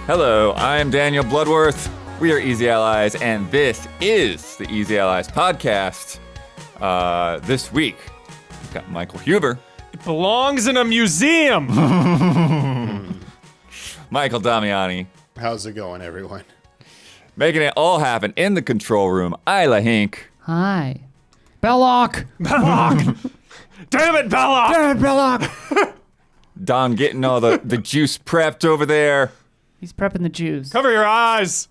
Hello, I'm Daniel Bloodworth. We are Easy Allies, and this is the Easy Allies podcast. This week, we've got Michael Huber. It belongs in a museum. Michael Damiani. How's it going, everyone? Making it all happen in the control room, Isla Hink. Hi. Belloc! Belloc! Damn it, Belloc! Damn it, Belloc! Don getting all the juice prepped over there. He's prepping the juice. Cover your eyes.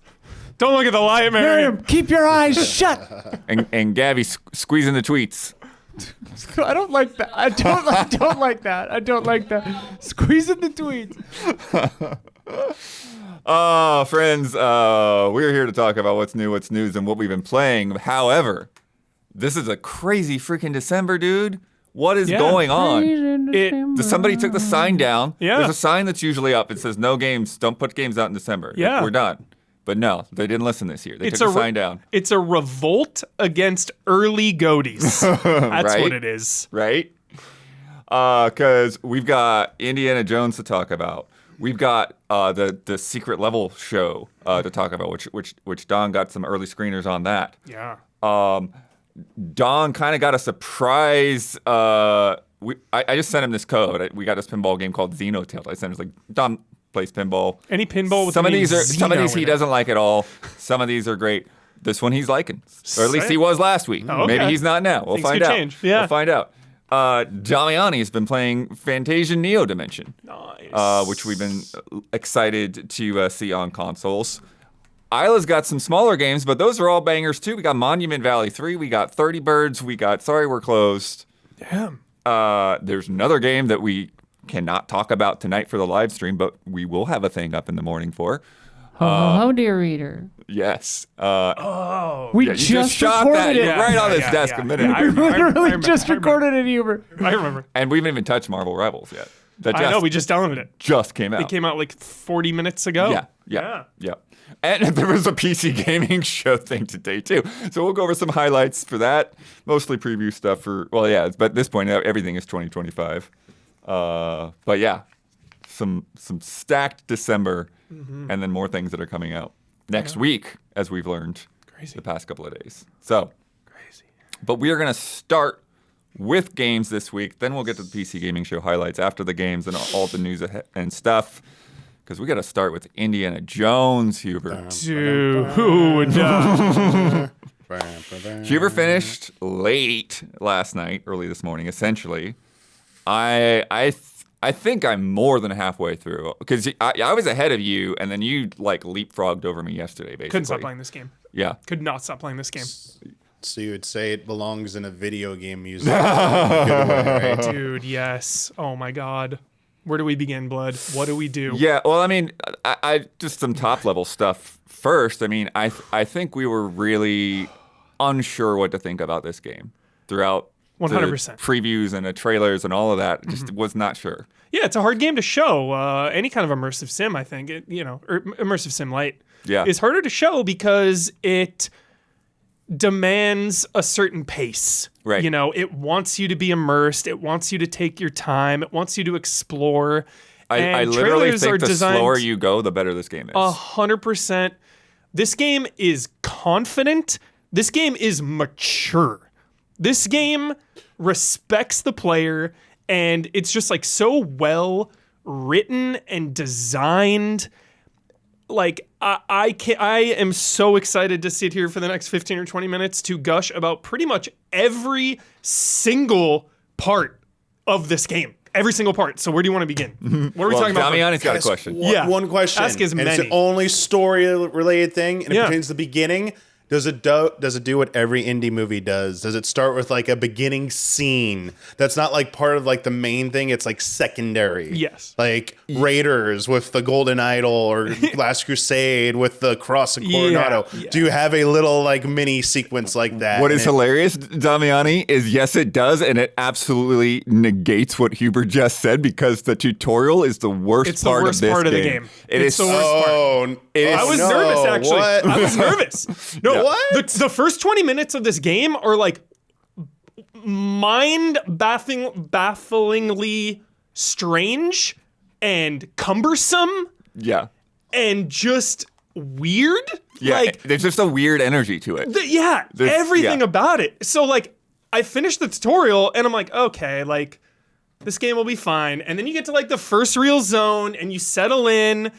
Don't look at the light, Mary. Miriam, keep your eyes shut! And Gabby squeezing the tweets. I don't like that. I don't like that. I don't like that. Squeezing the tweets. Friends, we're here to talk about what's new, what's news, and what we've been playing. However, this is a crazy freaking December, dude. What is going on? Somebody took the sign down. Yeah. There's a sign that's usually up. It says no games, don't put games out in December. Yeah. We're done. But no, they didn't listen this year. They took the sign down. It's a revolt against early goaties. That's Right? what it is. Right? Because we've got Indiana Jones to talk about. We've got the secret level show to talk about, which Don got some early screeners on that. Yeah. Don kind of got a surprise. I just sent him this code. We got this pinball game called Xenotilt. I sent him like, Don plays pinball. Any pinball with some the of name these Xeno he in doesn't like at all. Some of these are great. This one he's liking, or at least Sick. he was last week. Oh, okay. Maybe he's not now. We'll Things find could out. change. Yeah. We'll find out. Damiani has been playing Fantasian Neo Dimension. Nice. Which we've been excited to see on consoles. Isla's got some smaller games, but those are all bangers too. We got Monument Valley 3, we got 30 Birds, we got Sorry We're Closed. Damn. There's another game that we cannot talk about tonight for the live stream, but we will have a thing up in the morning for. Ho, dear reader. Yes. We Yeah, you just shot that recorded it. right on this desk a minute I ago. remember. Literally just recorded it, Huber. I remember. And we haven't even touched Marvel Rivals yet. That I know, we just downloaded it. just came out. It came out like 40 minutes ago. Yeah. And there was a PC gaming show thing today too. So we'll go over some highlights for that. Mostly preview stuff for, but at this point everything is 2025. But yeah, some stacked December and then more things that are coming out next week, as we've learned the past couple of days. So Crazy. But we are going to start with games this week. Then we'll get to the PC gaming show highlights after the games and all the news and stuff. Because we got to start with Indiana Jones, Huber. Dude. Huber finished late last night, early this morning, essentially. I think I'm more than halfway through. Because I was ahead of you, and then you leapfrogged over me yesterday, basically. Couldn't stop playing this game. Yeah. Could not stop playing this game. So you would say it belongs in a video game museum. Good way, right? Dude, yes. Oh my God. Where do we begin, Blood? What do we do? Yeah, well, I mean, I just some top level stuff first. I mean, I think we were really unsure what to think about this game throughout 100%. the previews and the trailers and all of that. Just was not sure. Yeah, it's a hard game to show. Any kind of immersive sim, I think, or immersive sim light, is harder to show because it demands a certain pace. Right. You know, it wants you to be immersed. It wants you to take your time. It wants you to explore. I literally think the slower you go, the better this game is. 100%. This game is confident. This game is mature. This game respects the player, and it's just so well written and designed. I am so excited to sit here for the next 15 or 20 minutes to gush about pretty much every single part of this game. Every single part. So where do you want to begin? What are we talking about? Damiani's got a question. One question. Ask as and many. it's the only story-related thing, and it Yeah. pertains to the beginning. Does it do what every indie movie does? Does it start with a beginning scene that's not part of the main thing? It's secondary. Yes. Like Raiders with the Golden Idol or Last Crusade with the Cross and Coronado. Yeah. Do you have a little mini sequence like that? What is hilarious, Damiani, is yes, it does, and it absolutely negates what Huber just said because the tutorial is the worst part of this part of the game. game. It It's is the worst part. I I was nervous, actually. What? I was nervous. No, What? The first 20 minutes of this game are mind-bafflingly strange and cumbersome. Yeah. and just weird. Yeah, Like, there's just a weird energy to it. Everything yeah. about it. So like, I finished the tutorial and I'm like, okay, like this game will be fine. And then you get to like the first real zone and you settle in,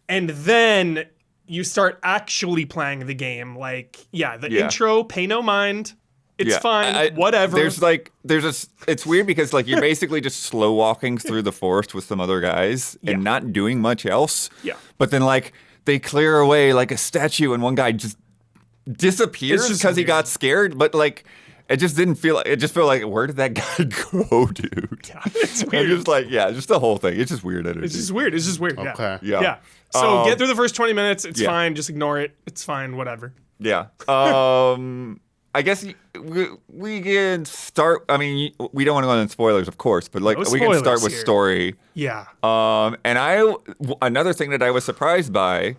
and then you start actually playing the game. Like, the intro, pay no mind. It's fine, whatever. It's weird because like you're basically just slow walking through the forest with some other guys and not doing much else. Yeah. But then like they clear away like a statue and one guy just disappears because he got scared. But like it just didn't feel like, it just felt like, where did that guy go, dude? Yeah, it's weird. Just like, just the whole thing. It's just weird energy. It's just weird. Okay. Yeah. So get through the first 20 minutes. It's fine. Just ignore it. It's fine. Whatever. Yeah. I guess we can start. I mean, we don't want to go into spoilers, of course, but like we can start with story. Yeah. And another thing that I was surprised by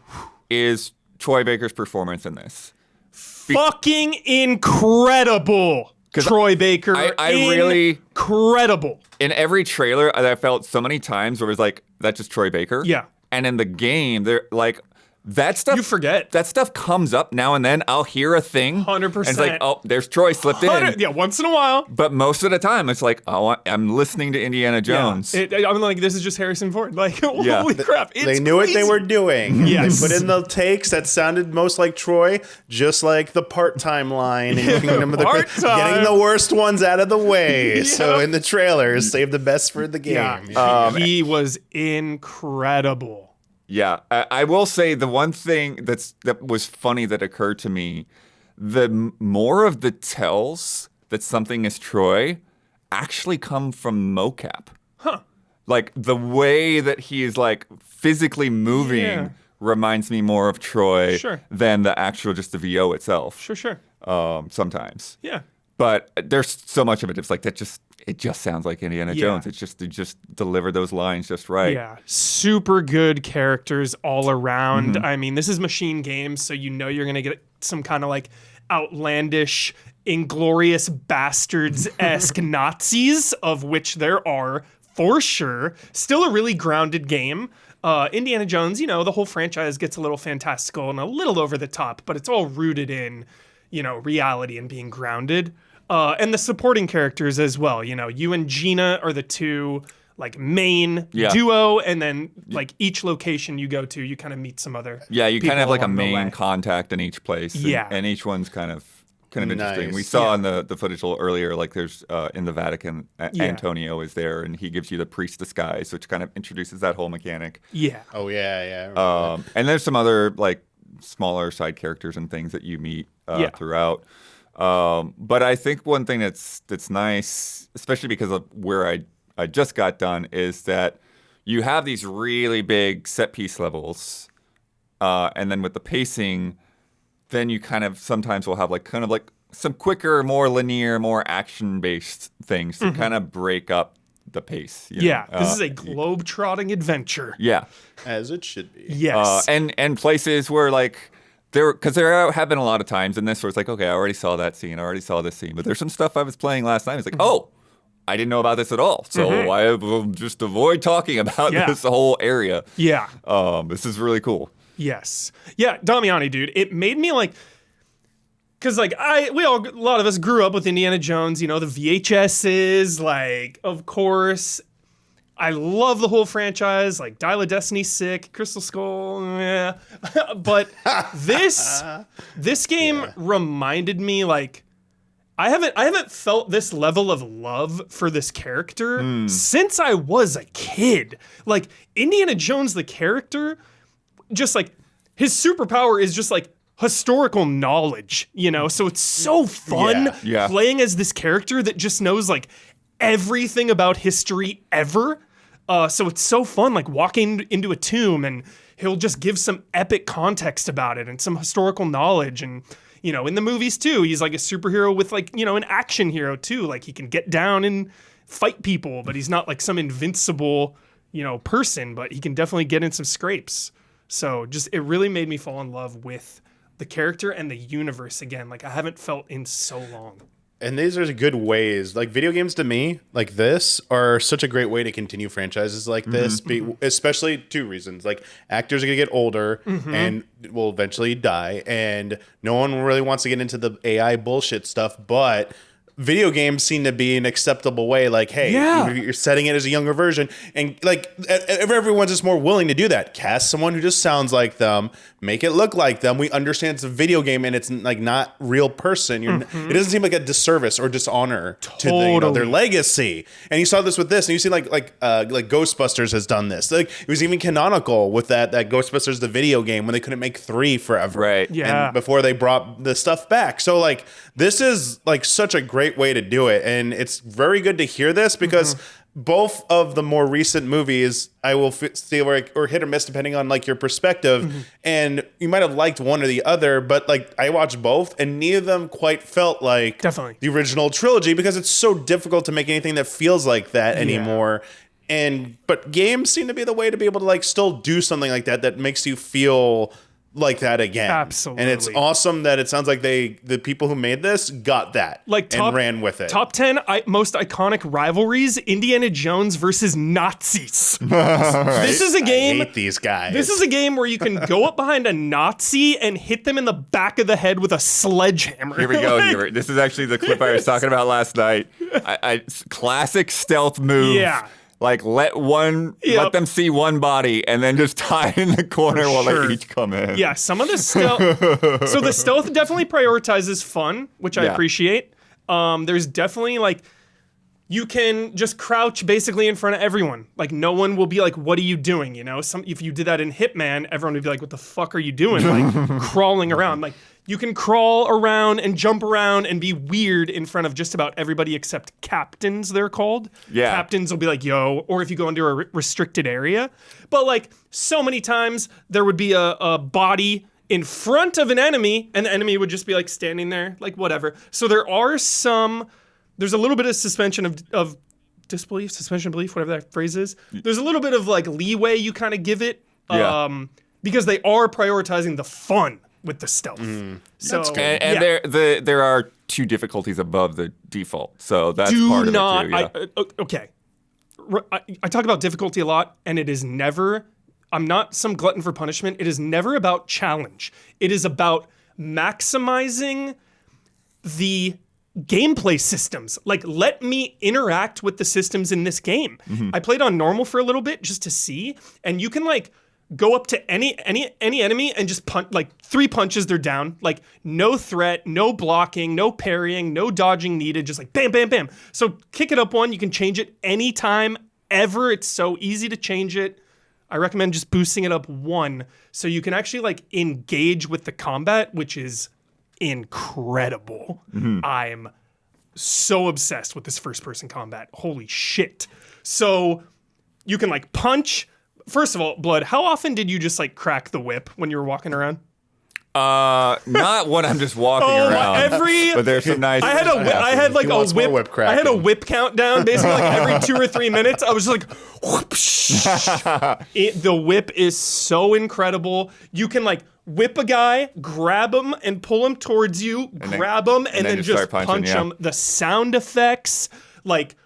is Troy Baker's performance in this. Fucking incredible. Troy Baker. I really incredible. In every trailer, I felt so many times where it was like, that's just Troy Baker. Yeah. And in the game, they're like. That stuff, you forget. That stuff comes up now and then. I'll hear a thing. 100%. And it's like, oh, there's Troy slipped in. Yeah, once in a while. But most of the time, it's like, oh, I'm listening to Indiana Jones. Yeah. I'm like, this is just Harrison Ford. Like, holy crap. It's they knew crazy. what they were doing. Yes. They put in the takes that sounded most like Troy, just like the part-time line in Kingdom of the getting the worst ones out of the way. Yeah. So in the trailers, save the best for the game. Yeah. He was incredible. Yeah, I will say the one thing that was funny that occurred to me, the more of the tells that something is Troy actually come from mocap. Huh. Like the way that he is like physically moving reminds me more of Troy than the actual just the VO itself. Sure. Sometimes. Yeah. But there's so much of it. It's like it just sounds like Indiana Jones. It's just they just deliver those lines just right. Yeah, super good characters all around. I mean, this is Machine Games, so you know you're gonna get some kind of like outlandish, inglorious bastards-esque Nazis, of which there are for sure. Still a really grounded game. Indiana Jones, the whole franchise gets a little fantastical and a little over the top, but it's all rooted in, reality and being grounded. And the supporting characters as well. You and Gina are the two like main duo, and then like each location you go to, you kind of meet some other. Yeah, you kind of have like a main contact in each place. And each one's kind of interesting. Nice. We saw in the footage a little earlier, like there's in the Vatican, Antonio is there, and he gives you the priest disguise, which kind of introduces that whole mechanic. Yeah. Oh yeah. And there's some other like smaller side characters and things that you meet throughout. But I think one thing that's nice, especially because of where I just got done, is that you have these really big set piece levels, and then with the pacing, then you kind of sometimes will have like some quicker, more linear, more action based things to kind of break up the pace. This is a globe-trotting adventure. Yeah, as it should be. Yes, and places where like. Because there have been a lot of times in this where it's like, okay, I already saw that scene, I already saw this scene, but there's some stuff I was playing last night. It's like, oh, I didn't know about this at all, so I will just avoid talking about this whole area. Yeah. This is really cool. Yes. Yeah, Damiani, dude, it made me like, because like a lot of us grew up with Indiana Jones, the VHSs, like, of course. I love the whole franchise, like Dial of Destiny, sick, Crystal Skull, but this game reminded me like I haven't felt this level of love for this character since I was a kid. Like Indiana Jones, the character, just like his superpower is just like historical knowledge, So it's so fun playing as this character that just knows like everything about history ever. So it's so fun, like walking into a tomb and he'll just give some epic context about it and some historical knowledge. And, in the movies too, he's like a superhero with like, an action hero too. Like he can get down and fight people, but he's not like some invincible, person, but he can definitely get in some scrapes. So it really made me fall in love with the character and the universe again. Like I haven't felt in so long. And these are good ways. Like video games to me, like this, are such a great way to continue franchises like this, especially two reasons. Like actors are going to get older and will eventually die, and no one really wants to get into the AI bullshit stuff, but video games seem to be an acceptable way. Like, hey, you're setting it as a younger version, and like everyone's just more willing to do that. Cast someone who just sounds like them, make it look like them. We understand it's a video game and it's like not real person. It doesn't seem like a disservice or dishonor to their legacy. And you saw this with this, and you see like Ghostbusters has done this. Like it was even canonical with that Ghostbusters the video game when they couldn't make 3 forever, right? Yeah, and before they brought the stuff back. So like this is like such a great way to do it, and it's very good to hear this because both of the more recent movies I will see or hit or miss depending on like your perspective, and you might have liked one or the other, but like I watched both and neither of them quite felt like the original trilogy because it's so difficult to make anything that feels like that anymore. But games seem to be the way to be able to like still do something like that makes you feel like that again. Absolutely. And it's awesome that it sounds like the people who made this got that and ran with it. Top 10 most iconic rivalries, Indiana Jones versus Nazis. This is a game. I hate these guys. This is a game where you can go up behind a Nazi and hit them in the back of the head with a sledgehammer. Here we go. This is actually the clip I was talking about last night. Classic stealth move. Yeah. Like let them see one body and then just hide in the corner while they each come in. Yeah, some of the stealth. So the stealth definitely prioritizes fun, which I appreciate. There's definitely like you can just crouch basically in front of everyone. Like no one will be like, "What are you doing?" You know, if you did that in Hitman, everyone would be like, "What the fuck are you doing?" Like crawling around. Like you can crawl around and jump around and be weird in front of just about everybody except captains, they're called. Yeah. Captains will be like, yo, or if you go into a restricted area. But like so many times there would be a body in front of an enemy and the enemy would just be like standing there, like whatever. So there's a little bit of suspension of disbelief, suspension of belief, whatever that phrase is. There's a little bit of like leeway you kind of give it because they are prioritizing the fun with the stealth. So there are 2 difficulties above the default, so that's part of it too. Okay, I talk about difficulty a lot, and it is never. I'm not some glutton for punishment. It is never about challenge. It is about maximizing the gameplay systems. Like, let me interact with the systems in this game. I played on normal for a little bit just to see, and you can like go up to any enemy and just punch, like 3 punches, they're down. Like no threat, no blocking, no parrying, no dodging needed. Just like bam, bam, bam. So kick it up 1. You can change it anytime ever. It's so easy to change it. I recommend just boosting it up 1 so you can actually like engage with the combat, which is incredible. I'm so obsessed with this first person combat. Holy shit. So you can like punch. First of all, Blood, how often did you just like crack the whip when you were walking around? Not when I'm just walking around. But there's some nice. I had a whip. I had a whip countdown. Basically, like every 2 or 3 minutes, I was just like, whoosh. The whip is so incredible. You can like whip a guy, grab him, and pull him towards you. Grab him, and then just punch him. The sound effects, like,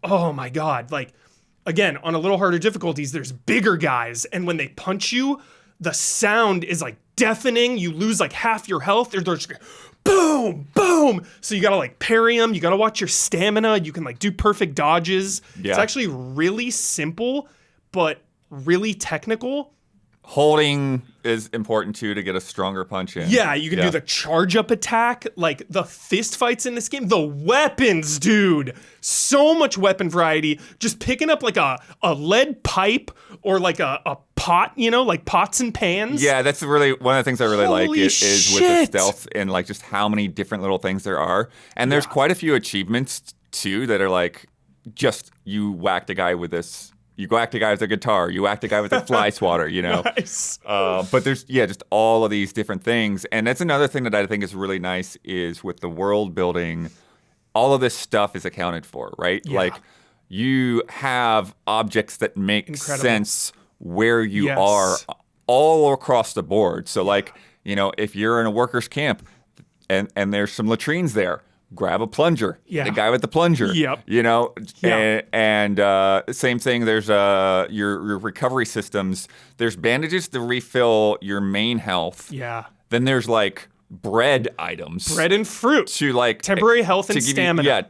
oh my god, like. Again, on a little harder difficulties, there's bigger guys, and when they punch you, the sound is like deafening. You lose like half your health. They're just boom, boom. So you gotta like parry them. You gotta watch your stamina. You can like do perfect dodges. Yeah. It's actually really simple, but really technical. Holding is important too to get a stronger punch in. Yeah, you can do the charge up attack, like the fist fights in this game, the weapons, dude. So much weapon variety. Just picking up like a lead pipe or like a pot, you know, like pots and pans. Yeah, that's really one of the things I really like is with the shit. stealth and like just how many different little things there are. And there's quite a few achievements too that are like just you whacked a guy with this. You whacked a guy with a guitar. You whacked a guy with a fly swatter, you know. Nice. But there's, just all of these different things. And that's another thing that I think is really nice is with the world building, all of this stuff is accounted for, right? Yeah. Like you have objects that make sense where you are all across the board. So like, you know, if you're in a worker's camp and there's some latrines there, grab a plunger. Yeah. The guy with the plunger. Yep. You know, Yeah. and same thing. There's your recovery systems. There's bandages to refill your main health. Yeah. Then there's like bread items. Bread and fruit. To like Temporary health and give you- stamina.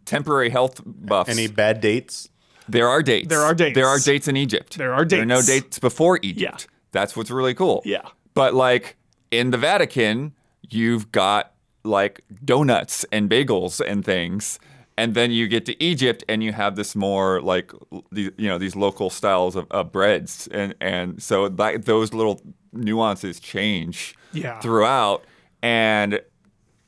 temporary health buffs. Any bad dates? There are dates. There are dates. There are dates in Egypt. There are There are no dates. dates before Egypt. Yeah. That's what's really cool. Yeah. But like in the Vatican, you've got like donuts and bagels and things. And then you get to Egypt and you have this more like these local styles of breads. And so those little nuances change Yeah. throughout. And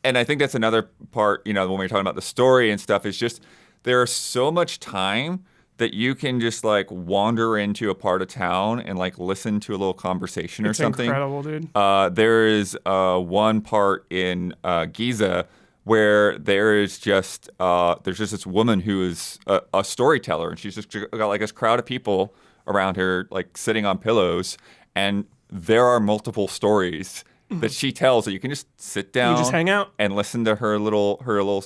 I think that's another part, when we're talking about the story and stuff, is just there's so much time that you can just like wander into a part of town and like listen to a little conversation or It's something. incredible, dude. There is one part in Giza where there's just this woman who is a storyteller, and she's just got like this crowd of people around her, like sitting on pillows, and there are multiple stories that she tells that you can just sit down, just hang out and listen to her little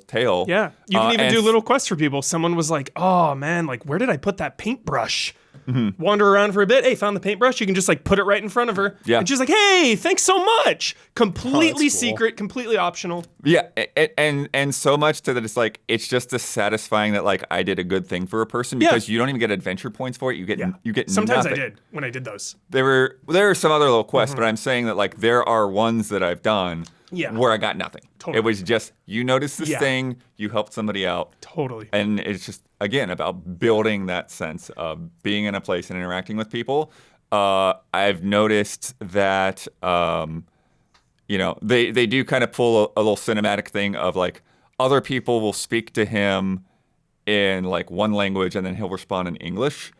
tale. Yeah. You can even and do little quests for people. Someone was like, oh man, like where did I put that paintbrush? Mm-hmm. Wander around for a bit. Hey, found the paintbrush. You can just like put it right in front of her. Yeah. And she's like, hey, thanks so much. Completely cool. secret, completely optional. Yeah, and so much to that it's just as satisfying that like I did a good thing for a person, because you don't even get adventure points for it. You get Sometimes nothing. I did when I did those. There are some other little quests, but I'm saying that like there are ones that I've done where I got nothing. Totally. It was just you noticed this thing, you helped somebody out. Totally. And it's just, again, about building that sense of being in a place and interacting with people. I've noticed that, they do kind of pull a little cinematic thing of like other people will speak to him in like one language and then he'll respond in English.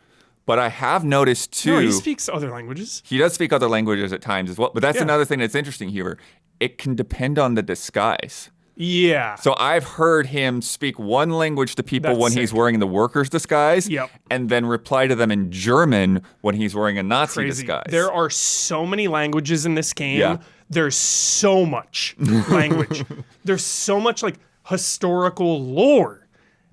But I have noticed too. No, he speaks other languages. He does speak other languages at times as well. But that's another thing that's interesting here. It can depend on the disguise. Yeah. So I've heard him speak one language to people That's when sick. he's wearing the worker's disguise, Yep. and then reply to them in German when he's wearing a Nazi Crazy. disguise. There are so many languages in this game. Yeah. There's so much language. There's so much like historical lore.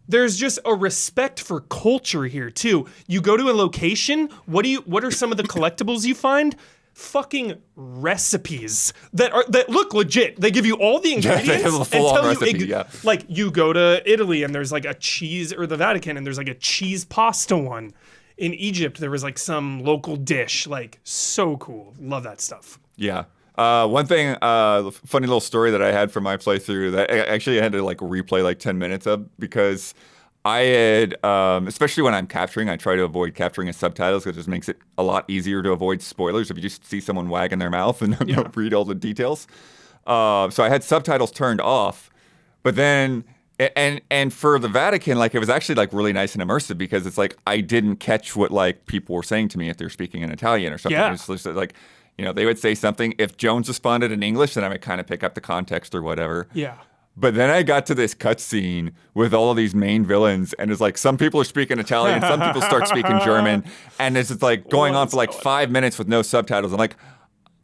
There's just a respect for culture here too. You go to a location, what are some of the collectibles you find? Fucking recipes that look legit. They give you all the ingredients they have a full-on and tell recipe, you like you go to Italy and there's like a cheese, or the Vatican and there's like a cheese pasta one. In Egypt there was like some local dish, like so cool. Love that stuff. Yeah. One thing, funny little story that I had from my playthrough that I had to like replay like 10 minutes of, because I had, especially when I'm capturing, I try to avoid capturing as subtitles because it just makes it a lot easier to avoid spoilers if you just see someone wagging their mouth and don't read all the details. So I had subtitles turned off, but then, and for the Vatican, like it was actually like really nice and immersive, because it's like I didn't catch what like people were saying to me if they're speaking in Italian or something. Yeah. It's just like, they would say something. If Jones responded in English, then I would kind of pick up the context or whatever. Yeah. But then I got to this cutscene with all of these main villains, and it's like some people are speaking Italian, some people start speaking German, and it's just like going on for like 5 minutes with no subtitles. I'm like,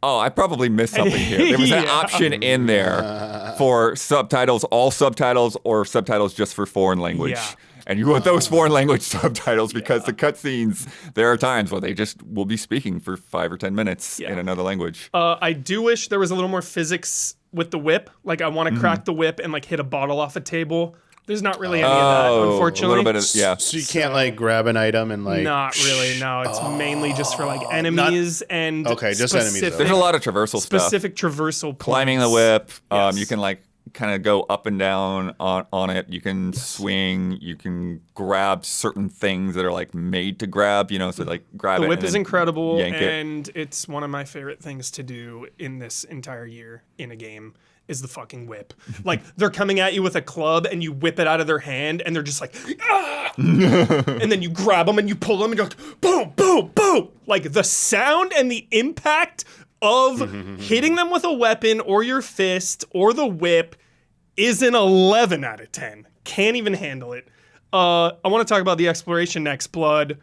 oh, I probably missed something here. There was an option in there for subtitles, all subtitles, or subtitles just for foreign language. Yeah. And you want those foreign language subtitles, because the cutscenes, there are times where they just will be speaking for 5 or 10 minutes in another language. I do wish there was a little more physics with the whip. Like I want to crack the whip and like hit a bottle off a table. There's not really any of that, unfortunately. A little bit of, yeah. So you can't like grab an item and like. Not really, no. It's mainly just for like enemies and Okay, just enemies, though. There's a lot of traversal stuff. specific traversal Climbing the points. whip. Yes. You can like kind of go up and down on it. You can swing. You can grab certain things that are like made to grab. So like grab it. The whip and is then incredible, yank it. and it's one of my favorite things to do in this entire year in a game is the fucking whip. Like they're coming at you with a club and you whip it out of their hand and they're just like, ah! And then you grab them and you pull them and you're like, boom, boom, boom. Like the sound and the impact of hitting them with a weapon or your fist or the whip is an 11 out of 10. Can't even handle it. I want to talk about the exploration next, Blood.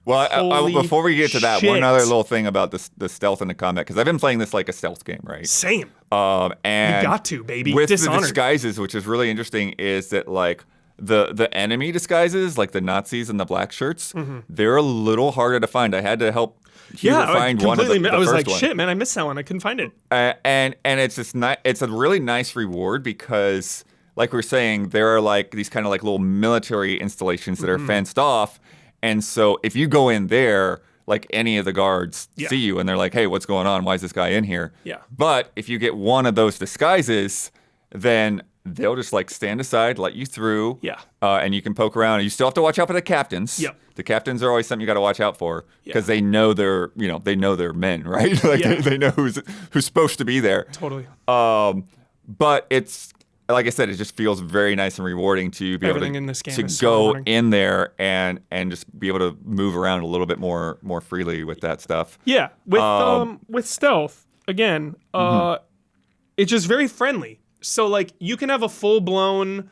Well, Holy before we get to that, one shit. other little thing about the stealth and the combat, because I've been playing this like a stealth game, right? Same. And You got to, baby. with Dishonored. the disguises, which is really interesting, is that like the enemy disguises, like the Nazis and the black shirts, they're a little harder to find. I had to help Hugh Yeah, find one of the I was first like, one. shit, man, I missed that one. I couldn't find it. And it's just it's a really nice reward because, like we're saying, there are like these kind of like little military installations that are fenced off, and so if you go in there, like any of the guards see you and they're like, hey, what's going on? Why is this guy in here? Yeah. But if you get one of those disguises, then they'll just like stand aside, let you through. Yeah. And you can poke around. You still have to watch out for the captains. Yep. The captains are always something you got to watch out for because they know they're men, right? Like they know who's supposed to be there. Totally. But it's like I said, it just feels very nice and rewarding to be Everything able in this game to is so go rewarding. in there and just be able to move around a little bit more freely with that stuff. Yeah, with stealth again, it's just very friendly. So like you can have a full blown,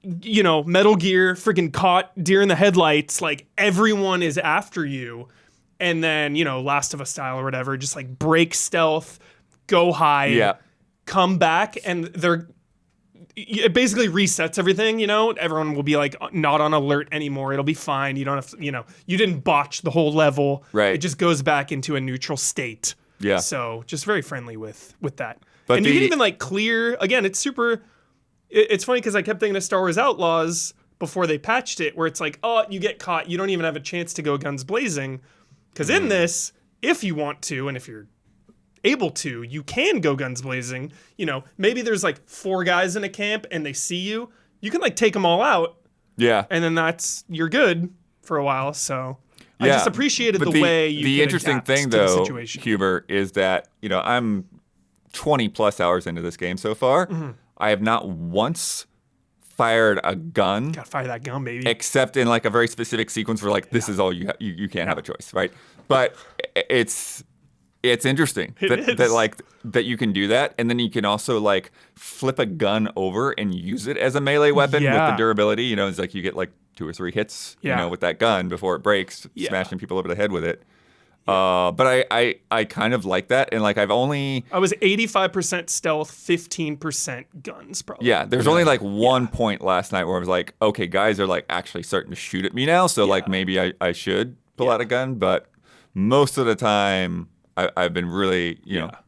Metal Gear freaking caught deer in the headlights. Like everyone is after you, and then Last of Us style or whatever, just like break stealth, go hide, Yeah. come back, and it basically resets everything. Everyone will be like not on alert anymore. It'll be fine. You don't have to, you didn't botch the whole level. Right. It just goes back into a neutral state. Yeah. So just very friendly with that. But and you can even like clear again. It's super. It's funny because I kept thinking of Star Wars Outlaws before they patched it, where it's like, oh, you get caught, you don't even have a chance to go guns blazing, because in this, if you want to, and if you're able to, you can go guns blazing. Maybe there's like 4 guys in a camp and they see you. You can like take them all out, Yeah. and then you're good for a while. So I Yeah. just appreciated But the way you. The can interesting adapt thing, to the though, situation. Huber, is that I'm 20 plus hours into this game so far. I have not once fired a gun. Gotta fire that gun, baby. Except in like a very specific sequence where like this is all you can't have a choice, right? But it's interesting that you can do that, and then you can also like flip a gun over and use it as a melee weapon with the durability. It's like you get like 2 or 3 hits, with that gun before it breaks, smashing people over the head with it. But I kind of like that, and like I was 85% stealth, 15% guns, probably. Yeah, there's only like one point last night where I was like, okay, guys are like actually starting to shoot at me now, so like maybe I should pull out a gun, but most of the time I've been really,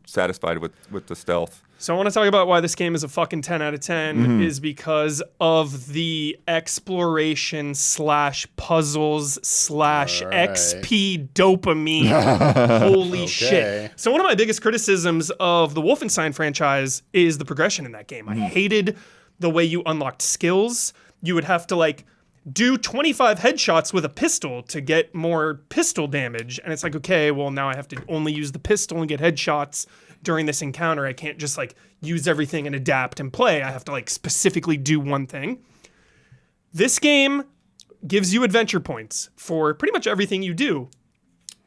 satisfied with the stealth. So I want to talk about why this game is a fucking 10 out of 10 is because of the exploration / puzzles / XP dopamine. Holy shit. So one of my biggest criticisms of the Wolfenstein franchise is the progression in that game. I hated the way you unlocked skills. You would have to like do 25 headshots with a pistol to get more pistol damage. And it's like, okay, well now I have to only use the pistol and get headshots during this encounter. I can't just like use everything and adapt and play. I have to like specifically do one thing. This game gives you adventure points for pretty much everything you do,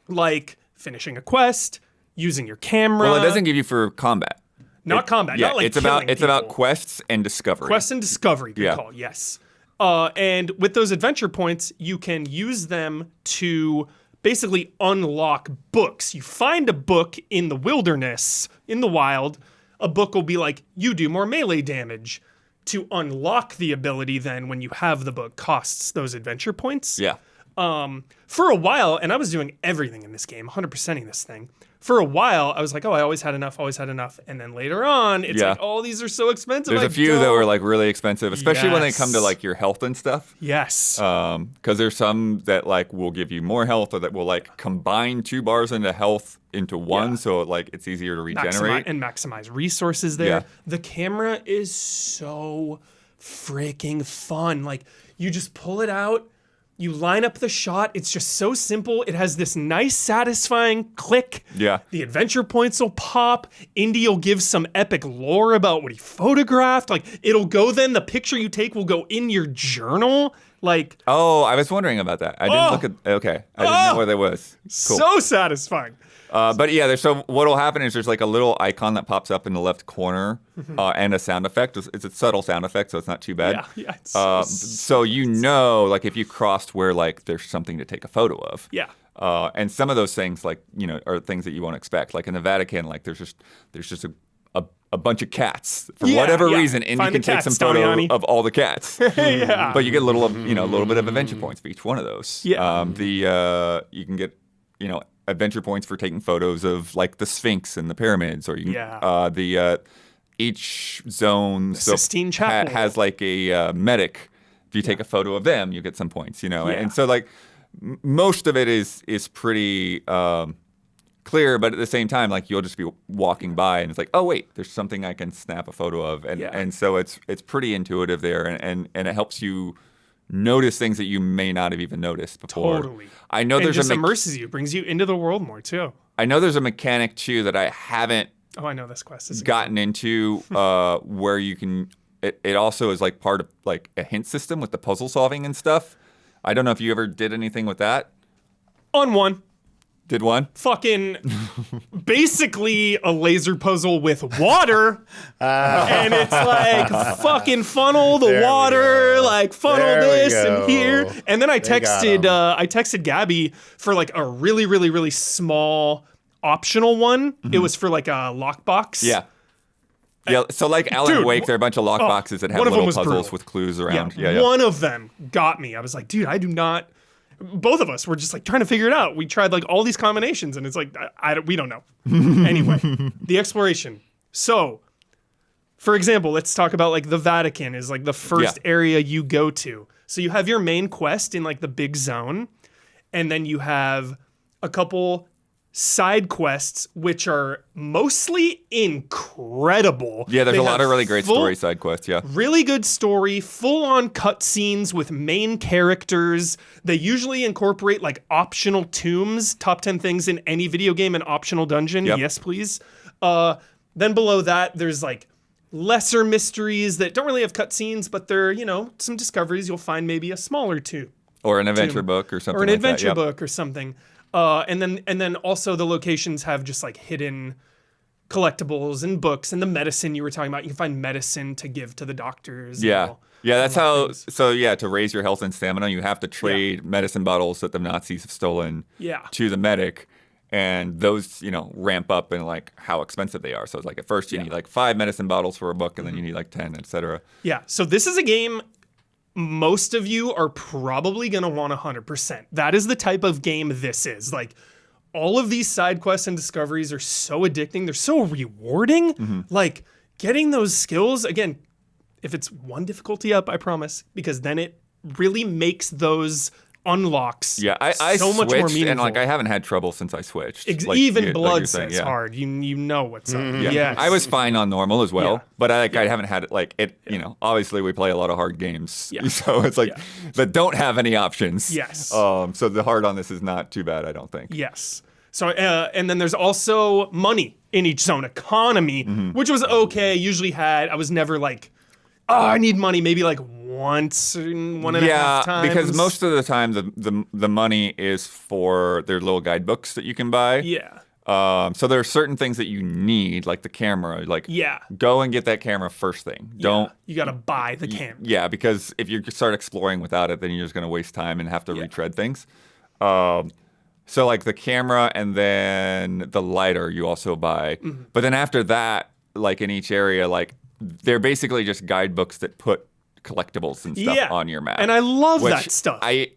like finishing a quest, using your camera. Well, it doesn't give you for combat. Not combat. Yeah, not like it's about killing quests and discovery. Quest and discovery, good call, yes. And with those adventure points, you can use them to basically unlock books. You find a book in the wilderness, in the wild, a book will be like, you do more melee damage. To unlock the ability then, when you have the book, costs those adventure points. Yeah. For a while, and I was doing everything in this game, 100%ing this thing. For a while, I was like, oh, I always had enough. And then later on, it's like, oh, these are so expensive. There's a few that were like really expensive, especially when they come to like your health and stuff. Yes. Because there's some that like will give you more health, or that will like combine 2 bars into health into one, so like it's easier to regenerate. Maximize resources there. Yeah. The camera is so freaking fun. Like you just pull it out. You line up the shot. It's just so simple. It has this nice, satisfying click. Yeah. The adventure points will pop. Indy will give some epic lore about what he photographed. Like, it'll go then. The picture you take will go in your journal. Like, Oh, I was wondering about that. I didn't look at. Okay, I didn't know where that was. Cool. so satisfying. But yeah, so what'll happen is there's like a little icon that pops up in the left corner, and a sound effect. It's a subtle sound effect, so it's not too bad. Yeah. It's So like if you crossed where like there's something to take a photo of. yeah. And some of those things, like, are things that you won't expect. Like in the Vatican, like there's just a bunch of cats for Yeah, whatever yeah. reason, and Find you the can take some cats, photo Damiani. of all the cats. Yeah. But you get a little bit of adventure points for each one of those. Yeah. You can get adventure points for taking photos of like the Sphinx and the pyramids, or you can Yeah. Each zone Sistine Chapel has like a medic. If you take a photo of them, you get some points. And so like most of it is pretty clear, but at the same time, like you'll just be walking by and it's like, oh wait, there's something I can snap a photo of, and so it's pretty intuitive there, and it helps you notice things that you may not have even noticed before. Totally. I know And there's just immerses you, brings you into the world more too. I know there's a mechanic too that I haven't Oh, I know this quest is gotten into where you can. It also is like part of like a hint system with the puzzle solving and stuff. I don't know if you ever did anything with that. on one. Did one? Fucking basically a laser puzzle with water, and it's like fucking funnel the There we water, go. like funnel There we this go. and here. And then I They got texted Gabby for like a really, really, really small optional one. It was for like a lockbox. Yeah. Yeah, so like Alan Dude, Wake, there are a bunch of lock boxes that have one of them little was puzzles brutal. with clues Yeah, around. Yeah. one of them got me. I was like, dude, I do not. Both of us were just like trying to figure it out. We tried like all these combinations, and it's like we don't know. Anyway, the exploration. So, for example, let's talk about like the Vatican is like the first area you go to. So you have your main quest in like the big zone, and then you have a couple side quests which are mostly incredible. Yeah, there's They a lot have of really great full- story side quests, yeah. Really good story, full-on cutscenes with main characters. They usually incorporate like optional tombs, top 10 things in any video game, an optional dungeon. Yep. Yes, please. Then below that, there's like lesser mysteries that don't really have cutscenes, but they're, some discoveries. You'll find maybe a smaller tomb. Or an adventure book or something Or an like that, adventure yep. book or something. And then also the locations have just like hidden collectibles and books and the medicine you were talking about. You can find medicine to give to the doctors. Yeah. Yeah, that's how. things. So, yeah, to raise your health and stamina, you have to trade medicine bottles that the Nazis have stolen to the medic. And those, ramp up in like how expensive they are. So it's like at first you need like 5 medicine bottles for a book, and then you need like 10, etc. Yeah. So this is a game most of you are probably going to want 100%. That is the type of game this is. Like, all of these side quests and discoveries are so addicting. They're so rewarding. Like, getting those skills, again, if it's one difficulty up, I promise, because then it really makes those unlocks Yeah, I so much switched, more meaningful. and like I haven't had trouble since I switched. Even like blood you're saying, says hard. You know what's up. Yeah. Yes. I was fine on normal as well, Yeah. but I haven't had it like it. Obviously we play a lot of hard games, Yeah. so it's like that don't have any options. Yes. So the hard on this is not too bad, I don't think. Yes. So, and then there's also money in each zone, economy, which was okay. I was never like, I need money. Maybe like once, one and a half times. because most of the time the money is for their little guidebooks that you can buy. Yeah. So there are certain things that you need, like the camera. Like, Yeah. go and get that camera first thing. Don't. You got to buy the camera. Yeah, because if you start exploring without it, then you're just going to waste time and have to retread things. So like the camera and then the lighter you also buy. But then after that, like in each area, like they're basically just guidebooks that put collectibles and stuff on your map. And I love which that stuff. I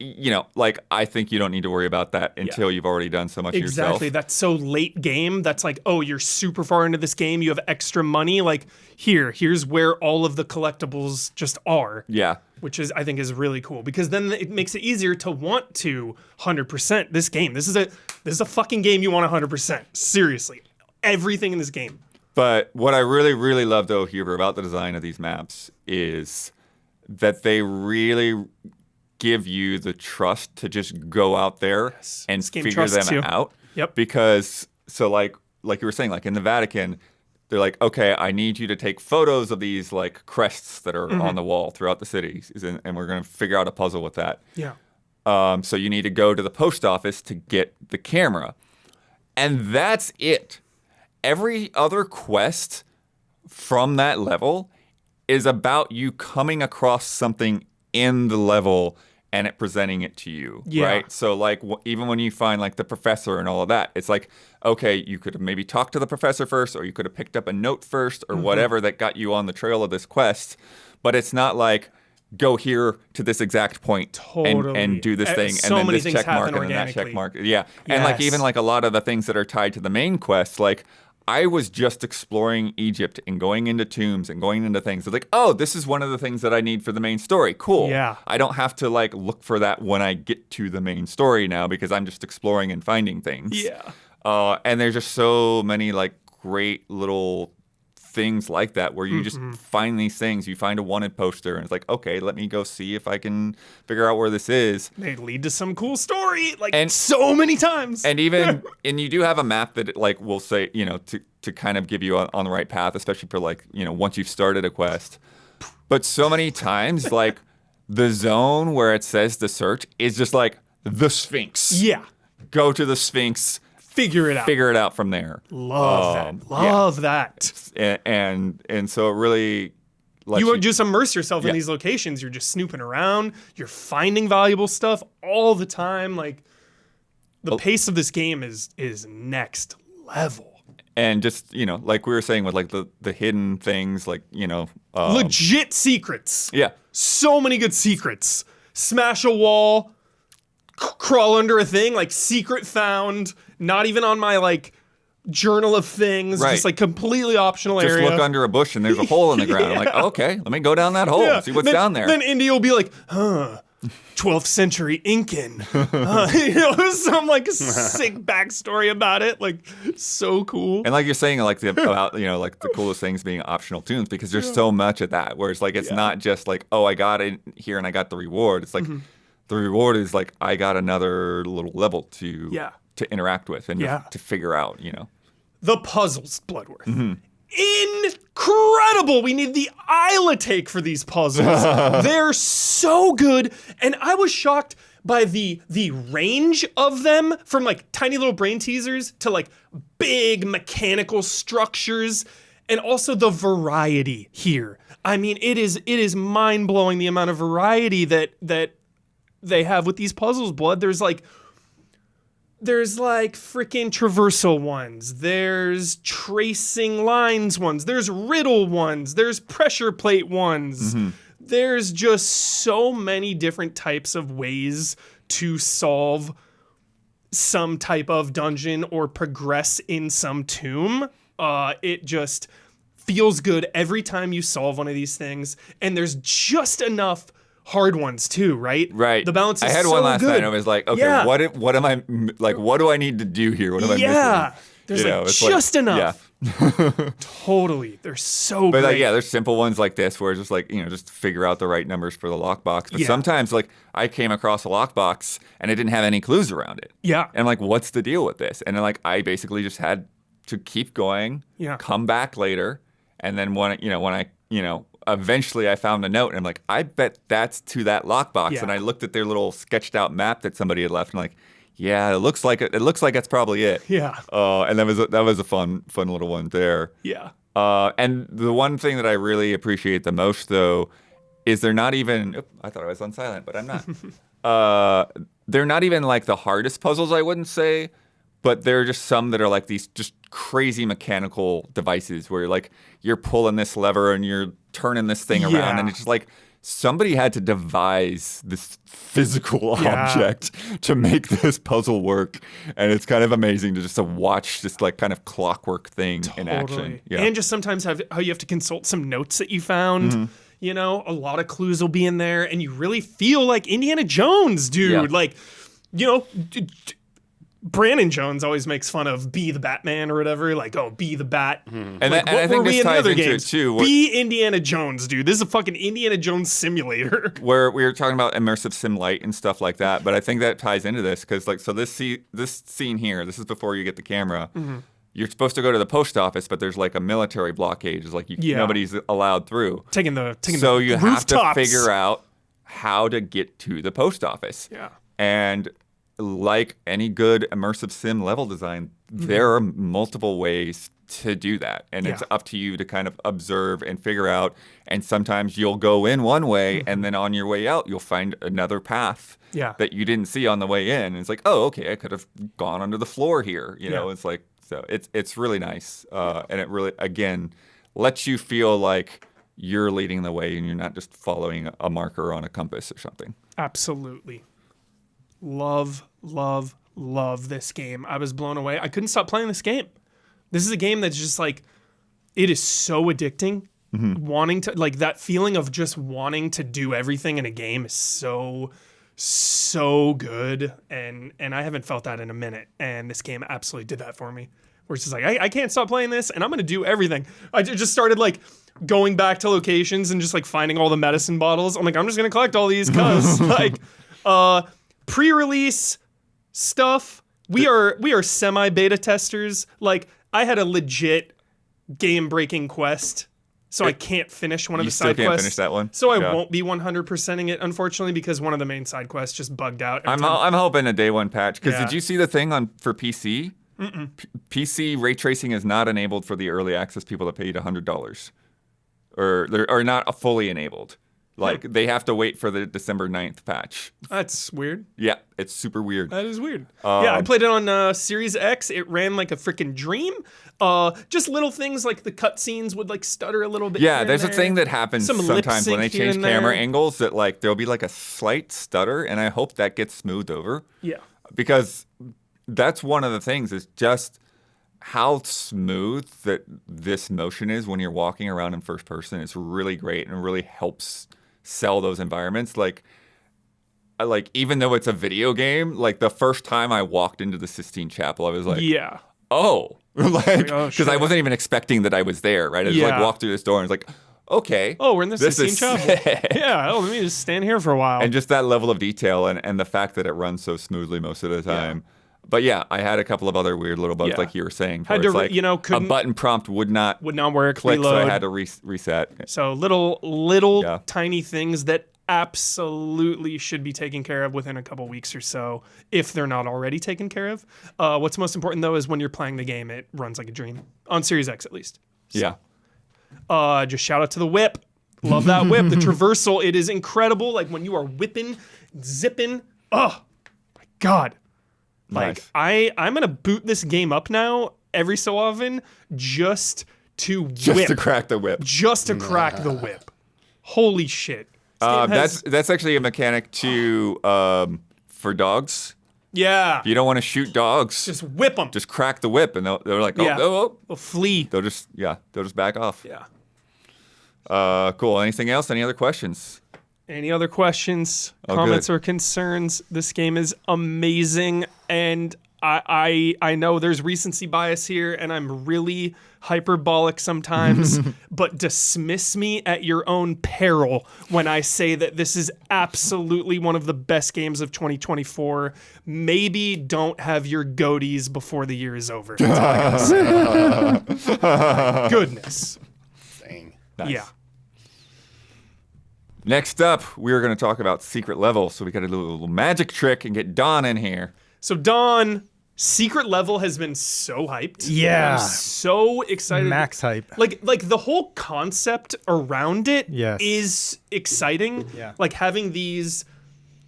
think you don't need to worry about that until you've already done so much yourself. Exactly. That's so late game. That's like, oh, you're super far into this game. You have extra money. Like, here's where all of the collectibles just are. Yeah. Which I think is really cool, because then it makes it easier to want to 100% this game. This is a fucking game you want 100%. Seriously. Everything in this game. But what I really, really love, though, Huber, about the design of these maps is that they really give you the trust to just go out there and This game figure trusts them you. out. Yep. Because, so like you were saying, like in the Vatican, they're like, okay, I need you to take photos of these like crests that are on the wall throughout the city, and we're going to figure out a puzzle with that. Yeah. So you need to go to the post office to get the camera. And that's it. Every other quest from that level is about you coming across something in the level and it presenting it to you, right? So like even when you find like the professor and all of that, it's like, okay, you could have maybe talked to the professor first, or you could have picked up a note first, or whatever that got you on the trail of this quest. But it's not like, go here to this exact point and do this thing, So and then many this things check mark happen and then that check organically. mark. Yeah. And like even like a lot of the things that are tied to the main quest, like I was just exploring Egypt and going into tombs and going into things. It's like, oh, this is one of the things that I need for the main story. Cool. Yeah. I don't have to like look for that when I get to the main story now because I'm just exploring and finding things. Yeah. And there's just so many like great little things like that where you just find these things. You find a wanted poster and it's like, okay, let me go see if I can figure out where this is. They lead to some cool story, like And- so many times. And even and you do have a map that like will say, you know, to kind of give you on the right path, especially for like, you know, once you've started a quest. But so many times like the zone where it says the search is just like the Sphinx. Yeah. Go to the Sphinx, Figure it out. figure it out from there. Love that. Love that. And so it really lets You just immerse yourself in Yeah. these locations. You're just snooping around. You're finding valuable stuff all the time. Like the pace of this game is next level. and just, you know, like we were saying with like the hidden things, like, you know, Legit secrets. yeah. So many good secrets. Smash a wall, crawl under a thing, like secret found, not even on my like journal of things, Right. just like completely optional Just area. look under a bush and there's a hole in the ground. I'm like, okay, let me go down that hole and see what's down there. Then India will be like, 12th century Incan. You know, some like sick backstory about it. Like, so cool. And like you're saying, like about, you know, like the coolest things being optional tunes, because there's so much of that where it's like it's not just like, oh, I got it here and I got the reward. It's like the reward is like I got another little level to interact with and to figure out, you know. The puzzles, Bloodworth. Incredible. We need the Isla take for these puzzles. They're so good. And I was shocked by the range of them, from like tiny little brain teasers to like big mechanical structures, and also the variety here. I mean, it is mind-blowing the amount of variety that they have with these puzzles, Blood. There's like freaking traversal ones. There's tracing lines ones. There's riddle ones. There's pressure plate ones. There's just so many different types of ways to solve some type of dungeon or progress in some tomb. It just feels good every time you solve one of these things. And there's just enough hard ones too, right? Right. The balance is I had so one last good. night and I was like, okay, Yeah. what am I, like, what do I need to do here? What am I Yeah. missing? There's You like know, it's just enough. Yeah. Totally. They're so But great. like, yeah, there's simple ones like this where it's just like, you know, just figure out the right numbers for the lockbox. But Yeah. sometimes like I came across a lockbox and it didn't have any clues around it. Yeah. And I'm like, what's the deal with this? And then like I basically just had to keep going, Yeah. come back later, and then when I eventually I found a note and I'm like, I bet that's to that lockbox. Yeah. And I looked at their little sketched out map that somebody had left and I'm like, yeah, it looks like that's probably it. Yeah. And that was a fun little one there. Yeah. And the one thing that I really appreciate the most, though, is they're not even. I thought I was on silent, but I'm not. They're not even like the hardest puzzles, I wouldn't say, but they're just some that are like these just crazy mechanical devices where like you're pulling this lever and you're turning this thing around, Yeah. and it's just like somebody had to devise this physical Yeah. object to make this puzzle work, and it's kind of amazing to just to watch this like kind of clockwork thing in action. Yeah. And just sometimes how you have to consult some notes that you found. You know, a lot of clues will be in there, and you really feel like Indiana Jones, dude. Yeah. Like, you know, Brandon Jones always makes fun of be the Batman or whatever. Like, oh, be the Bat. And, Like, and I what think were we this in the ties other into games? it too. Be Indiana Jones, dude. This is a fucking Indiana Jones simulator. Where we were talking about immersive sim light and stuff like that, but I think that ties into this because like so this scene here, this is before you get the camera. you're supposed to go to the post office, but there's like a military blockade. It's like nobody's allowed through. Taking the so you have to rooftops. figure out how to get to the post office. Yeah. And like any good immersive sim level design, there are multiple ways to do that. And it's up to you to kind of observe and figure out. And sometimes you'll go in one way and then on your way out, you'll find another path that you didn't see on the way in. And it's like, oh, okay, I could have gone under the floor here. You know, it's like, so it's really nice. And it really, again, lets you feel like you're leading the way and you're not just following a marker on a compass or something. Absolutely. Love this game. I was blown away. I couldn't stop playing this game. This is a game that's just like, it is so addicting. Wanting to, like, that feeling of just wanting to do everything in a game is so good. And I haven't felt that in a minute. And this game absolutely did that for me. Where it's just like, I can't stop playing this and I'm going to do everything. I just started like going back to locations and just like finding all the medicine bottles. I'm like, I'm just going to collect all these because like pre-release stuff. We are semi-beta testers. Like, I had a legit game-breaking quest, so I can't finish one of the side quests. You still can't finish that one? So I won't be 100%ing it, unfortunately, because one of the main side quests just bugged out. I'm hoping a day one patch, because did you see the thing for PC? PC ray tracing is not enabled for the early access people that paid $100. Or not fully enabled. Like, they have to wait for the December 9th patch. That's weird. Yeah, it's super weird. That is weird. I played it on Series X. It ran like a freaking dream. Just little things like the cutscenes would like stutter a little bit. Yeah, there's a thing that happens sometimes when they change camera angles that like there'll be like a slight stutter, and I hope that gets smoothed over. Yeah. Because that's one of the things is just how smooth that this motion is when you're walking around in first person. It's really great and really helps sell those environments. Like even though it's a video game, like the first time I walked into the Sistine Chapel, I was like, like, because I wasn't even expecting that I was there, right? I just like walked through this door and was like, okay. Oh, we're in the Sistine Chapel. Yeah. Oh, let me just stand here for a while. And just that level of detail and the fact that it runs so smoothly most of the time. Yeah. But yeah, I had a couple of other weird little bugs, like you were saying. Had to, like, a button prompt would not work. Click, reload. So I had to reset. So little tiny things that absolutely should be taken care of within a couple weeks or so, if they're not already taken care of. What's most important though is when you're playing the game, it runs like a dream on Series X at least. So, just shout out to the whip. Love that whip. The traversal, it is incredible. Like when you are whipping, zipping. Oh my God. Like, nice. I'm going to boot this game up now every so often just to whip. Just to crack the whip. Just to crack the whip. Holy shit. That's actually a mechanic to for dogs. Yeah. If you don't want to shoot dogs, just whip them. Just crack the whip, and they're like, they'll flee. They'll just back off. Yeah. Cool. Anything else? Any other questions? Any other questions, comments, or concerns? This game is amazing, and I know there's recency bias here, and I'm really hyperbolic sometimes, but dismiss me at your own peril when I say that this is absolutely one of the best games of 2024. Maybe don't have your goatees before the year is over. That's all I gotta say. Goodness. Dang. Nice. Yeah. Next up, we're going to talk about Secret Level. So we got to do a little magic trick and get Dawn in here. So Dawn, Secret Level has been so hyped. Yeah. I'm so excited. Max hype. Like the whole concept around it is exciting. Yeah. Like having these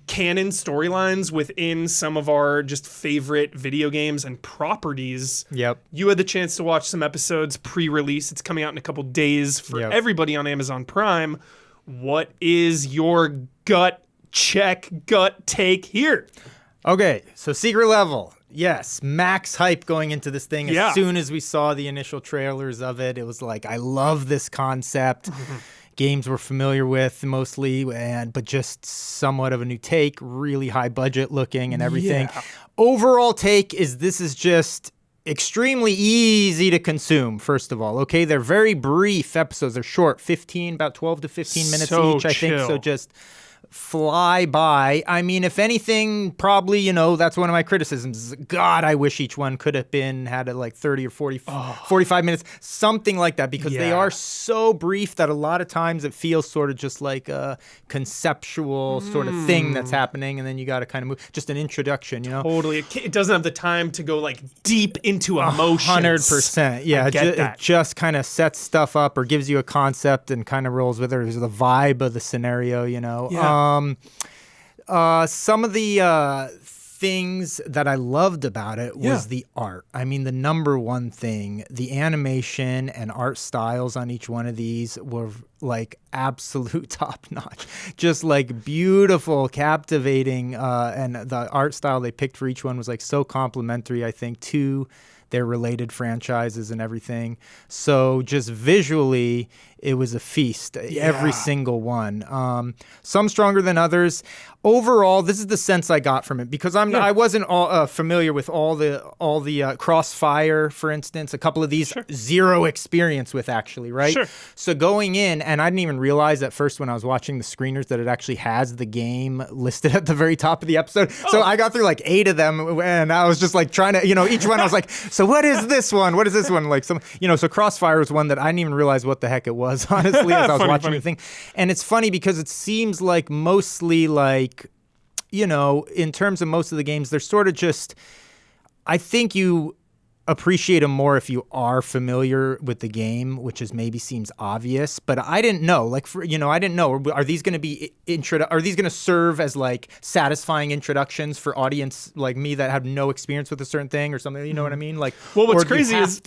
canon storylines within some of our just favorite video games and properties. Yep. You had the chance to watch some episodes pre-release. It's coming out in a couple days for everybody on Amazon Prime. What is your gut take here? Okay, so Secret Level. Yes, max hype going into this thing. As soon as we saw the initial trailers of it, it was like, I love this concept. Games we're familiar with mostly, but just somewhat of a new take, really high budget looking and everything. Yeah. Overall take is this is just extremely easy to consume, first of all. Okay, they're very brief episodes. They're short, about 12 to 15 minutes each, I think. So just fly by. I mean, if anything, probably, you know, that's one of my criticisms. God, I wish each one could have had like 30 or 40, 45 minutes, something like that, because they are so brief that a lot of times it feels sort of just like a conceptual sort of thing that's happening, and then you got to kind of move, just an introduction, you know? Totally. It doesn't have the time to go like deep into emotions. 100%. Yeah, it just kind of sets stuff up or gives you a concept and kind of rolls with it. There's the vibe of the scenario, you know? Some of the things that I loved about it was the art. I mean, the number one thing, the animation and art styles on each one of these were like absolute top notch. Just like beautiful, captivating, and the art style they picked for each one was like so complimentary, I think, to their related franchises and everything. So just visually, it was a feast, every single one. Some stronger than others. Overall, this is the sense I got from it, because I wasn't familiar with all the Crossfire, for instance. A couple of these zero experience with, actually, right? Sure. So going in, and I didn't even realize at first when I was watching the screeners that it actually has the game listed at the very top of the episode. So I got through like 8 of them, and I was just like trying to, you know, each one I was like, so what is this one? What is this one? Like, so Crossfire was one that I didn't even realize what the heck it was, honestly, as I was watching the thing. And it's funny because it seems like mostly like, you know, in terms of most of the games, they're sort of just, I think you appreciate them more if you are familiar with the game, which is maybe seems obvious, but I didn't know. Like, I didn't know. Are these going to be are these going to serve as like satisfying introductions for audience like me that have no experience with a certain thing or something? You know what I mean? Like, well, what's crazy is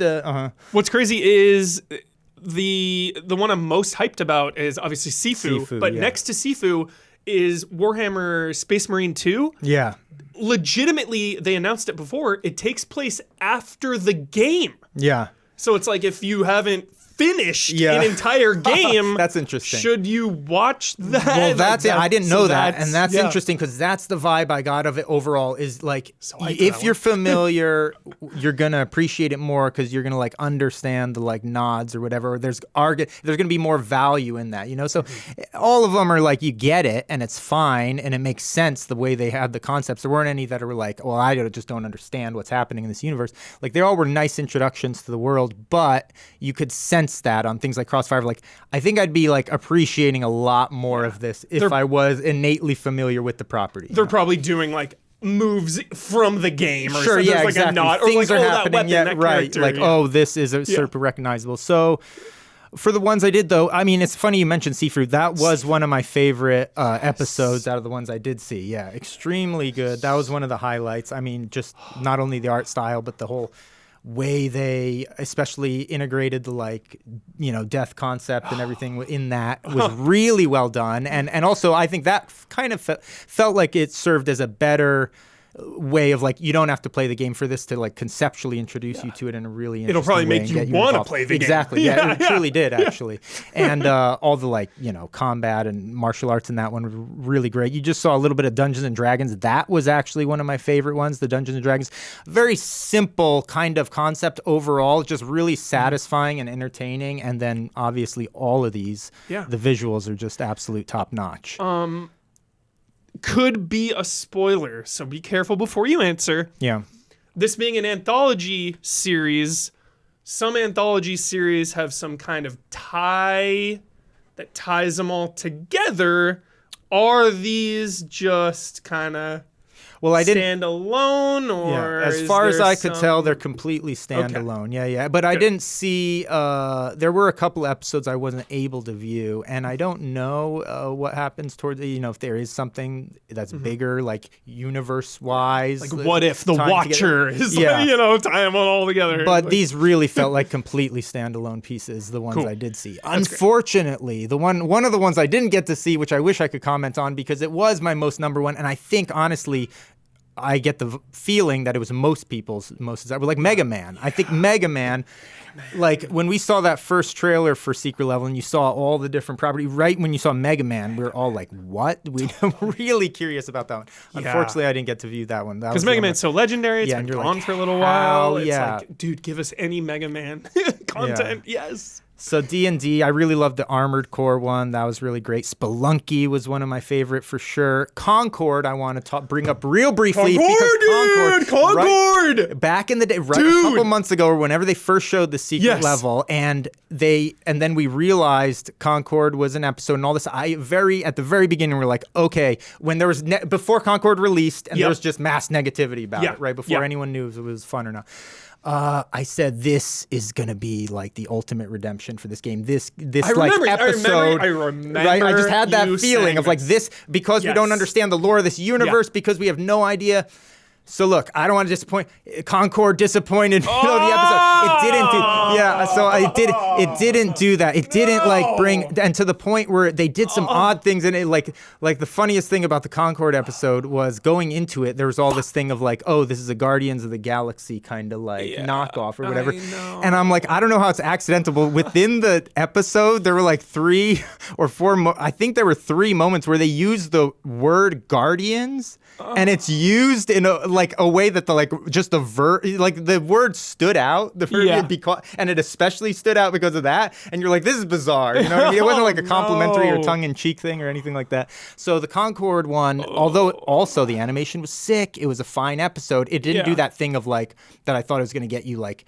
the one I'm most hyped about is obviously Sifu, but next to Sifu is Warhammer Space Marine 2. Yeah. Legitimately, they announced it before, it takes place after the game. Yeah. So it's like if you haven't finished an entire game, that's interesting. Should you watch that? Well, that's it. I didn't know that, and that's interesting because that's the vibe I got of it overall. Is like, if you're familiar, you're gonna appreciate it more because you're gonna like understand the like nods or whatever. There's gonna be more value in that, you know. So all of them are like, you get it and it's fine and it makes sense the way they had the concepts. There weren't any that were like, well, I just don't understand what's happening in this universe. Like, they all were nice introductions to the world, but you could sense that on things like Crossfire. Like, I think I'd be like appreciating a lot more of this if I was innately familiar with the property. They're probably doing like moves from the game or something. Like exactly. a nod, things or like, are happening, that right? Like, this is a super recognizable. So for the ones I did, though, I mean, it's funny you mentioned Seafood. That was one of my favorite episodes out of the ones I did see. Yeah, extremely good. That was one of the highlights. I mean, just not only the art style, but the whole way they especially integrated the like, you know, death concept and everything in that was really well done. And also I think that kind of felt like it served as a better way of like, you don't have to play the game for this to like conceptually introduce you to it in a really interesting It'll probably way make you want to play the game. Exactly. Yeah, it truly did actually. And all the like, you know, combat and martial arts in that one were really great. You just saw a little bit of Dungeons and Dragons. That was actually one of my favorite ones, the Dungeons and Dragons. Very simple kind of concept overall, just really satisfying and entertaining. And then obviously all of these, the visuals are just absolute top notch. Could be a spoiler, so be careful before you answer. Yeah. This being an anthology series, some anthology series have some kind of tie that ties them all together. Are these just kind of stand alone, or as far as I could tell, they're completely standalone. Okay. Yeah. But I didn't see. There were a couple episodes I wasn't able to view, and I don't know what happens towards. You know, if there is something that's bigger, like universe-wise. Like, what if the Watcher is, like, you know, tie them all together? But these really felt like completely standalone pieces. The ones I did see. Unfortunately, the one of the ones I didn't get to see, which I wish I could comment on because it was my most number one, and I think honestly, I get the feeling that it was most people's most desire. Like Mega Man. I think Mega Man, like when we saw that first trailer for Secret Level and you saw all the different property, right when you saw Mega Man, we were all like, what? We were really curious about that one. Unfortunately, I didn't get to view that one. Because Mega Man's so legendary. It's been gone for a little while. It's like, dude, give us any Mega Man content. Yes. So D&D, I really loved the Armored Core one. That was really great. Spelunky was one of my favorite for sure. Concord, I want to bring up real briefly. Concord! Back in the day, a couple months ago, or whenever they first showed the secret level, and then we realized Concord was an episode and all this. At the very beginning, we're like, okay, when there was before Concord released, and there was just mass negativity about it, right before anyone knew if it was fun or not. I said this is gonna be like the ultimate redemption for this game. This episode. I remember. Right, I just had that feeling of like this because we don't understand the lore of this universe because we have no idea. So look, I don't want to disappoint. Concord disappointed. The episode. It didn't do. Yeah. So it didn't do that. It didn't like bring and to the point where they did some odd things in it. Like the funniest thing about the Concord episode was going into it. There was all this thing of like, oh, this is a Guardians of the Galaxy kind of like knockoff or whatever. And I'm like, I don't know how it's accidental. But within the episode, there were like 3 or 4. I think there were 3 moments where they used the word Guardians. And it's used in a way that the word stood out. And it especially stood out because of that. And you're like, this is bizarre. You know what I mean? It wasn't like a complimentary or tongue-in-cheek thing or anything like that. So the Concord one, although also the animation was sick, it was a fine episode. It didn't do that thing of like that I thought it was going to get you like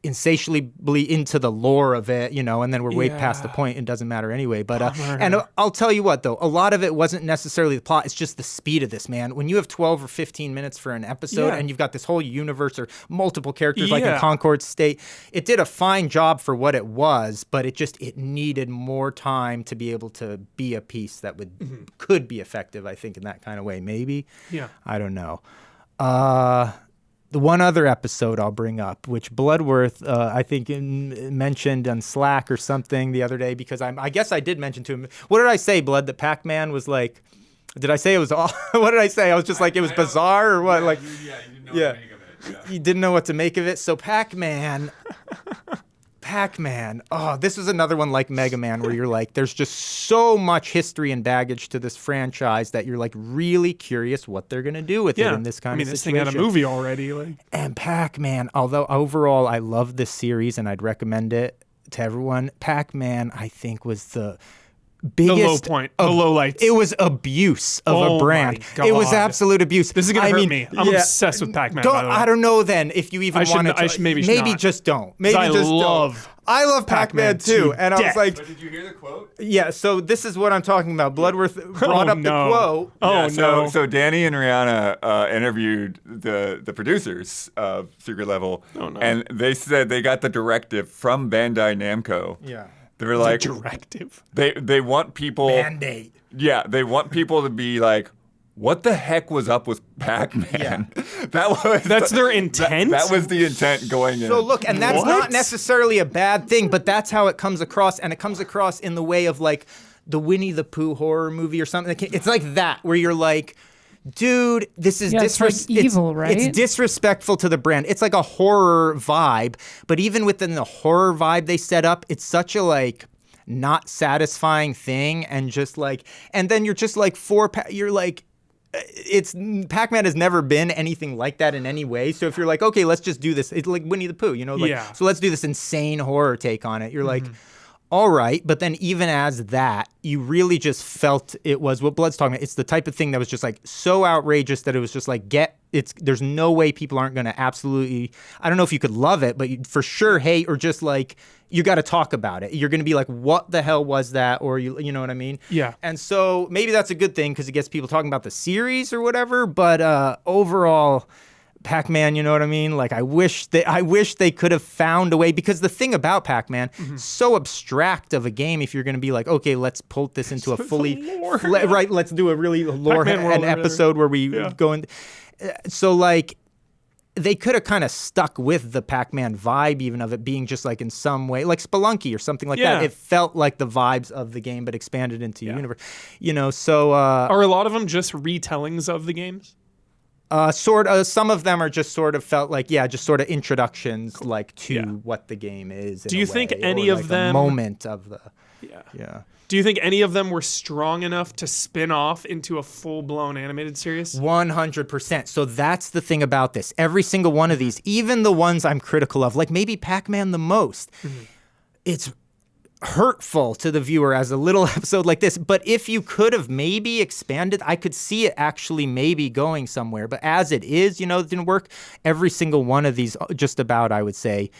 insatiably into the lore of it, and then we're way past the point. It doesn't matter anyway. But and I'll tell you what, though, a lot of it wasn't necessarily the plot. It's just the speed of this, man. When you have 12 or 15 minutes for an episode and you've got this whole universe or multiple characters like in Concord State, it did a fine job for what it was, but it needed more time to be able to be a piece that could be effective, I think, in that kind of way. Maybe. Yeah. I don't know. The one other episode I'll bring up, which Bloodworth, I think, mentioned on Slack or something the other day, because I guess I did mention to him. What did I say, Blood? That Pac-Man was like, did I say it was all? What did I say? I was just like, it was bizarre or what? You didn't know what to make of it. Yeah. You didn't know what to make of it. So Pac-Man, this was another one like Mega Man where you're like, there's just so much history and baggage to this franchise that you're like really curious what they're going to do with it in this kind of situation. This thing had a movie already. And Pac-Man, although overall I love this series and I'd recommend it to everyone, Pac-Man I think was the biggest, the low point, the low lights. It was abuse of a brand. It was absolute abuse. This is gonna hurt me. I'm obsessed with Pac-Man. By the way. I don't know then if you even want to. Maybe just don't. Maybe just don't. I love Pac-Man too, and I was like, but did you hear the quote? Yeah. So this is what I'm talking about. Bloodworth brought up the quote. So Danny and Rihanna interviewed the producers of Secret Level, and they said they got the directive from Bandai Namco. Yeah. They were like, directive. They want people. Mandate. Yeah, they want people to be like, what the heck was up with Pac-Man? Yeah. That's their intent? That was the intent going in. So look, and that's not necessarily a bad thing, but that's how it comes across, and it comes across in the way of like the Winnie the Pooh horror movie or something. It's like that, where you're like, dude, this is evil, right? It's disrespectful to the brand. It's like a horror vibe, but even within the horror vibe they set up, it's such a like not satisfying thing, and just like, and then you're just like you're like, Pac-Man has never been anything like that in any way. So if you're like, okay, let's just do this, it's like Winnie the Pooh, so let's do this insane horror take on it. You're like, all right, but then even as that, you really just felt it was what Blood's talking about. It's the type of thing that was just like so outrageous that it was just like, there's no way people aren't going to absolutely, I don't know if you could love it, but you for sure hate, or just like, you got to talk about it. You're going to be like, what the hell was that? Or you know what I mean? Yeah. And so maybe that's a good thing because it gets people talking about the series or whatever, but overall, Pac-Man, you know what I mean? Like, I wish they could have found a way, because the thing about Pac-Man, so abstract of a game. If you're going to be like, okay, let's pull this into a fully right, let's do a really lore an episode where we go in. So like, they could have kind of stuck with the Pac-Man vibe, even of it being just like in some way, like Spelunky or something like that. It felt like the vibes of the game, but expanded into a universe. So are a lot of them just retellings of the games? Some of them are just sort of felt like, just sort of introductions, like to what the game is. Do you think any of them moment of the? Yeah. Do you think any of them were strong enough to spin off into a full-blown animated series? 100%. So that's the thing about this. Every single one of these, even the ones I'm critical of, like maybe Pac-Man the most, hurtful to the viewer as a little episode like this. But if you could have maybe expanded, I could see it actually maybe going somewhere. But as it is, it didn't work. Every single one of these, just about, I would say,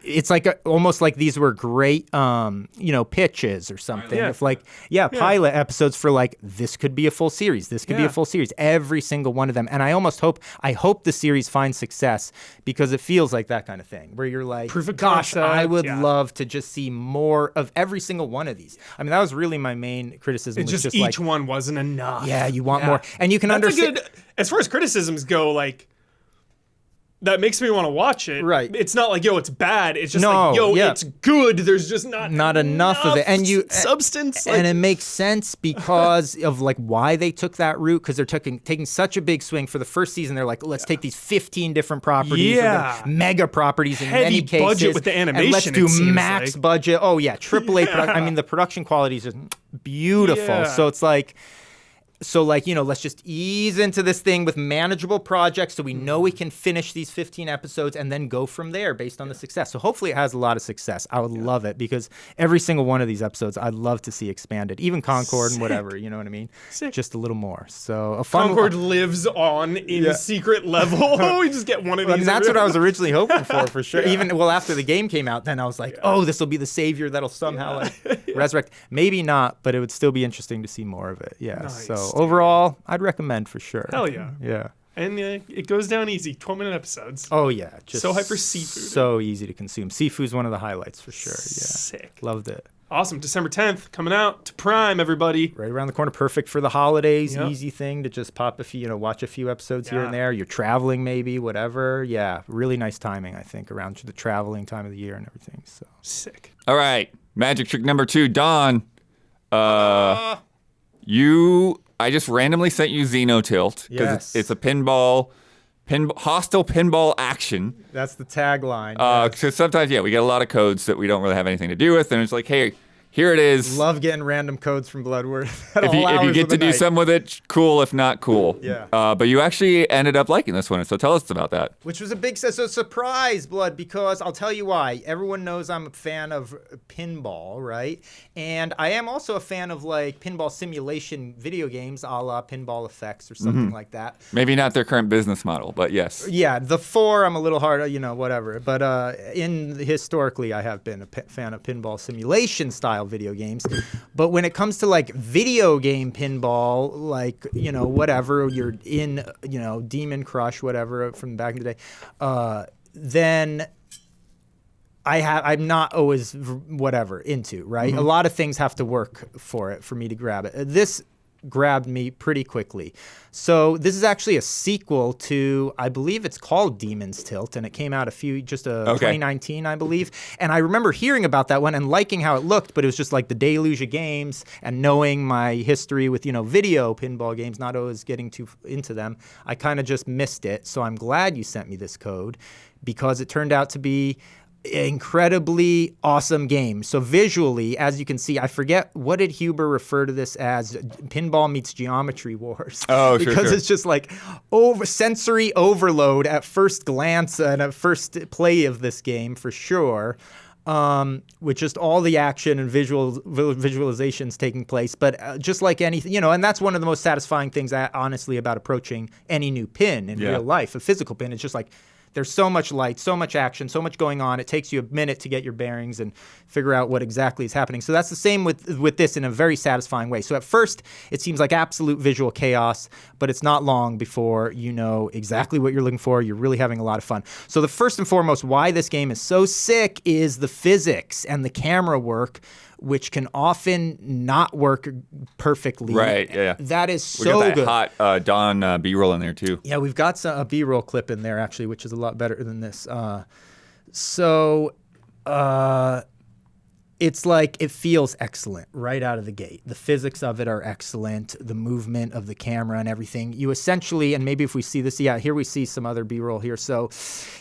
it's like almost like these were great pitches or something. Yeah. If pilot episodes for like, this could be a full series, this could be a full series, every single one of them. And I hope the series finds success, because it feels like that kind of thing where you're like, Proof of gosh, concept, I would love to just see more of every single one of these. I mean, that was really my main criticism. It's just each one wasn't enough. Yeah, you want more. And you can understand. As far as criticisms go, like, that makes me want to watch it. Right. It's not like, it's bad. It's just it's good. There's just not enough of it. And substance. And it makes sense because of like why they took that route, because they're taking such a big swing for the first season. They're like, let's take these 15 different properties, mega properties in many cases. Heavy budget with the animation. And let's do max budget. Oh yeah, AAA production. I mean, the production quality is just beautiful. Yeah. So it's like, let's just ease into this thing with manageable projects so we know we can finish these 15 episodes and then go from there based on the success. So hopefully it has a lot of success. I would love it, because every single one of these episodes I'd love to see expanded. Even Concord and whatever, you know what I mean? Sick. Just a little more. So a fun Concord lives on in secret level. We just get one of these. I mean, that's what I was originally hoping for sure. Even after the game came out, then I was like, this will be the savior that'll somehow resurrect. Maybe not, but it would still be interesting to see more of it. Yeah. Nice. So overall, I'd recommend for sure. Hell yeah. Yeah. And it goes down easy. 12-minute episodes. Oh yeah, just so hype for seafood. So easy to consume. Seafood's one of the highlights for sure. Yeah. Sick. Loved it. Awesome. December 10th, coming out to Prime, everybody. Right around the corner. Perfect for the holidays. Yep. Easy thing to just pop a few, watch a few episodes here and there. You're traveling maybe, whatever. Yeah. Really nice timing, I think, around the traveling time of the year and everything. So sick. All right. Magic trick number 2, Don. I just randomly sent you Xenotilt because it's a hostile pinball action. That's the tagline. Because sometimes, we get a lot of codes that we don't really have anything to do with, and it's like, hey, here it is. Love getting random codes from Bloodworth. If you get to do some with it, cool. If not, cool. Yeah. But you actually ended up liking this one, so tell us about that. Which was a big surprise, Blood, because I'll tell you why. Everyone knows I'm a fan of pinball, right? And I am also a fan of like pinball simulation video games, a la Pinball Effects or something like that. Maybe not their current business model, but yes. Yeah, the 4 I'm a little hard, whatever. But historically, I have been a fan of pinball simulation style video games. But when it comes to like video game pinball, like, whatever, you're in, Demon Crush, whatever, from back in the day, then I'm not always whatever into, right? A lot of things have to work for me to grab it. This grabbed me pretty quickly. So this is actually a sequel to, I believe it's called Demon's Tilt, and it came out 2019, I believe. And I remember hearing about that one and liking how it looked, but it was just like the deluge of games, and knowing my history with, video pinball games, not always getting too into them, I kind of just missed it. So I'm glad you sent me this code, because it turned out to be incredibly awesome game. So visually, as you can see, I forget, what did Huber refer to this as? Pinball meets Geometry Wars. Oh, because it's just like sensory overload at first glance and at first play of this game, for sure. With just all the action and visualizations taking place, but just like anything, and that's one of the most satisfying things, honestly, about approaching any new pin in real life. A physical pin, it's just like, there's so much light, so much action, so much going on. It takes you a minute to get your bearings and figure out what exactly is happening. So that's the same with this in a very satisfying way. So at first, it seems like absolute visual chaos, but it's not long before you know exactly what you're looking for. You're really having a lot of fun. So the first and foremost, why this game is so sick is the physics and the camera work, which can often not work perfectly. Right, yeah. That is We so got that good. hot Don B-roll in there, too. Yeah, we've got a B-roll clip in there, actually, which is a lot better than this. It's like it feels excellent right out of the gate. The physics of it are excellent. The movement of the camera and everything. You essentially, and maybe if we see this, here we see some other B-roll here. So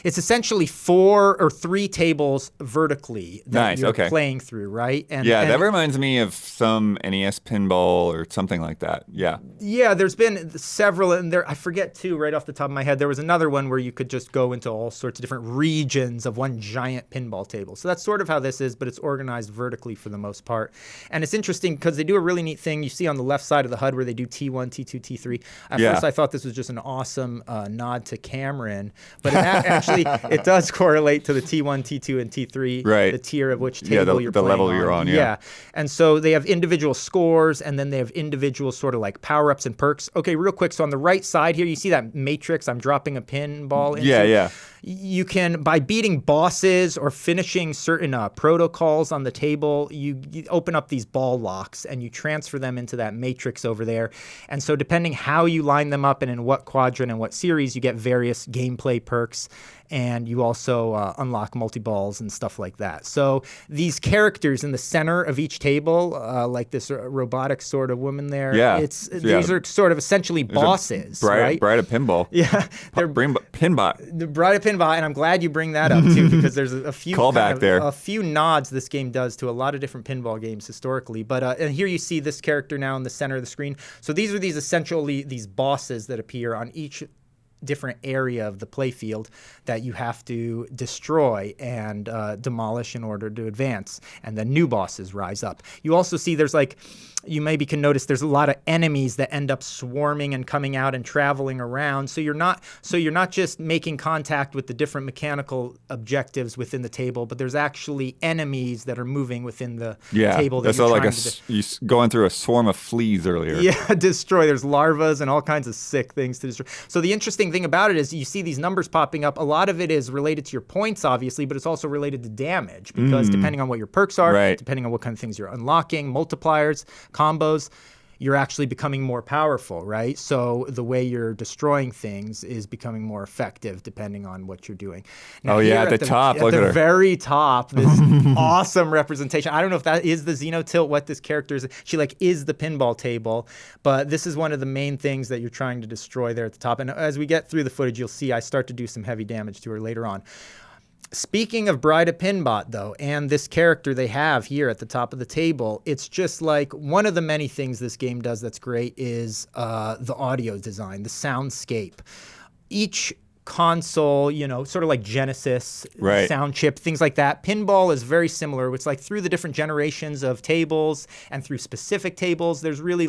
it's essentially 4 or 3 tables vertically that you're playing through, right? And that reminds me of some NES pinball or something like that. Yeah. Yeah, there's been several, and I forget too, right off the top of my head, there was another one where you could just go into all sorts of different regions of one giant pinball table. So that's sort of how this is, but it's organized vertically for the most part. And it's interesting because they do a really neat thing. You see on the left side of the HUD where they do T1, T2, T3. At first I thought this was just an awesome nod to Cameron, but actually it does correlate to the T1, T2, and T3, the tier of which table you're playing the level on. you're on, yeah. And so they have individual scores, and then they have individual sort of like power-ups and perks. Okay, real quick. So on the right side here, you see that matrix I'm dropping a pinball into? Yeah. You can, by beating bosses or finishing certain protocols on the table, you open up these ball locks and you transfer them into that matrix over there. And so depending how you line them up and in what quadrant and what series, you get various gameplay perks. And you also unlock multi-balls and stuff like that. So these characters in the center of each table, like this robotic sort of woman there, these are sort of essentially bosses, right? Bride of Pinball. Yeah. They're Pinbot. The Bride of Pinbot, and I'm glad you bring that up too, because there's a few a few nods this game does to a lot of different pinball games historically. But and here you see this character now in the center of the screen. So these are essentially these bosses that appear on each different area of the playfield that you have to destroy and demolish in order to advance, and then new bosses rise up. You also see you maybe can notice there's a lot of enemies that end up swarming and coming out and traveling around. So you're not just making contact with the different mechanical objectives within the table, but there's actually enemies that are moving within the table. That's like you going through a swarm of fleas earlier. Yeah, destroy. There's larvas and all kinds of sick things to destroy. So the interesting thing about it is you see these numbers popping up. A lot of it is related to your points, obviously, but it's also related to damage because depending on what your perks are, depending on what kind of things you're unlocking, multipliers, combos, you're actually becoming more powerful, right? So the way you're destroying things is becoming more effective depending on what you're doing. Now, at the top. At the very top, this awesome representation. I don't know if that is the Xenotilt, what this character is. She is the pinball table, but this is one of the main things that you're trying to destroy there at the top. And as we get through the footage, you'll see I start to do some heavy damage to her later on. Speaking of Bride of Pinbot, though, and this character they have here at the top of the table, it's just like one of the many things this game does that's great is the audio design, the soundscape. Each console, sort of like Genesis, sound chip, things like that. Pinball is very similar. It's like through the different generations of tables and through specific tables, there's really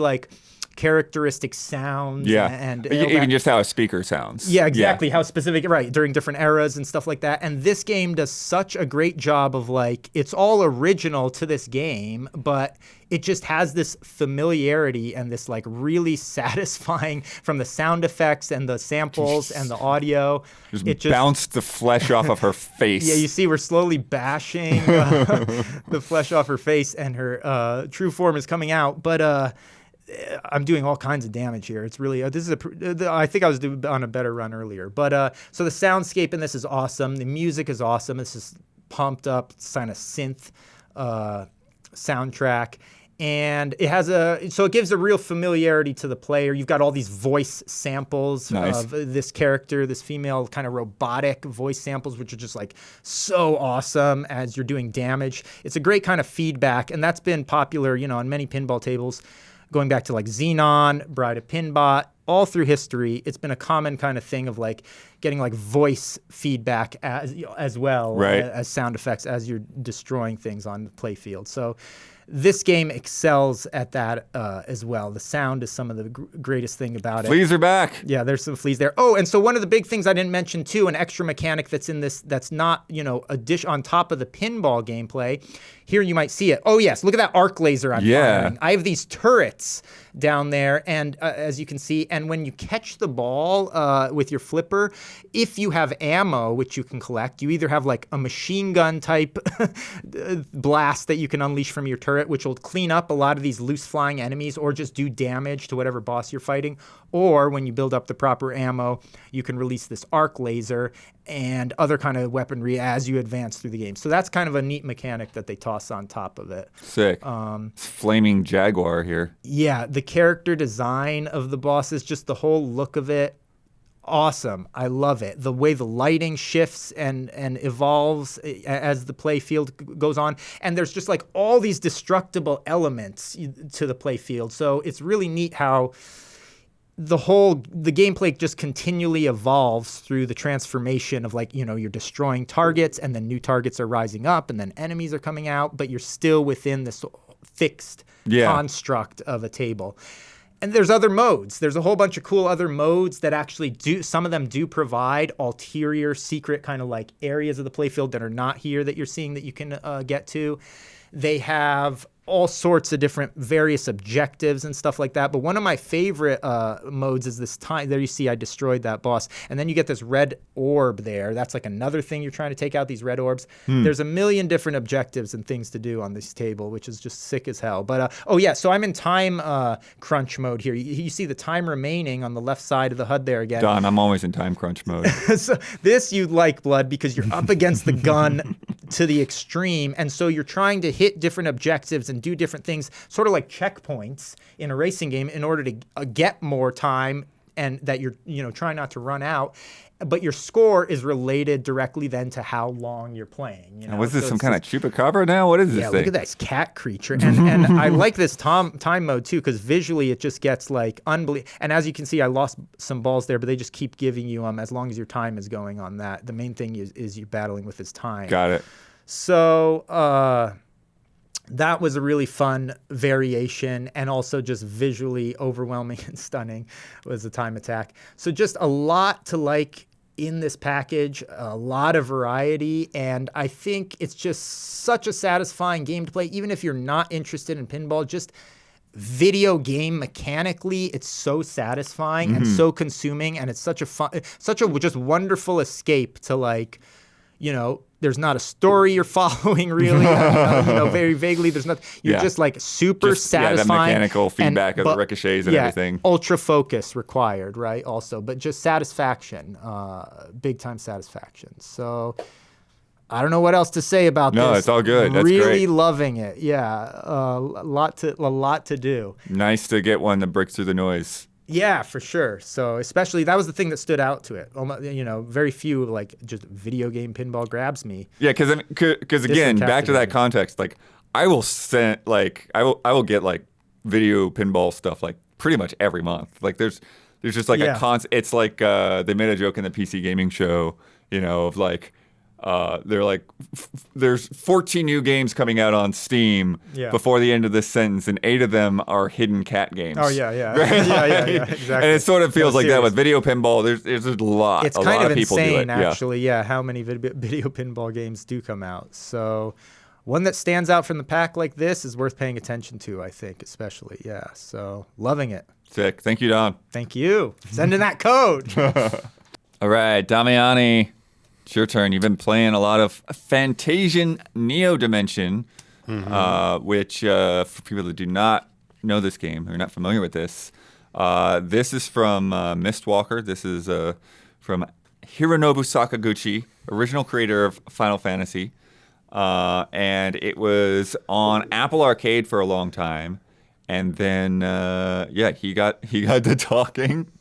characteristic sounds and even just how a speaker sounds. Yeah, exactly. How specific, during different eras and stuff like that. And this game does such a great job of it's all original to this game, but it just has this familiarity and this really satisfying from the sound effects and the samples and the audio. It just bounced the flesh off of her face. Yeah, you see we're slowly bashing the flesh off her face and her true form is coming out. But I'm doing all kinds of damage here. It's really I think I was on a better run earlier. But so the soundscape in this is awesome. The music is awesome. This is pumped up kind of synth soundtrack. And it has so it gives a real familiarity to the player. You've got all these voice samples of this character, this female kind of robotic voice samples, which are just so awesome as you're doing damage. It's a great kind of feedback, and that's been popular, on many pinball tables. Going back to Xenon, Bride of Pinbot, all through history, it's been a common kind of thing of getting voice feedback as well as sound effects as you're destroying things on the playfield. So this game excels at that as well. The sound is some of the greatest thing about it. Fleas are back. Yeah, there's some fleas there. Oh, and so one of the big things I didn't mention too, an extra mechanic that's in this that's not, a dish on top of the pinball gameplay. Here you might see it. Oh yes, look at that arc laser I'm firing. I have these turrets down there, and as you can see, and when you catch the ball with your flipper, if you have ammo, which you can collect, you either have a machine gun type blast that you can unleash from your turret, which will clean up a lot of these loose flying enemies or just do damage to whatever boss you're fighting, or when you build up the proper ammo, you can release this arc laser, and other kind of weaponry as you advance through the game. So that's kind of a neat mechanic that they toss on top of it. Sick. Flaming Jaguar here. Yeah, the character design of the bosses, just the whole look of it, awesome. I love it. The way the lighting shifts and evolves as the play field goes on. And there's just like all these destructible elements to the play field. So it's really neat how the gameplay just continually evolves through the transformation of, like, you know, you're destroying targets and then new targets are rising up and then enemies are coming out, but you're still within this fixed construct of a table. And there's other modes. There's a whole bunch of cool other modes that actually some of them do provide ulterior secret kind of like areas of the playfield that are not here that you're seeing that you can get to. They have all sorts of different various objectives and stuff like that. But one of my favorite modes is this time. There you see I destroyed that boss. And then you get this red orb there. That's like another thing you're trying to take out, these red orbs. There's a million different objectives and things to do on this table, which is just sick as hell. But, so I'm in time crunch mode here. You see the time remaining on the left side of the HUD there again. Don, I'm always in time crunch mode. So this you like, Blood, because you're up against the gun to the extreme. And so you're trying to hit different objectives and do different things, sort of like checkpoints in a racing game, in order to get more time, and that you're trying not to run out. But your score is related directly then to how long you're playing. What's this, some kind of chupacabra now? What is this thing? Look at this cat creature. And I like this time mode too, because visually it just gets like unbelievable. And as you can see, I lost some balls there, but they just keep giving you as long as your time is going on that. The main thing is you battling with his time. Got it. So that was a really fun variation, and also just visually overwhelming and stunning was the time attack. So just a lot to like in this package, a lot of variety, and I think it's just such a satisfying game to play, even if you're not interested in pinball. Just video game mechanically, it's so satisfying and so consuming, and it's such a just wonderful escape to, like, there's not a story you're following really, very vaguely. There's not. You're just like super satisfying. That mechanical feedback of the ricochets and everything. Ultra focus required, right? Also, but just satisfaction, big time satisfaction. So I don't know what else to say about this. No, it's all good. That's really great. Loving it. Yeah, a lot to do. Nice to get one that breaks through the noise. Yeah, for sure. So especially that was the thing that stood out to it. Very few like just video game pinball grabs me. Yeah, because again, back to that context, like I will get like video pinball stuff like pretty much every month. Like there's just like a constant. It's like they made a joke in the PC gaming show, of like. They're like, there's 14 new games coming out on Steam before the end of this sentence, and 8 of them are hidden cat games. Oh, yeah, exactly. And it sort of feels like that with video pinball. There's a lot. It's kind of insane, actually, how many video pinball games do come out. So one that stands out from the pack like this is worth paying attention to, I think, especially. Yeah, so loving it. Sick. Thank you, Don. Thank you. Send in that code. All right, Damiani. It's your turn. You've been playing a lot of Fantasian Neo Dimension, which for people that do not know this game, who are not familiar with this, this is from Mistwalker. This is from Hironobu Sakaguchi, original creator of Final Fantasy, and it was on Apple Arcade for a long time, and then he got to talking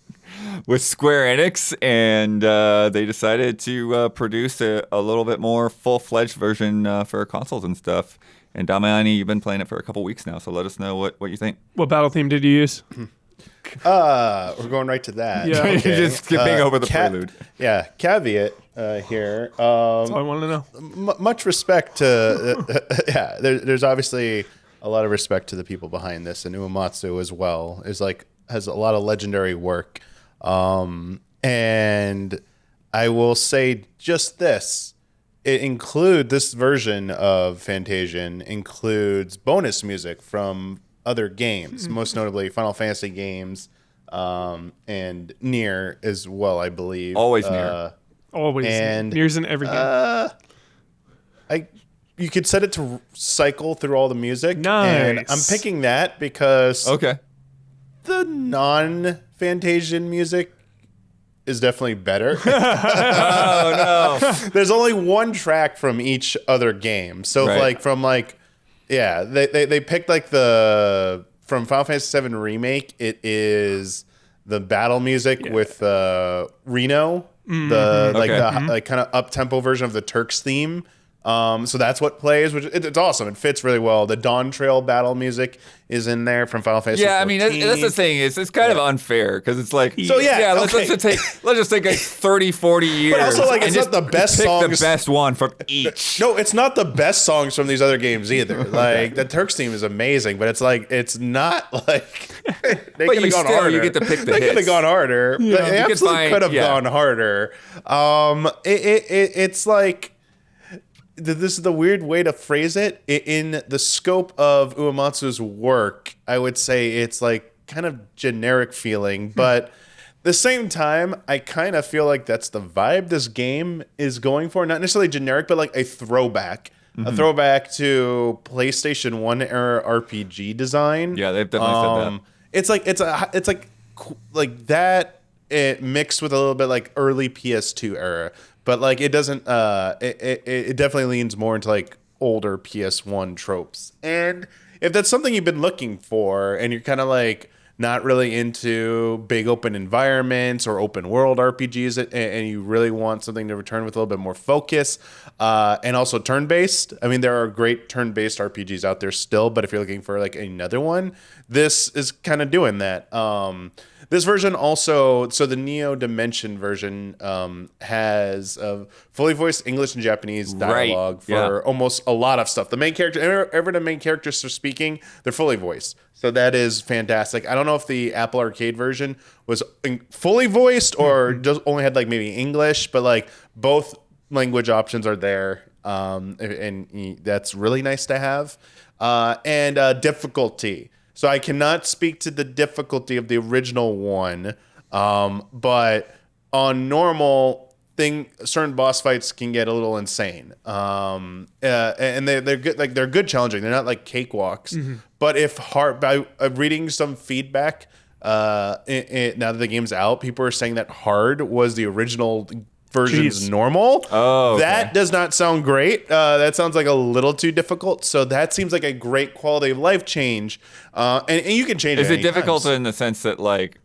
with Square Enix, and they decided to produce a little bit more full-fledged version for consoles and stuff. And Damiani, you've been playing it for a couple weeks now, so let us know what you think. What battle theme did you use? We're going right to that. Yeah. Okay. You're just skipping over the prelude. Yeah, caveat here. That's all I wanted to know. Much respect to... there's obviously a lot of respect to the people behind this, and Uematsu as well has a lot of legendary work. And I will say just this. This version of Fantasian includes bonus music from other games, most notably Final Fantasy games, and Nier as well, I believe. Always Nier. Always. And Nier's in every game. You could set it to cycle through all the music. Nice. And I'm picking that because Okay. the non-Fantasian music is definitely better. Oh no. There's only one track from each other game. So Right. they picked like from Final Fantasy VII Remake, it is the battle music with Reno, the kind of up tempo version of the Turks theme. So that's what plays, which it's awesome. It fits really well. The Dawn Trail battle music is in there from Final Fantasy. Yeah, I mean that's the thing. It's kind of unfair because it's like let's just take like 30, 40 years. But also like and it's not the best pick songs. the best one from each. No, it's not the best songs from these other games either. Like the Turks theme is amazing, but it's like it's not like they could have gone harder. You get to pick the They could have hits. gone harder. Yeah. They absolutely could have gone harder. It's like. This is the weird way to phrase it. In the scope of Uematsu's work, I would say it's like kind of generic feeling, but at the same time, I kind of feel like that's the vibe this game is going for. Not necessarily generic, but like a throwback. A throwback to PlayStation 1 era RPG design. Yeah, they've definitely said that. It's like that mixed with a little bit like early PS2 era. But like it doesn't it definitely leans more into like older PS1 tropes. And if that's something you've been looking for and you're kind of like not really into big open environments or open world RPGs and you really want something to return with a little bit more focus and also turn-based. I mean, there are great turn-based RPGs out there still, but if you're looking for like another one, this is kind of doing that. This version also, so the Neo Dimension version has fully voiced English and Japanese dialogue for almost a lot of stuff. The main character, ever the main characters are speaking, they're fully voiced. So that is fantastic. I don't know if the Apple Arcade version was fully voiced or just only had like maybe English, but like both language options are there. And that's really nice to have. And difficulty. So I cannot speak to the difficulty of the original one, but on normal certain boss fights can get a little insane, and they're good. Like they're good challenging. They're not like cakewalks. But if by reading some feedback, now that the game's out, people are saying that hard was the original version's normal. Oh, okay. That does not sound great. That sounds like a little too difficult. So that seems like a great quality of life change. And you can change it. Is it difficult in the sense that like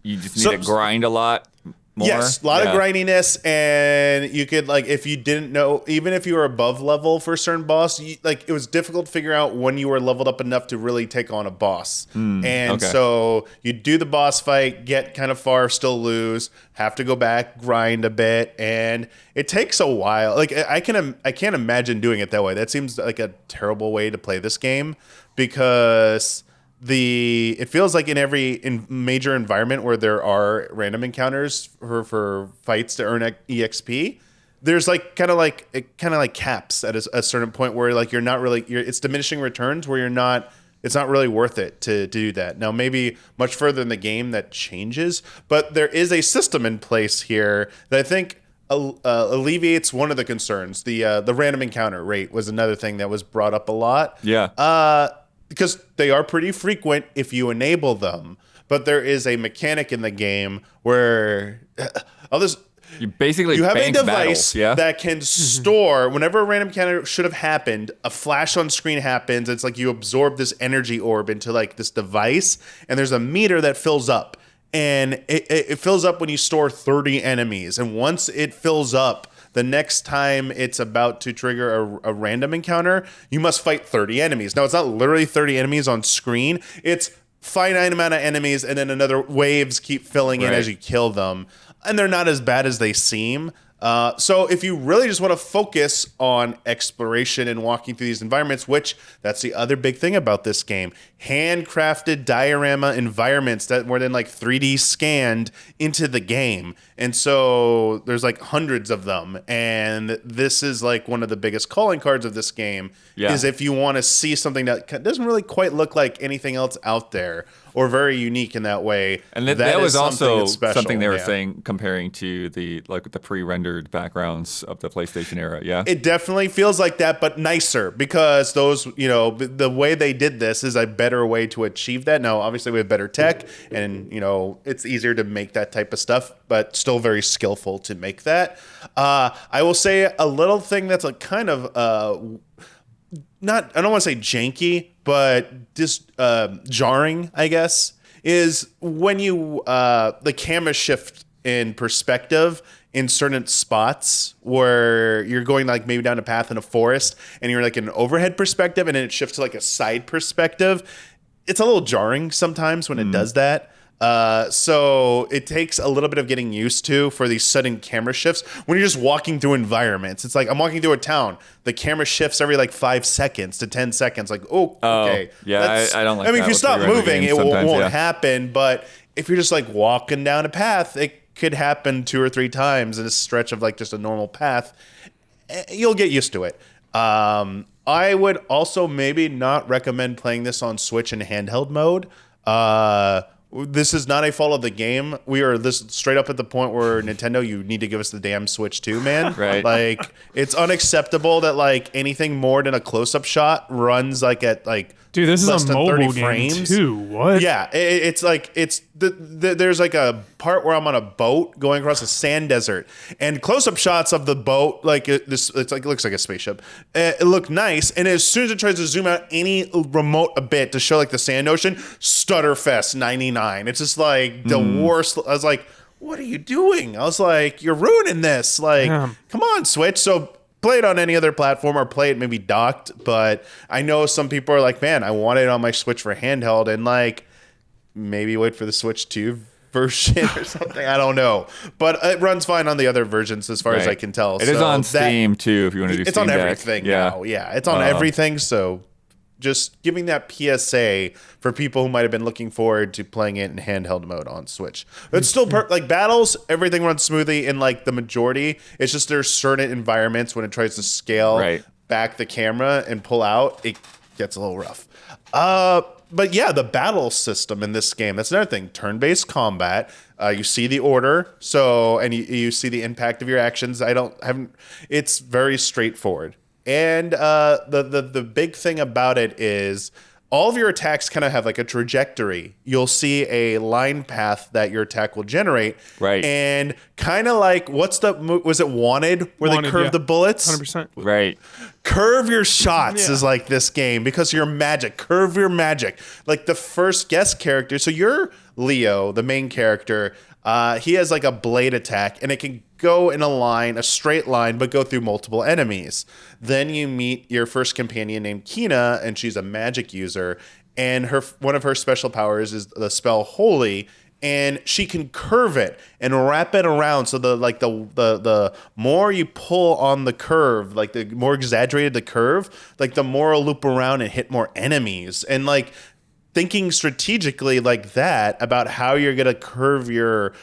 you just need to grind a lot more? Yes, a lot of grindiness, and you could like if you didn't know, even if you were above level for a certain boss, it was difficult to figure out when you were leveled up enough to really take on a boss. So you do the boss fight, get kind of far, still lose, have to go back, grind a bit, and it takes a while. Like I can't imagine doing it that way. That seems like a terrible way to play this game because it feels like in major environment where there are random encounters for fights to earn EXP, there's like kind of like caps at a certain point where like you're not really it's diminishing returns where it's not really worth it to do that. Now maybe much further in the game that changes, but there is a system in place here that I think alleviates one of the concerns. The random encounter rate was another thing that was brought up a lot. Yeah. Because they are pretty frequent if you enable them. But there is a mechanic in the game where You basically you have a bank device battles, that can store whenever a random encounter should have happened, a flash on screen happens. It's like you absorb this energy orb into like this device, and there's a meter that fills up. And it fills up when you store 30 enemies. And once it fills up, the next time it's about to trigger a random encounter, you must fight 30 enemies. Now, it's not literally 30 enemies on screen. It's finite amount of enemies, and then another waves keep filling in as you kill them. And they're not as bad as they seem. So if you really just want to focus on exploration and walking through these environments, which that's the other big thing about this game, handcrafted diorama environments that were then like 3D scanned into the game. And so there's like hundreds of them. And this is like one of the biggest calling cards of this game is if you want to see something that doesn't really quite look like anything else out there, or very unique in that way. And that is was something also that's special, something they were yeah. saying, comparing to the pre-rendered backgrounds of the PlayStation era. Yeah, It definitely feels like that, but nicer, because those, the way they did this is a better way to achieve that. Now, obviously, we have better tech, and it's easier to make that type of stuff, but still very skillful to make that. I will say a little thing that's like kind of I don't want to say janky, but just jarring, I guess, is when you the camera shift in perspective in certain spots where you're going like maybe down a path in a forest and you're like in an overhead perspective and then it shifts to like a side perspective. It's a little jarring sometimes when it does that. So it takes a little bit of getting used to for these sudden camera shifts when you're just walking through environments. It's like I'm walking through a town. The camera shifts every like 5 seconds to 10 seconds. Like, okay. Yeah, I don't like that. I mean, if you with stop pre-rendered moving, games it won't sometimes, happen. But if you're just like walking down a path, it could happen 2 or 3 times in a stretch of like just a normal path. You'll get used to it. I would also maybe not recommend playing this on Switch in handheld mode. This is not a fault of the game. We are this straight up at the point where Nintendo, you need to give us the damn Switch too, man. Right. Like, it's unacceptable that like anything more than a close-up shot runs like at like Dude, this is less a than mobile 30 game frames. too. What? Yeah, it's like there's like a part where I'm on a boat going across a sand desert, and close-up shots of the boat, like it's like it looks like a spaceship. It look nice, and as soon as it tries to zoom out any remote a bit to show like the sand ocean, Stutterfest 99. It's just like the worst. I was like, what are you doing? I was like, you're ruining this. Like, come on, Switch. So play it on any other platform or play it maybe docked. But I know some people are like, man, I want it on my Switch for handheld, and like maybe wait for the Switch 2 version or something. I don't know. But it runs fine on the other versions as far as I can tell. It is on Steam too if you want to do It's Steam on Deck. everything now. Yeah, it's on everything. So just giving that PSA for people who might have been looking forward to playing it in handheld mode on Switch. It's still like battles, everything runs smoothly in like the majority. It's just there's certain environments when it tries to scale back the camera and pull out, it gets a little rough. But yeah, the battle system in this game, that's another thing. Turn-based combat. You see the order, and you see the impact of your actions. It's very straightforward. And the big thing about it is all of your attacks kind of have like a trajectory. You'll see a line path that your attack will generate. Right. And kind of like, was it Wanted, where they curve the bullets? 100%. Right. Curve your shots is like this game because you're magic. Curve your magic. Like the first guest character. So you're Leo, the main character. He has like a blade attack, and it can go in a straight line, but go through multiple enemies. Then you meet your first companion named Kina, and she's a magic user. And one of her special powers is the spell Holy, and she can curve it and wrap it around. So the more you pull on the curve, like the more exaggerated the curve, like the more it'll loop around and hit more enemies. And like thinking strategically like that about how you're gonna curve your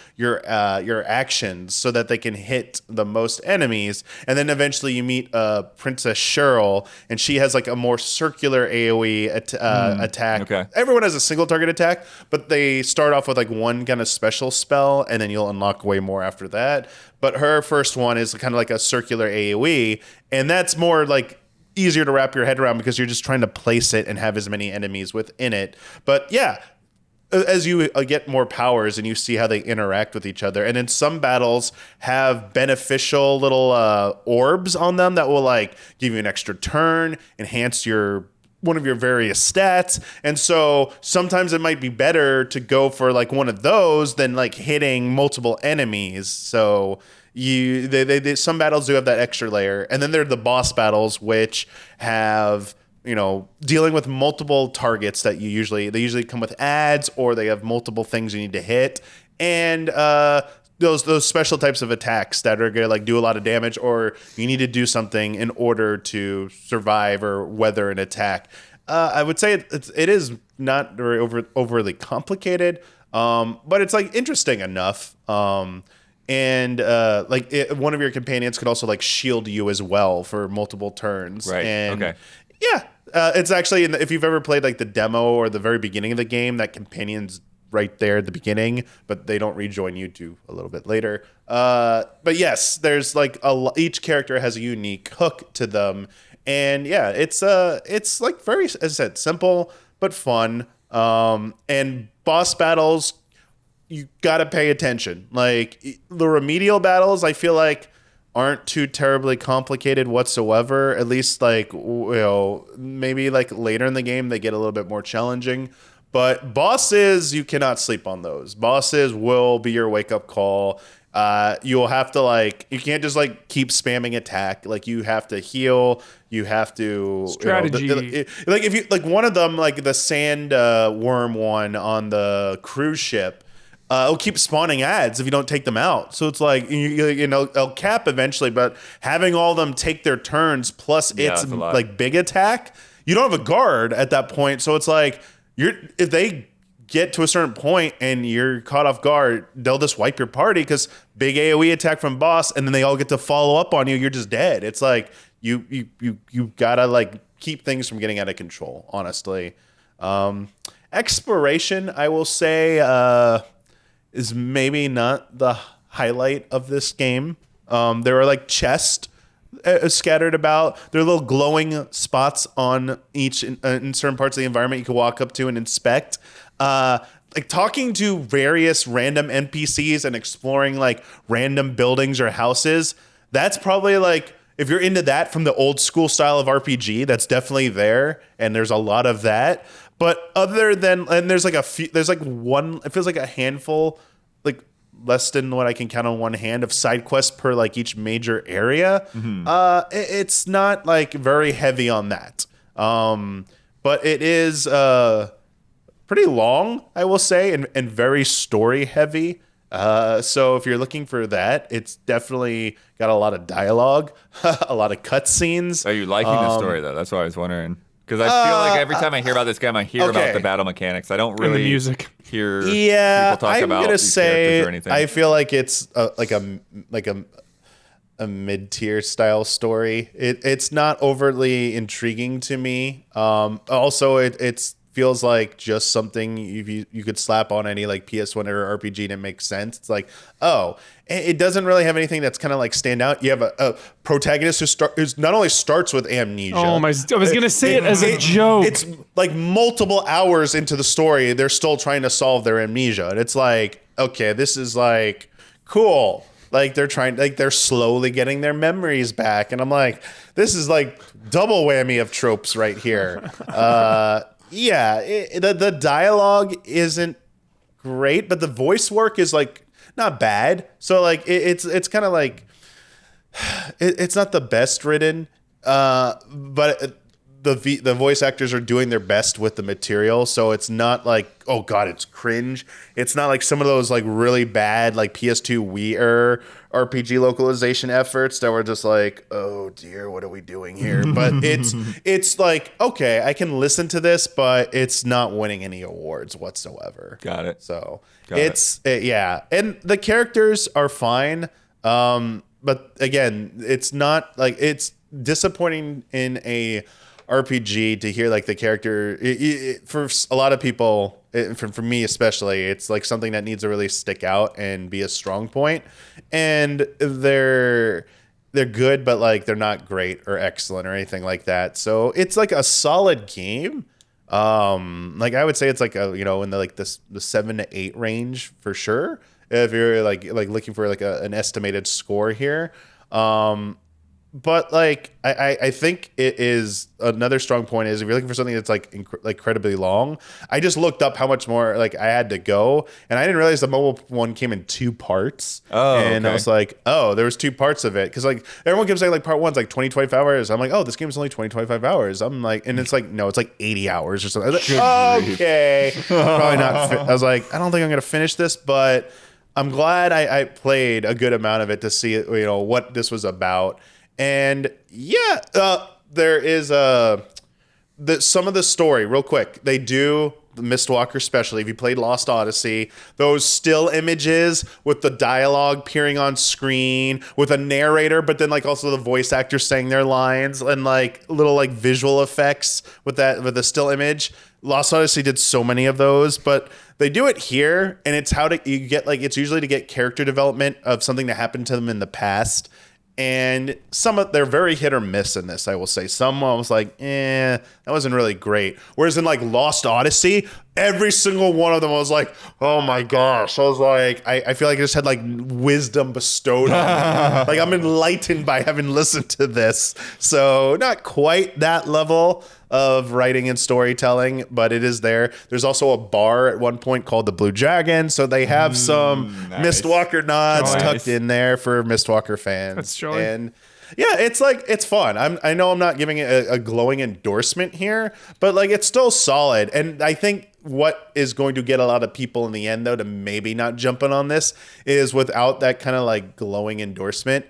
actions so that they can hit the most enemies, and then eventually you meet Princess Cheryl, and she has like a more circular AOE attack. Okay. Everyone has a single target attack, but they start off with like one kind of special spell, and then you'll unlock way more after that. But her first one is kind of like a circular AOE, and that's more like easier to wrap your head around because you're just trying to place it and have as many enemies within it. But yeah, as you get more powers and you see how they interact with each other, and then some battles have beneficial little orbs on them that will like give you an extra turn, enhance one of your various stats. And so sometimes it might be better to go for like one of those than like hitting multiple enemies. So some battles do have that extra layer, and then there are the boss battles, which have dealing with multiple targets that they usually come with ads, or they have multiple things you need to hit, and those special types of attacks that are gonna like do a lot of damage, or you need to do something in order to survive or weather an attack. I would say it is not very overly complicated, but it's like interesting enough. And one of your companions could also like shield you as well for multiple turns. Right. And okay. yeah, It's actually if you've ever played like the demo or the very beginning of the game, that companion's right there at the beginning, but they don't rejoin you to a little bit later. But yes, there's like each character has a unique hook to them, and yeah, it's like very, as I said, simple but fun. And boss battles, you gotta pay attention. Like the remedial battles, I feel like aren't too terribly complicated whatsoever. At least like maybe like later in the game they get a little bit more challenging. But bosses, you cannot sleep on those. Bosses will be your wake-up call. You'll have to you can't just keep spamming attack. Like you have to heal. You have to strategy. If you one of them, like the sand worm one on the cruise ship, it'll keep spawning ads if you don't take them out. So it's like it'll cap eventually. But having all of them take their turns plus its big attack, you don't have a guard at that point. So it's like. If they get to a certain point and you're caught off guard, they'll just wipe your party because big AoE attack from boss, and then they all get to follow up on you. You're just dead. It's like you gotta keep things from getting out of control. Honestly, exploration, I will say, is maybe not the highlight of this game. There are chests scattered about. There are little glowing spots on each in certain parts of the environment you can walk up to and inspect. Talking to various random NPCs and exploring random buildings or houses. That's probably if you're into that from the old school style of RPG, that's definitely there, and there's a lot of that. But other than, and there's a few, there's one, it feels like a handful, less than what I can count on one hand of side quests per each major area. Mm-hmm. It's not very heavy on that. But it is pretty long, I will say, and very story heavy. So if you're looking for that, it's definitely got a lot of dialogue, a lot of cutscenes. Are you liking the story though? That's what I was wondering. Because I feel like every time I hear about this game, I hear about the battle mechanics. I don't really the music. Hear people talk about these characters or anything. I feel like it's a mid-tier style story. It's not overtly intriguing to me. Also, it feels like just something you could slap on any PS1 or RPG and it makes sense. It's it doesn't really have anything that's kind of stand out. You have a protagonist who not only starts with amnesia. Oh my! I was gonna say it as a joke. It's multiple hours into the story, they're still trying to solve their amnesia, and it's okay, this is cool. They're slowly getting their memories back, and I'm this is double whammy of tropes right here. Yeah, the dialogue isn't great, but the voice work is not bad. So it's kind of it's not the best written, but the voice actors are doing their best with the material. So it's not oh god, it's cringe. It's not some of those really bad PS2 Wii RPG localization efforts that were just oh dear, what are we doing here? But it's okay, I can listen to this, but it's not winning any awards whatsoever. Got it. So yeah, and the characters are fine, but again, it's not it's disappointing in a RPG to hear the character for a lot of people, for me especially, it's something that needs to really stick out and be a strong point. And they're good, but they're not great or excellent or anything like that. So it's a solid game. I would say it's in the 7 to 8 range for sure. If you're looking for an estimated score here. But I think it is another strong point is if you're looking for something that's incredibly long. I just looked up how much more I had to go, and I didn't realize the mobile one came in 2 parts. Oh, and okay. I was there was 2 parts of it because everyone keeps saying part 1's 20, 25 hours. I'm oh, this game's only 20, 25 hours. I'm and it's no, it's 80 hours or something. I was okay, probably not. I was I don't think I'm gonna finish this, but I'm glad I played a good amount of it to see what this was about. And yeah, there is some of the story real quick. They do Mistwalker especially, if you played Lost Odyssey, those still images with the dialogue appearing on screen with a narrator, but then like also the voice actors saying their lines and like little like visual effects with the still image. Lost Odyssey did so many of those, but they do it here, and it's it's usually to get character development of something that happened to them in the past. And they're very hit or miss in this, I will say. Some I was like, that wasn't really great. Whereas in like Lost Odyssey, every single one of them I was like, oh my gosh. I was like, I feel like I just had like wisdom bestowed on me. Like I'm enlightened by having listened to this. So not quite that level of writing and storytelling, but it is there. There's also a bar at one point called the Blue Dragon, so they have some Mistwalker nods tucked in there for Mistwalker fans. That's joy. And yeah, it's fun. I know I'm not giving it a glowing endorsement here, but like it's still solid. And I think what is going to get a lot of people in the end, though, to maybe not jumping on this is without that kind of like glowing endorsement,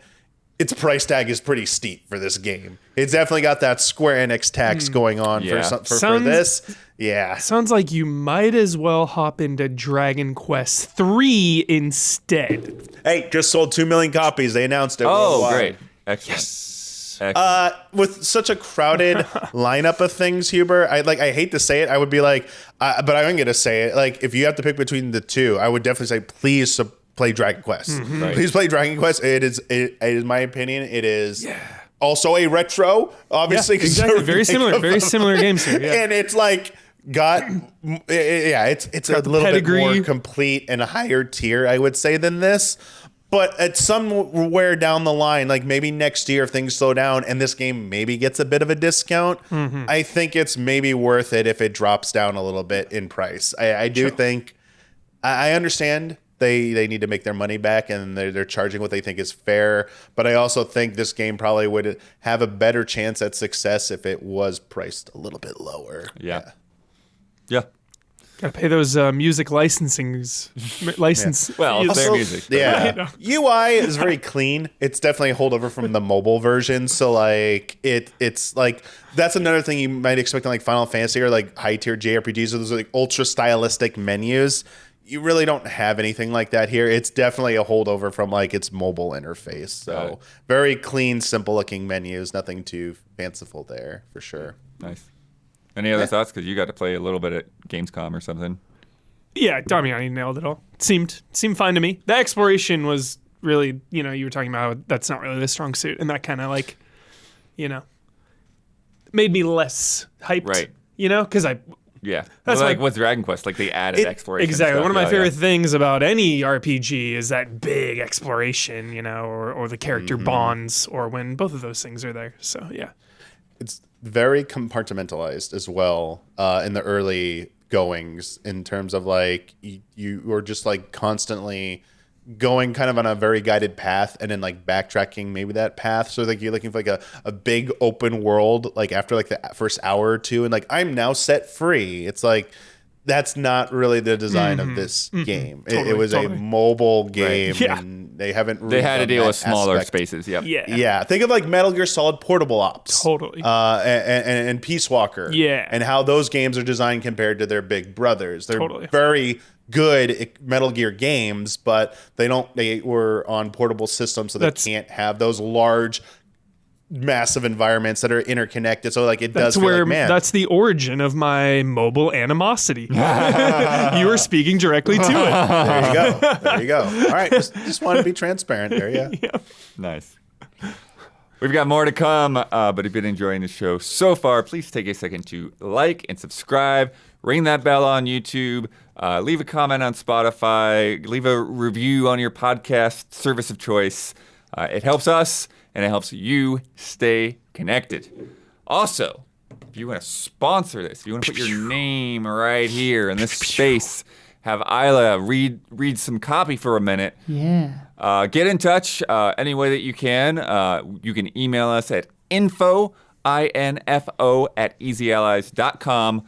its price tag is pretty steep for this game. It's definitely got that Square Enix tax going on for this. Yeah. Sounds like you might as well hop into Dragon Quest 3 instead. Hey, just sold 2 million copies. They announced it. Oh, worldwide. great. Excellent. Yes. Excellent. With such a crowded lineup of things, Huber, I hate to say it. I would be like, but I'm going to say it. Like, if you have to pick between the two, I would definitely say, please play Dragon Quest. Mm-hmm. Right. Please play Dragon Quest. It is my opinion. It is also a retro, obviously. Yeah, exactly. Very similar games here. Yeah. And it's like it's a little pedigree. bit more complete and a higher tier, I would say, than this. But at somewhere down the line, like maybe next year if things slow down and this game maybe gets a bit of a discount, I think it's maybe worth it if it drops down a little bit in price. I do think I understand they need to make their money back and they're charging what they think is fair. But I also think this game probably would have a better chance at success if it was priced a little bit lower. Yeah. Gotta pay those music license. Well, it's their music. Yeah. UI is very clean. It's definitely a holdover from the mobile version. So like it's like that's another thing you might expect in like Final Fantasy or like high tier JRPGs. Those are like ultra stylistic menus. You really don't have anything like that here. It's definitely a holdover from like its mobile interface. So very clean, simple looking menus. Nothing too fanciful there for sure. Nice. Any other thoughts? Because you got to play a little bit at Gamescom or something. Yeah, Damiani nailed it all. Seemed fine to me. The exploration was really, you were talking about that's not really the strong suit, and that kind of like, made me less hyped. Right. Because Yeah. That's like with Dragon Quest, like they added exploration. Exactly. Stuff. One of my favorite things about any RPG is that big exploration, or the character bonds, or when both of those things are there. So, yeah. It's very compartmentalized as well in the early goings in terms of like you were just like constantly going kind of on a very guided path and then like backtracking maybe that path. So like you're looking for like a big open world like after like the first hour or two and like I'm now set free. It's like that's not really the design of this game. It was a mobile game, Right. Yeah. and they haven't. They had to deal with smaller aspect. spaces. Yep. Yeah. Think of like Metal Gear Solid Portable Ops, Totally. and Peace Walker, Yeah. and how those games are designed compared to their big brothers. They're Totally. very good Metal Gear games, but they were on portable systems, so they can't have those large, massive environments that are interconnected. So like That's feel where like, man, that's the origin of my mobile animosity. You are speaking directly to it. There you go. All right, just want to be transparent there. Yeah. Nice. We've got more to come, but if you've been enjoying the show so far, please take a second to like and subscribe, ring that bell on YouTube, leave a comment on Spotify, leave a review on your podcast service of choice. It helps us, and it helps you stay connected. Also, if you want to sponsor this, if you want to put your name right here in this space, have Isla read some copy for a minute. Yeah. Get in touch any way that you can. You can email us at info@easyallies.com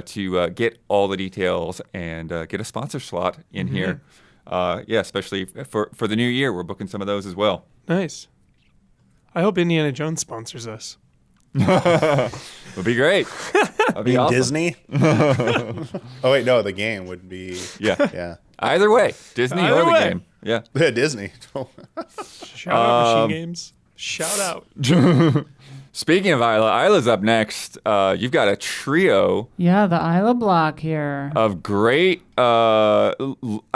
to get all the details and get a sponsor slot in here. Especially for the new year. We're booking some of those as well. Nice. I hope Indiana Jones sponsors us. Would be great. That'd be mean awesome. Disney? Oh wait, no, the game would be Yeah. yeah. Either way, Disney Either or the way. game. Yeah. Yeah, Disney. Shout out Machine Games. Shout out. Speaking of Isla's up next. You've got a trio Yeah, the Isla block here. of great, I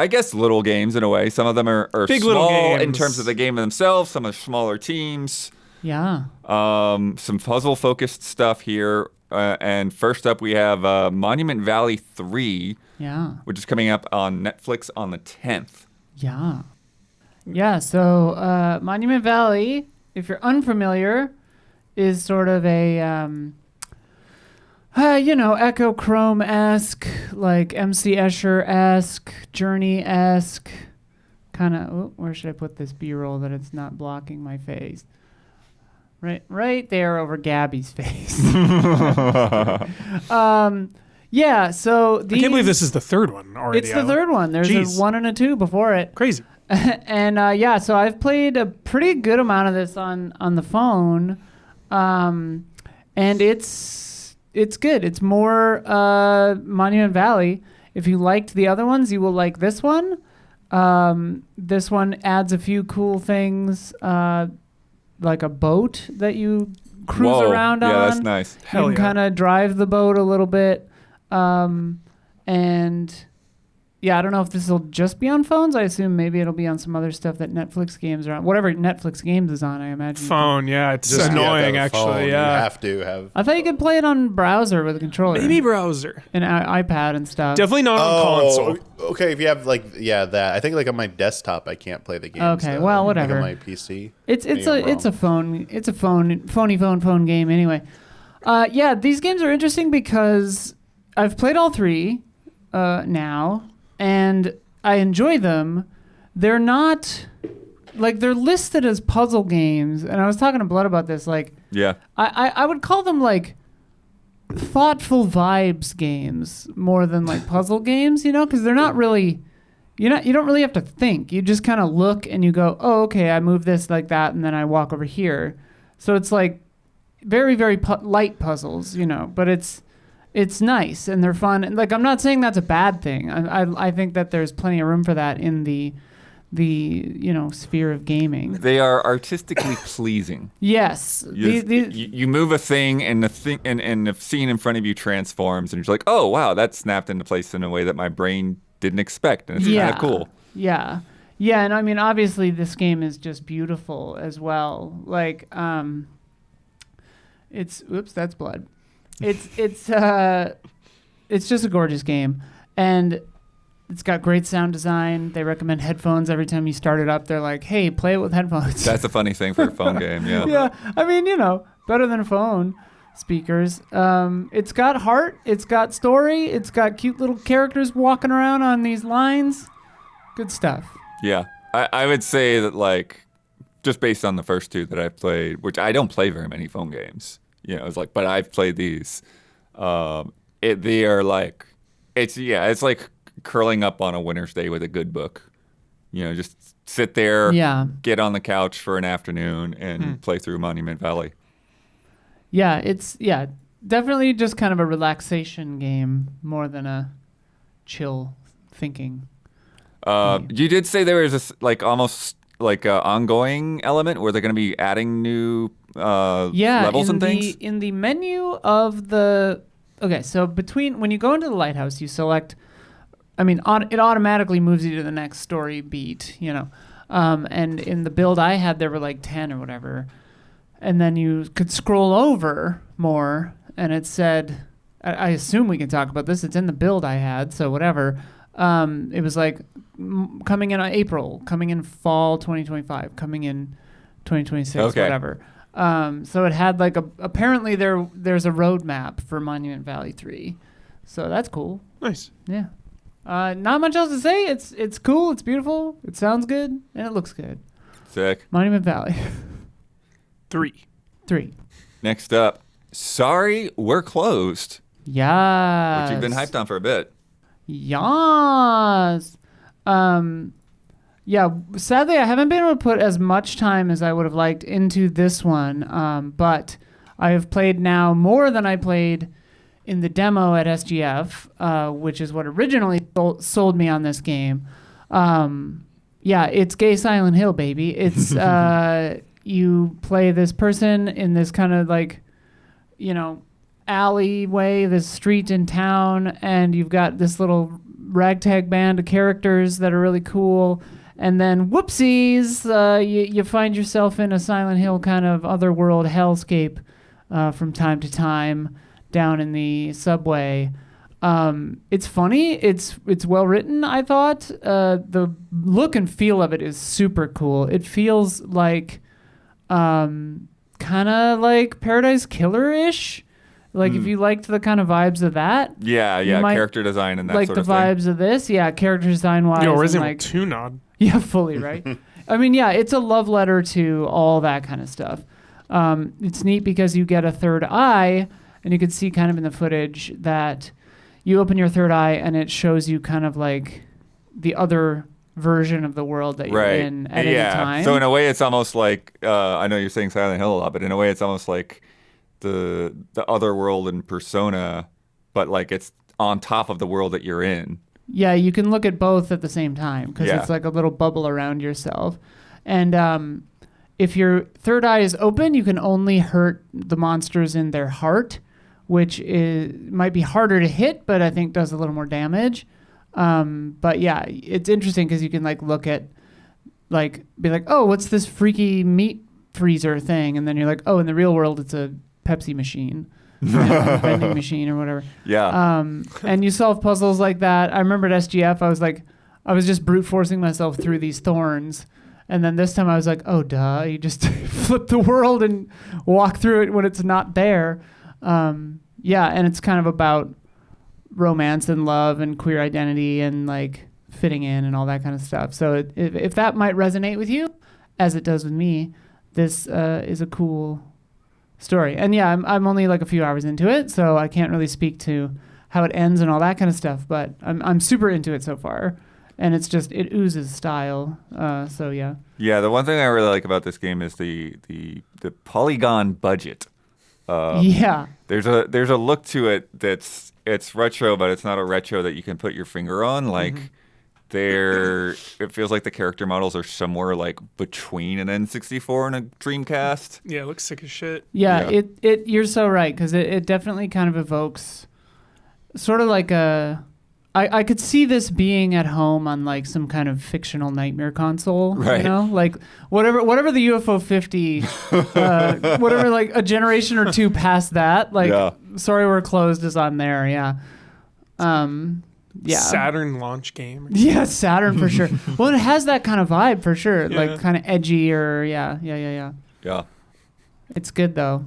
guess, little games in a way. Some of them are Big little small in games. terms of the game themselves. Some are smaller teams. Yeah. Some puzzle-focused stuff here. And first up, we have Monument Valley 3, Yeah. which is coming up on Netflix on the 10th. Yeah. Yeah, so Monument Valley, if you're unfamiliar, is sort of a, Echo Chrome-esque, like MC Escher-esque, Journey-esque, kind of, where should I put this B-roll that it's not blocking my face? Right there over Gabby's face. Yeah, so I can't believe this is the third one already. It's the third one. There's Jeez. a 1 and a 2 before it. Crazy. And so I've played a pretty good amount of this on the phone, and it's good. It's more Monument Valley. If you liked the other ones, you will like this one. This one adds a few cool things, like a boat that you cruise Whoa. around on. Yeah, that's nice. You Hell can yeah. kind of drive the boat a little bit. And yeah, I don't know if this will just be on phones. I assume maybe it'll be on some other stuff that Netflix games are on. Whatever Netflix games is on, I imagine. Phone, yeah, it's Just, annoying the actually. phone, Yeah, You have to have. I thought you could play it on browser with a controller. maybe browser. And iPad and stuff. Definitely not on console. Okay. If you have that. I think like on my desktop, I can't play the game. Okay, well, whatever. Like on my PC. It's Maybe I'm a wrong. phone game anyway. Yeah, these games are interesting because I've played all three now, and I enjoy them. They're not like they're listed as puzzle games, and I was talking to Blood about this. Like, Yeah. I would call them like thoughtful vibes games more than like puzzle games, because they're not really. You don't really have to think. You just kind of look and you go, oh, okay, I move this like that, and then I walk over here. So it's like very, very light puzzles, but it's nice and they're fun. And like I'm not saying that's a bad thing. I think that there's plenty of room for that in the sphere of gaming. They are artistically pleasing. Yes, You move a thing, and the scene in front of you transforms, and you're like, oh wow, that snapped into place in a way that my brain didn't expect, and it's kind of cool. Yeah, and I mean, obviously, this game is just beautiful as well. Like, that's blood. It's just a gorgeous game, and it's got great sound design. They recommend headphones every time you start it up. They're like, hey, play it with headphones. That's a funny thing for a phone game. Yeah. Yeah, I mean, better than phone speakers. It's got heart. It's got story. It's got cute little characters walking around on these lines. Good stuff. Yeah. I would say that, like, just based on the first two that I've played, which I don't play very many phone games, it's like, but I've played these. They are like, it's like curling up on a winter's day with a good book. Just sit there, get on the couch for an afternoon and play through Monument Valley. Yeah, it's definitely just kind of a relaxation game more than a chill thinking. You did say there is almost like a ongoing element where they're going to be adding new levels and things. In the menu of so when you go into the lighthouse, you select. I mean, it automatically moves you to the next story beat, and in the build I had, there were like 10 or whatever. And then you could scroll over more, and it said, I assume we can talk about this. It's in the build I had, so whatever. It was like coming in April, coming in fall 2025, coming in 2026, whatever. So it had like apparently there's a roadmap for Monument Valley 3. So that's cool. Nice. Yeah. Not much else to say. It's cool. It's beautiful. It sounds good, and it looks good. Sick. Monument Valley. 3. Next up, Sorry, We're Closed. Yes. Which you've been hyped on for a bit. Yes. Yeah, sadly, I haven't been able to put as much time as I would have liked into this one, but I have played now more than I played in the demo at SGF, which is what originally sold me on this game. Yeah, it's gay Silent Hill, baby. It's you play this person in this kind of like, alleyway, this street in town, and you've got this little ragtag band of characters that are really cool. And then, whoopsies, you find yourself in a Silent Hill kind of otherworld hellscape from time to time down in the subway. It's funny. It's well written, I thought. The look and feel of it is super cool. It feels like kind of like Paradise Killer-ish. Like if you liked the kind of vibes of that. Yeah, character design and that like sort of the thing. vibes of this. Yeah, character design-wise. Yo, Resident like, Evil 2 nod. Yeah, fully, right? I mean, yeah, it's a love letter to all that kind of stuff. It's neat because you get a third eye, and you can see kind of in the footage that you open your third eye, and it shows you kind of like the other version of the world that you're in at any time. So in a way, it's almost like, I know you're saying Silent Hill a lot, but in a way, it's almost like the other world in Persona, but like it's on top of the world that you're in. Yeah, you can look at both at the same time because it's like a little bubble around yourself. And if your third eye is open, you can only hurt the monsters in their heart, which might be harder to hit, but I think does a little more damage. But yeah, it's interesting because you can like look at, like, be like, oh, what's this freaky meat freezer thing? And then you're like, oh, in the real world, it's a Pepsi machine. Vending machine or whatever. Yeah. And you solve puzzles like that. I remember at SGF, I was just brute forcing myself through these thorns. And then this time I was like, oh, duh. You just flip the world and walk through it when it's not there. Yeah, and it's kind of about romance and love and queer identity and like fitting in and all that kind of stuff. So if that might resonate with you, as it does with me, this is a cool story. And yeah, I'm only like a few hours into it, so I can't really speak to how it ends and all that kind of stuff, but I'm super into it so far. And it's just, it oozes style. So yeah. Yeah, the one thing I really like about this game is the polygon budget. Yeah. There's a look to it it's retro, but it's not a retro that you can put your finger on. Like it feels like the character models are somewhere like between an N64 and a Dreamcast. Yeah, it looks sick as shit. Yeah. It you're so right, because it definitely kind of evokes sort of like I could see this being at home on like some kind of fictional nightmare console, right? Like whatever the UFO 50, whatever, like a generation or two past that, like Sorry We're Closed is on there, yeah. Saturn launch game. Yeah, Saturn for sure. Well, it has that kind of vibe for sure, like kind of edgy or yeah. It's good though.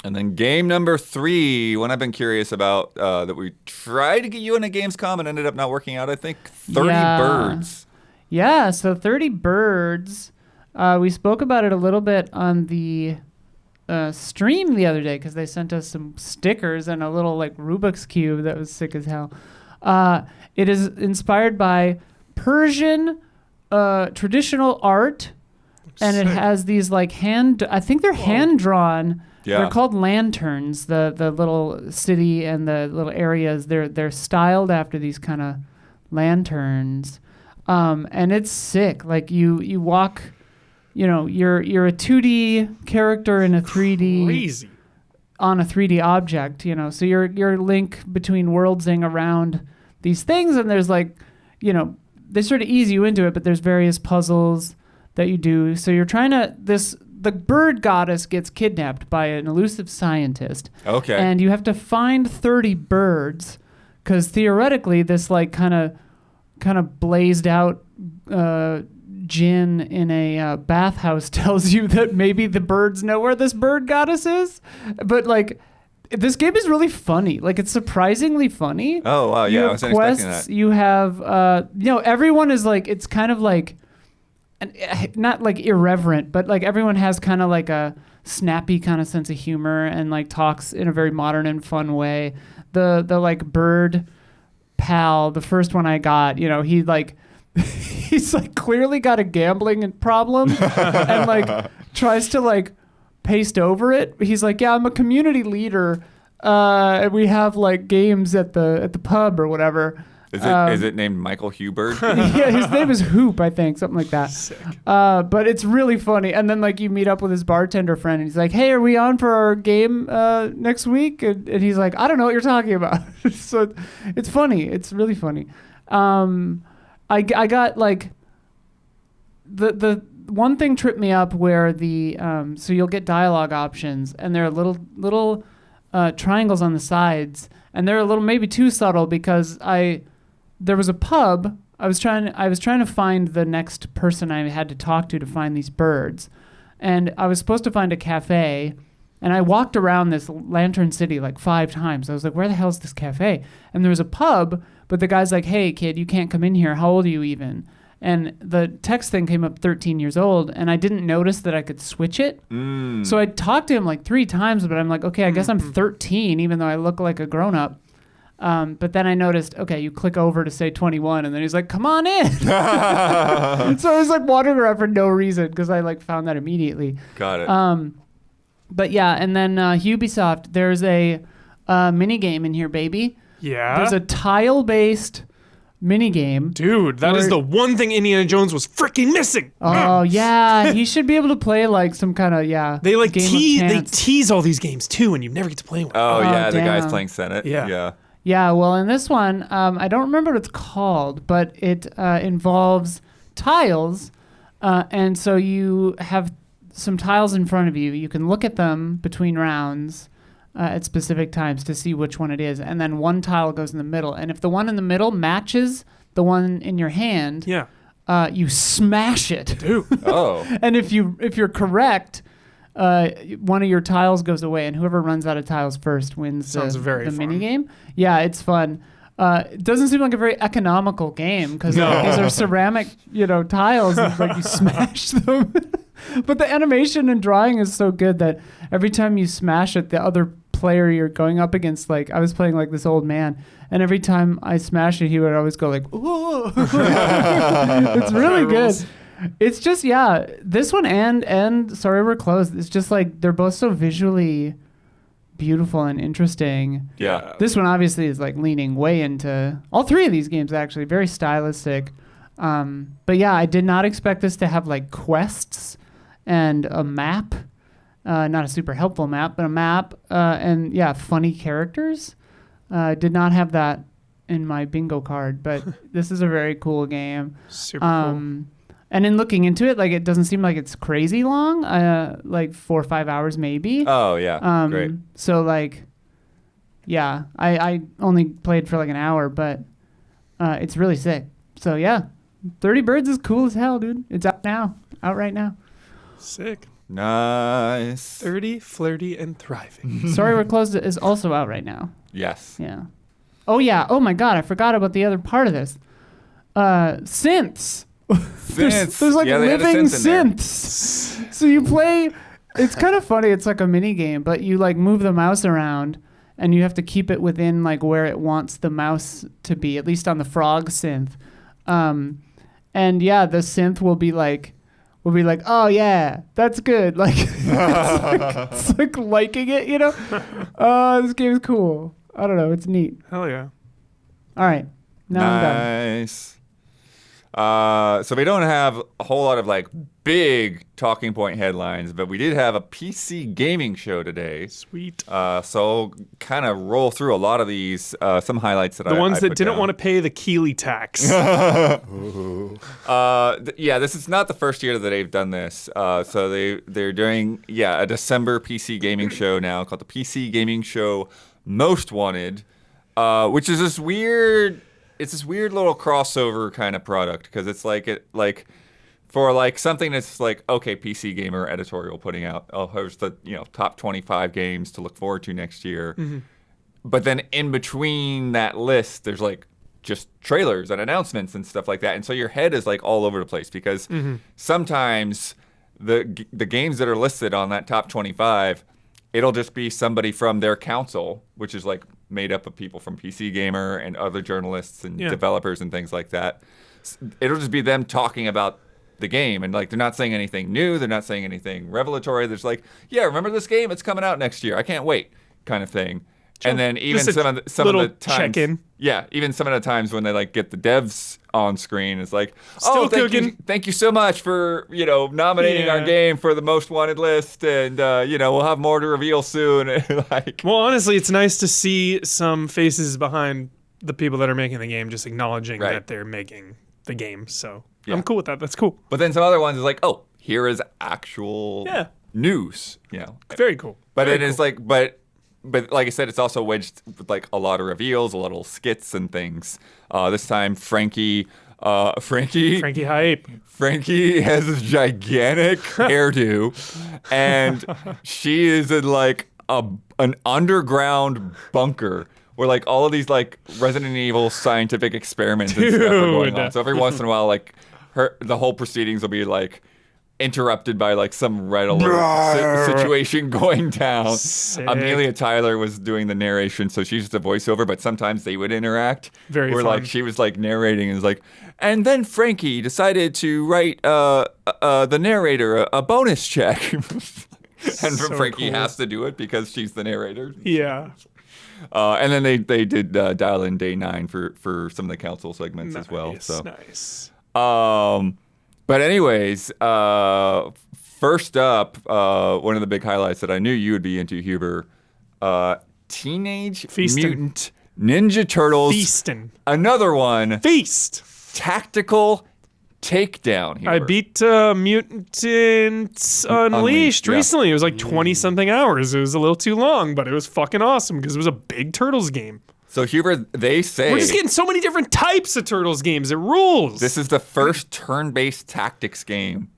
And then game number 3, one I've been curious about that we tried to get you in a Gamescom and ended up not working out, I think, 30 Birds. Yeah, so 30 Birds, we spoke about it a little bit on the stream the other day because they sent us some stickers and a little like Rubik's Cube that was sick as hell. It is inspired by Persian traditional art, and it has these like I think they're hand-drawn. Yeah. They're called lanterns, the little city and the little areas. They're styled after these kind of lanterns. And it's sick. Like you walk, you're a 2D character in a 3D Crazy. on a 3D object, So you're link between worldsing around these things, and there's like, they sort of ease you into it, but there's various puzzles that you do. So you're trying to the bird goddess gets kidnapped by an elusive scientist. Okay. And you have to find 30 birds, because theoretically this like kind of blazed out djinn in a bathhouse tells you that maybe the birds know where this bird goddess is. But like, this game is really funny. Like, it's surprisingly funny. Oh wow, yeah, I wasn't expecting that. You have everyone is like, it's kind of like, not like irreverent, but like everyone has kind of like a snappy kind of sense of humor and like talks in a very modern and fun way. The like bird pal, the first one I got, he like he's like clearly got a gambling problem and like tries to like paste over it. He's like, yeah, I'm a community leader. and we have like games at the pub or whatever. Is it named Michael Hubert? Yeah, his name is Hoop, I think, something like that. Sick. But it's really funny. And then like you meet up with his bartender friend, and he's like, "Hey, are we on for our game next week?" And he's like, "I don't know what you're talking about." So it's funny. It's really funny. I got like the one thing tripped me up where the so you'll get dialogue options, and there are little triangles on the sides, and they're a little maybe too subtle because there was a pub. I was trying to find the next person I had to talk to find these birds, and I was supposed to find a cafe, and I walked around this Lantern City like 5 times. I was like, where the hell is this cafe? And there was a pub, but the guy's like, "Hey kid, you can't come in here. How old are you even?" And the text thing came up 13 years old, and I didn't notice that I could switch it. So I talked to him like 3 times, but I'm like, okay, I guess I'm 13, even though I look like a grown-up. But then I noticed, okay, you click over to say 21, and then he's like, "Come on in." So I was like wandering around for no reason because I like found that immediately. Got it. But yeah, and then Ubisoft, there's a mini game in here, baby. Yeah. There's a tile-based mini game. Dude, that is the one thing Indiana Jones was freaking missing. Oh yeah, he should be able to play like some kind of They like game of they chance. tease all these games too, and you never get to play one. Oh yeah, the guy's damn. playing Senate. Yeah. Yeah. Yeah, well, in this one, I don't remember what it's called, but it involves tiles, and so you have some tiles in front of you. You can look at them between rounds at specific times to see which one it is, and then one tile goes in the middle. And if the one in the middle matches the one in your hand, Yeah. you smash it. Dude. Oh. And if you're correct, one of your tiles goes away, and whoever runs out of tiles first wins Sounds very the fun. mini game. Yeah, it's fun. It doesn't seem like a very economical game because No. these are ceramic, tiles, and like you smash them. But the animation and drawing is so good that every time you smash it, the other player you're going up against, like I was playing like this old man, and every time I smash it, he would always go like, "Whoa!" It's really good. It's just this one and Sorry We're Closed. It's just like they're both so visually beautiful and interesting. Yeah. This one obviously is like leaning way into all 3 of these games actually, very stylistic. But yeah, I did not expect this to have like quests and a map. Not a super helpful map, but a map and funny characters. Did not have that in my bingo card, but this is a very cool game. Super cool. And in looking into it, like it doesn't seem like it's crazy long, like 4 or 5 hours maybe. Oh yeah. Great. So like, yeah, I only played for like an hour, but it's really sick. So yeah, 30 Birds is cool as hell, dude. It's out right now. Sick. Nice. 30, flirty, and thriving. Sorry We're Closed is also out right now. Yes. Yeah. Oh yeah. Oh my God, I forgot about the other part of this. Synths. There's like Yeah, they had a living synth in there. synths. So you play. It's kind of funny. It's like a mini game, but you like move the mouse around, and you have to keep it within like where it wants the mouse to be. At least on the frog synth. And yeah, the synth will be like, "Oh yeah, that's good." Like it's like liking it, this game is cool. I don't know. It's neat. Hell yeah. All right. Now I'm done. Nice. So we don't have a whole lot of like big talking point headlines, but we did have a PC gaming show today. Sweet. So kind of roll through a lot of these, some highlights that The ones that put didn't down. want to pay the Keeley tax. Yeah, this is not the first year that they've done this. So they're doing a December PC gaming show now called the PC Gaming Show Most Wanted, which is this weird. It's this weird little crossover kind of product because it's for like something that's like, okay, PC Gamer editorial putting out, here's the top 25 games to look forward to next year. Mm-hmm. But then in between that list, there's like just trailers and announcements and stuff like that. And so your head is like all over the place because sometimes the games that are listed on that top 25, it'll just be somebody from their council, which is like made up of people from PC Gamer and other journalists and developers and things like that. It'll just be them talking about the game, and like they're not saying anything new, they're not saying anything revelatory. There's like, yeah, remember this game? It's coming out next year. I can't wait, kind of thing. And then even Just a some of little the times, check-in. yeah, even some of the times when they like get the devs on screen, it's like, Still oh, thank you so much for nominating our Yeah. game for the most wanted list, and we'll have more to reveal soon. Like, Well, honestly, it's nice to see some faces behind the people that are making the game, just acknowledging Right. that they're making the game. So Yeah. I'm cool with that. That's cool. but then some other ones is like, oh, here is actual Yeah. news, Very cool. But Very it is cool. like, but like I said, it's also wedged with like a lot of reveals, a little skits and things. This time, Frankie Frankie Hype. Frankie has this gigantic hairdo, and she is in like an underground bunker where like all of these like Resident Evil scientific experiments and stuff are going on. Dude. So every once in a while, like the whole proceedings will be like interrupted by like some red alert situation going down. Sick. Amelia Tyler was doing the narration, so she's just a voiceover, but sometimes they would interact. Very where fun. like she was like narrating and was like, and then Frankie decided to write the narrator a bonus check. And So Frankie cool. has to do it because she's the narrator. Yeah. And then they did dial in day 9 for some of the council segments as well. Nice, So nice. But anyways, first up, one of the big highlights that I knew you would be into, Huber, Teenage Feastin'. Mutant Ninja Turtles. Feastin'. Another one, Feast. Tactical Takedown. Huber. I beat Mutant Unleashed yeah. recently. It was like 20-something hours. It was a little too long, but it was fucking awesome because it was a big Turtles game. So Huber, they say We're just getting so many different types of Turtles games. It rules. this is the first turn-based tactics game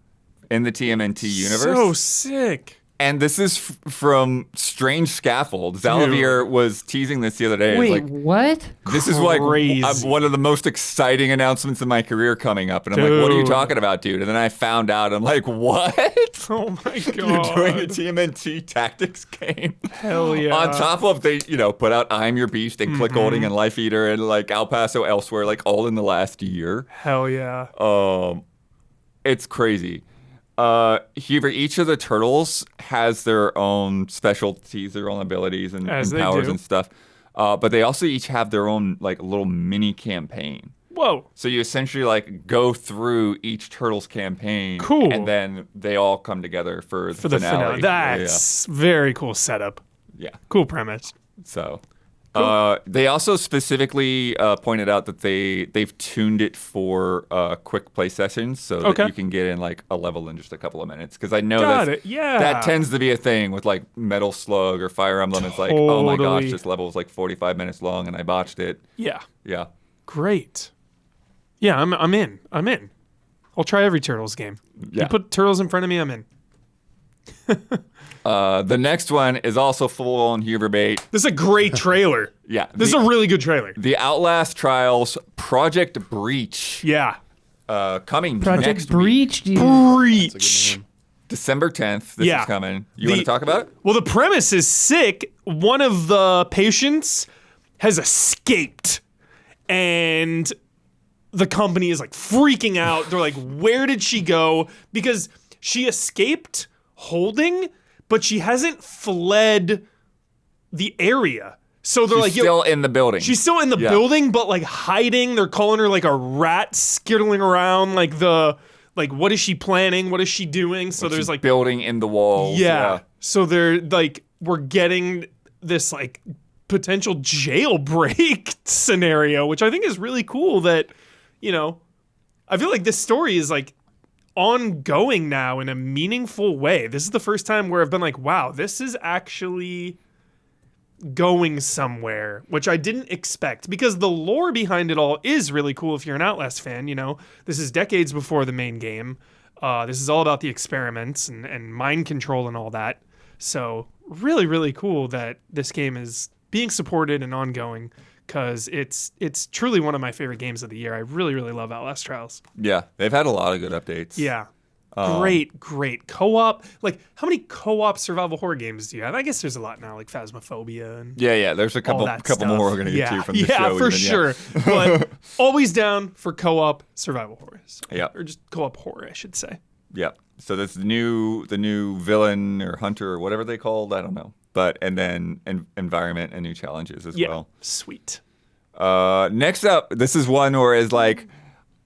in the TMNT universe. So sick. And this is from Strange Scaffold. Zalavier was teasing this the other day. Wait, It's like, what? this is like Crazy. one of the most exciting announcements in my career coming up. And I'm like, what are you Dude. talking about, dude? And then I found out, I'm like, what? Oh my You're doing a god. TMNT tactics game? Hell yeah. On top of they, put out I'm Your Beast and Click Holding and Life Eater and like El Paso Elsewhere, like all in the last year. Hell yeah. It's crazy. Huber, each of the turtles has their own specialties, their own abilities and As they powers do. and stuff. But they also each have their own like little mini campaign. Whoa. So you essentially like go through each turtle's campaign, Cool. and then they all come together for the The finale. finale. That's very cool setup. yeah. Cool premise. So, they also specifically pointed out that they've tuned it for quick play sessions, so that Okay. you can get in like a level in just a couple of minutes. Because I know Got it. Yeah. that tends to be a thing with like Metal Slug or Fire Emblem. It's like, oh my gosh, Totally. this level is like 45 minutes long, and I botched it. Yeah. Yeah. Great. Yeah, I'm in. I'm in. I'll try every Turtles game. Yeah. You put Turtles in front of me, I'm in. The next one is also full on Huber bait. This is a great trailer. Yeah. This is a really good trailer. The Outlast Trials Project Breach Yeah. coming Project next week, Breach, dude. Breach. December 10th. This Yeah. is coming. You want to talk about it? Well, the premise is sick. One of the patients has escaped, and the company is like freaking out. They're like, where did she go? Because she escaped holding, but she hasn't fled the area. So they're She's like, yo, still in the building. she's still in the Yeah. building, but like hiding. They're calling her like a rat skittling around. Like, what is she planning? What is she doing? So there's She's like building in the walls. yeah. So they're like, we're getting this like potential jailbreak scenario, which I think is really cool that, I feel like this story is like ongoing now in a meaningful way. This is the first time where I've been like, wow, this is actually going somewhere, which I didn't expect because the lore behind it all is really cool if you're an Outlast fan. This is decades before the main game. This is all about the experiments and mind control and all that. So really, really cool that this game is being supported and ongoing because it's truly one of my favorite games of the year. I really, really love Outlast Trials. Yeah. They've had a lot of good updates. Yeah. Great co-op. Like, how many co-op survival horror games do you have? I guess there's a lot now, like Phasmophobia and Yeah. There's a all couple that more stuff. we're gonna get to from the yeah, show. for even, sure. But always down for co-op survival horrors. Yeah. Or just co-op horror, I should say. Yeah. So that's the new villain or hunter or whatever they called. I don't know. but and then environment and new challenges as Yeah. well. Sweet. Next up, this is one where it's like,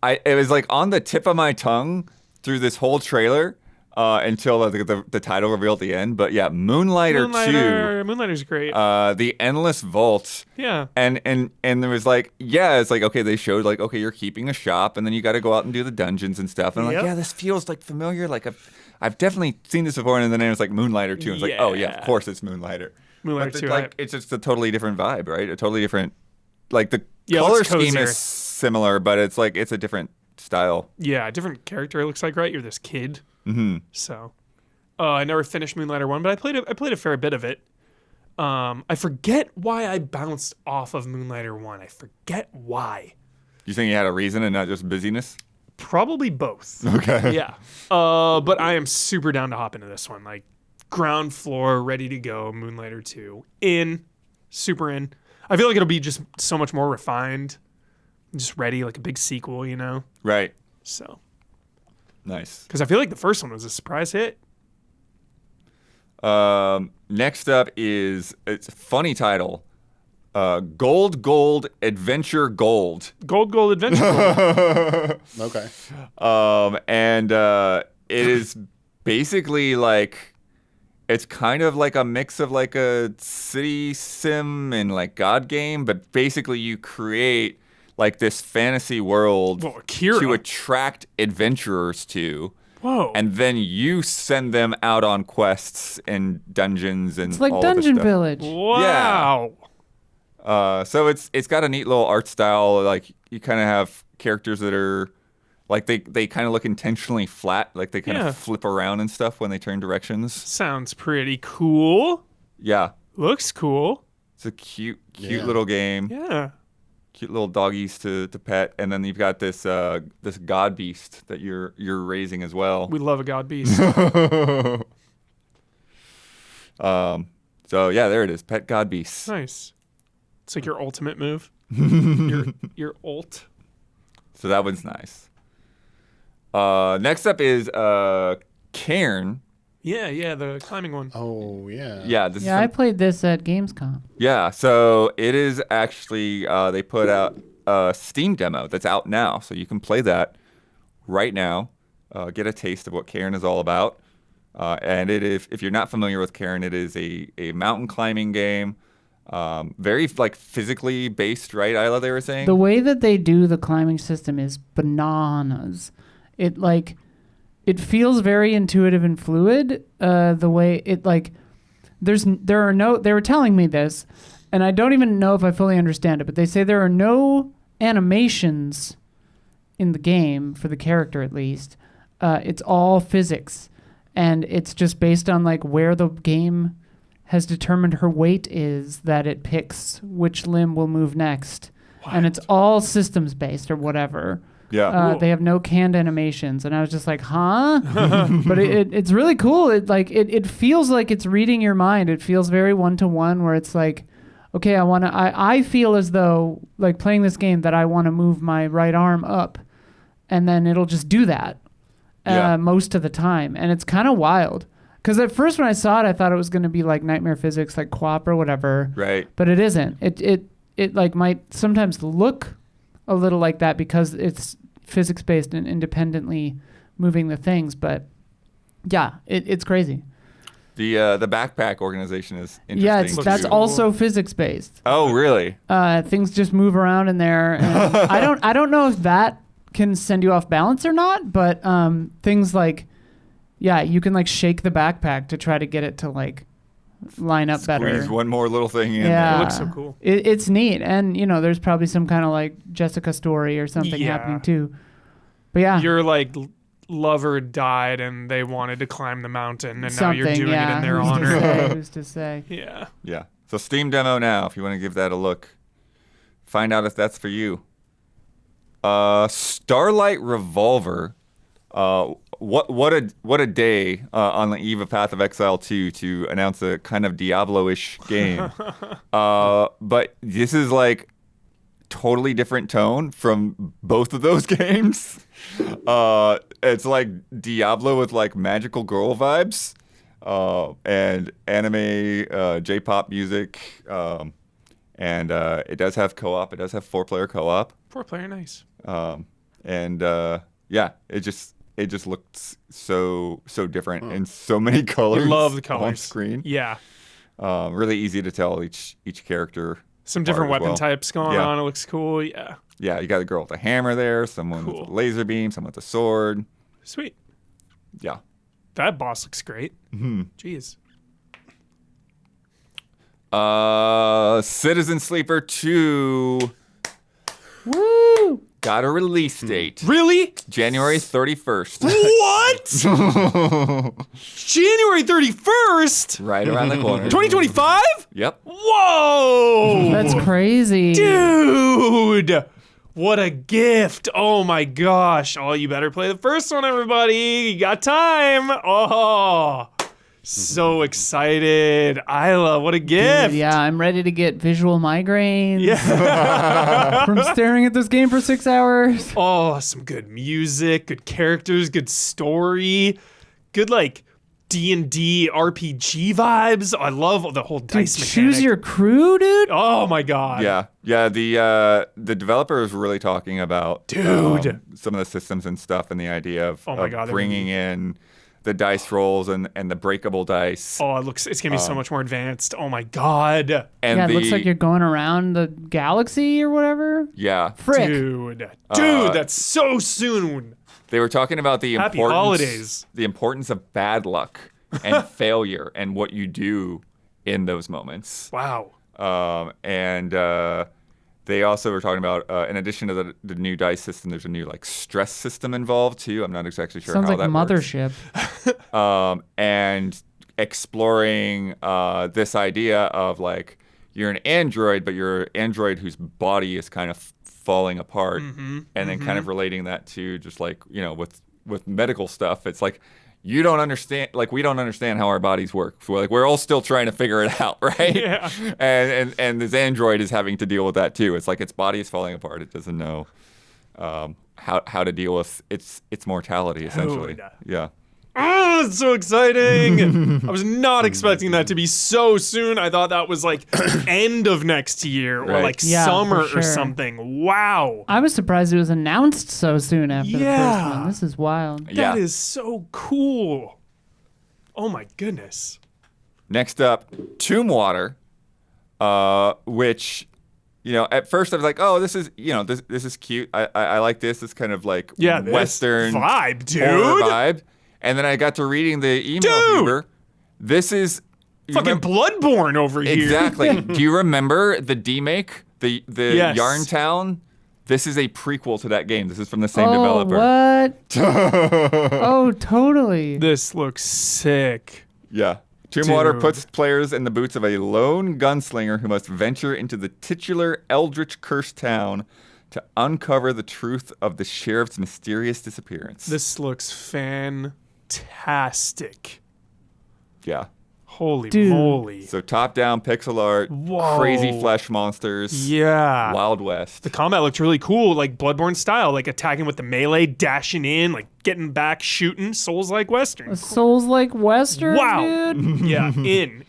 it was like on the tip of my tongue through this whole trailer until the title reveal at the end. But yeah, Moonlighter 2. Moonlighter's great. The Endless Vault. Yeah. And there was like, yeah, it's like, okay, they showed like, okay, you're keeping a shop and then you got to go out and do the dungeons and stuff. And I'm Yep. like, yeah, this feels like familiar. Like I've definitely seen this before. And then it was like Moonlighter 2. And it's like, oh yeah, of course it's Moonlighter. Moonlighter But 2. like, it's just a totally different vibe, right? A totally different, like the Yeah, it color looks scheme cozier. is similar, but it's like, it's a different style. Yeah, different character. It looks like, right? You're this kid. Mm-hmm. So, I never finished Moonlighter 1, but I played a fair bit of it. I forget why I bounced off of Moonlighter 1. I forget why. You think you had a reason and not just busyness? Probably both. Okay. Yeah. But I am super down to hop into this one. Like, ground floor, ready to go, Moonlighter 2. Super in. I feel like it'll be just so much more refined. Just ready, like a big sequel, you know? Right. So, Nice. because I feel like the first one was a surprise hit. Next up is, it's a funny title. Gold Adventure Gold. Gold Adventure. Okay. And it is basically like, it's kind of like a mix of like a city sim and like God game, but basically you create like this fantasy world Whoa, Akira. to attract adventurers to. Whoa. And then you send them out on quests and dungeons and It's like all of this Dungeon stuff. Village. Wow. So it's got a neat little art style. Like you kind of have characters that are like they kind of look intentionally flat, like they kind Yeah. of flip around and stuff when they turn directions. Sounds pretty cool. Yeah, Looks cool. it's a cute Yeah. little game. Yeah. Cute little doggies to pet, and then you've got this this god beast that you're raising as well. We love a god beast. So yeah, there it is, pet god beasts. Nice. It's like your ultimate move. your ult. So that one's nice. Next up is Cairn. Yeah, the climbing one. Oh yeah. Yeah, this is Yeah, I from- played this at Gamescom. yeah. So it is actually they put out a Steam demo that's out now, so you can play that right now. Get a taste of what Cairn is all about. And it is, if you're not familiar with Cairn, it is a mountain climbing game. Very like physically based, right, Isla? They were saying. The way that they do the climbing system is bananas. It feels very intuitive and fluid. The way it like, they were telling me this, and I don't even know if I fully understand it, but they say there are no animations in the game for the character, at least. It's all physics, and it's just based on like where the game has determined her weight is that it picks which limb will move next. And it's all systems based or whatever. yeah. Cool. They have no canned animations, and I was just like, huh? But it's really cool. It feels like it's reading your mind. It feels very one-to-one, where it's like, okay, I feel as though like playing this game that I want to move my right arm up, and then it'll just do that Yeah. most of the time, and it's kind of wild. Because at first when I saw it, I thought it was going to be like Nightmare Physics, like QWOP or whatever. Right. But it isn't. It like might sometimes look a little like that because it's physics based and independently moving the things. But yeah, it's crazy. The backpack organization is interesting. Yeah, that's too. also physics based. Oh, really? Things just move around in there. And I don't know if that can send you off balance or not. But things like, yeah, you can like shake the backpack to try to get it to like line up better. Squeeze one more little thing in. Yeah, It looks so cool. It's neat, and there's probably some kind of like Jessica story or something Yeah. happening too. But yeah, Your like lover died and they wanted to climb the mountain, and now you're something, doing yeah. it in their Who's to honor. say? Who's to say? Yeah. Yeah. So Steam demo now, if you want to give that a look. Find out if that's for you. Starlight Revolver. What a day on the eve of Path of Exile 2 to announce a kind of Diablo-ish game. But this is like totally different tone from both of those games. It's like Diablo with like magical girl vibes. and anime, J-pop music, and it does have co-op. It does have 4-player co-op. 4-player, nice. And it just looks so different in so many colors. Love the colors on screen. Yeah. Really easy to tell each character. Some different apart as weapon well. types going Yeah. on. It looks cool. Yeah. Yeah, you got a girl with a hammer there, someone Cool. with a laser beam, someone with a sword. Sweet. Yeah. That boss looks great. Jeez. Citizen Sleeper 2 Woo! got a release date. Really? January 31st. What? January 31st? Right around the corner. 2025? Yep. Whoa! That's crazy. Dude! What a gift. Oh my gosh. Oh, you better play the first one, everybody. You got time. Oh, so excited. What a gift. Dude, yeah, I'm ready to get visual migraines Yeah. from staring at this game for 6 hours. Oh, some good music, good characters, good story, good like D&D RPG vibes. I love the whole dice mechanic. Choose your crew, dude. Oh my god. Yeah. The developer is really talking about Dude. some of the systems and stuff and the idea of, Oh my of God, bringing in the dice rolls and the breakable dice. Oh, it's gonna be so much more advanced. Oh my god. And Yeah, it the, looks like you're going around the galaxy or whatever. Yeah. Frick. Dude, that's so soon. They were talking about the Happy importance holidays. the importance of bad luck and failure and what you do in those moments. Wow. And they also were talking about, in addition to the new dice system, there's a new like stress system involved too. I'm not exactly sure Sounds how like that works. Mothership. And exploring this idea of like you're an android, but you're an android whose body is kind of falling apart, and then kind of relating that to just like with medical stuff. It's like you don't understand, like we don't understand how our bodies work. So like we're all still trying to figure it out, right? Yeah. And this android is having to deal with that too. It's like its body is falling apart. It doesn't know how to deal with its mortality essentially. Dude. Yeah. Oh, it's so exciting. I was not expecting that to be so soon. I thought that was like end of next year or Right. like Yeah, summer for sure. or something. Wow. I was surprised it was announced so soon after the Yeah. first one. This is wild. Yeah. That is so cool. Oh my goodness. Next up, Tomb Water, which, at first I was like, oh, this is, this is cute. I like this. It's kind of like Yeah, this Western vibe, dude. horror vibe. And then I got to reading the email. Dude! Huber. This is Fucking Bloodborne over here. exactly. Do you remember the demake, the Yes. Yarntown? This is a prequel to that game. This is from the same Oh, developer. what? Oh, totally. This looks sick. Yeah. Tomb Water Dude. puts players in the boots of a lone gunslinger who must venture into the titular eldritch cursed town to uncover the truth of the sheriff's mysterious disappearance. This looks fantastic. Yeah. Holy Dude. moly. So top-down pixel art, Whoa. crazy flesh monsters, Yeah. Wild West. The combat looked really cool, like Bloodborne style, like attacking with the melee, dashing in, like getting back, shooting, Souls-like Western. Souls like Western, Wow. dude. Yeah, in.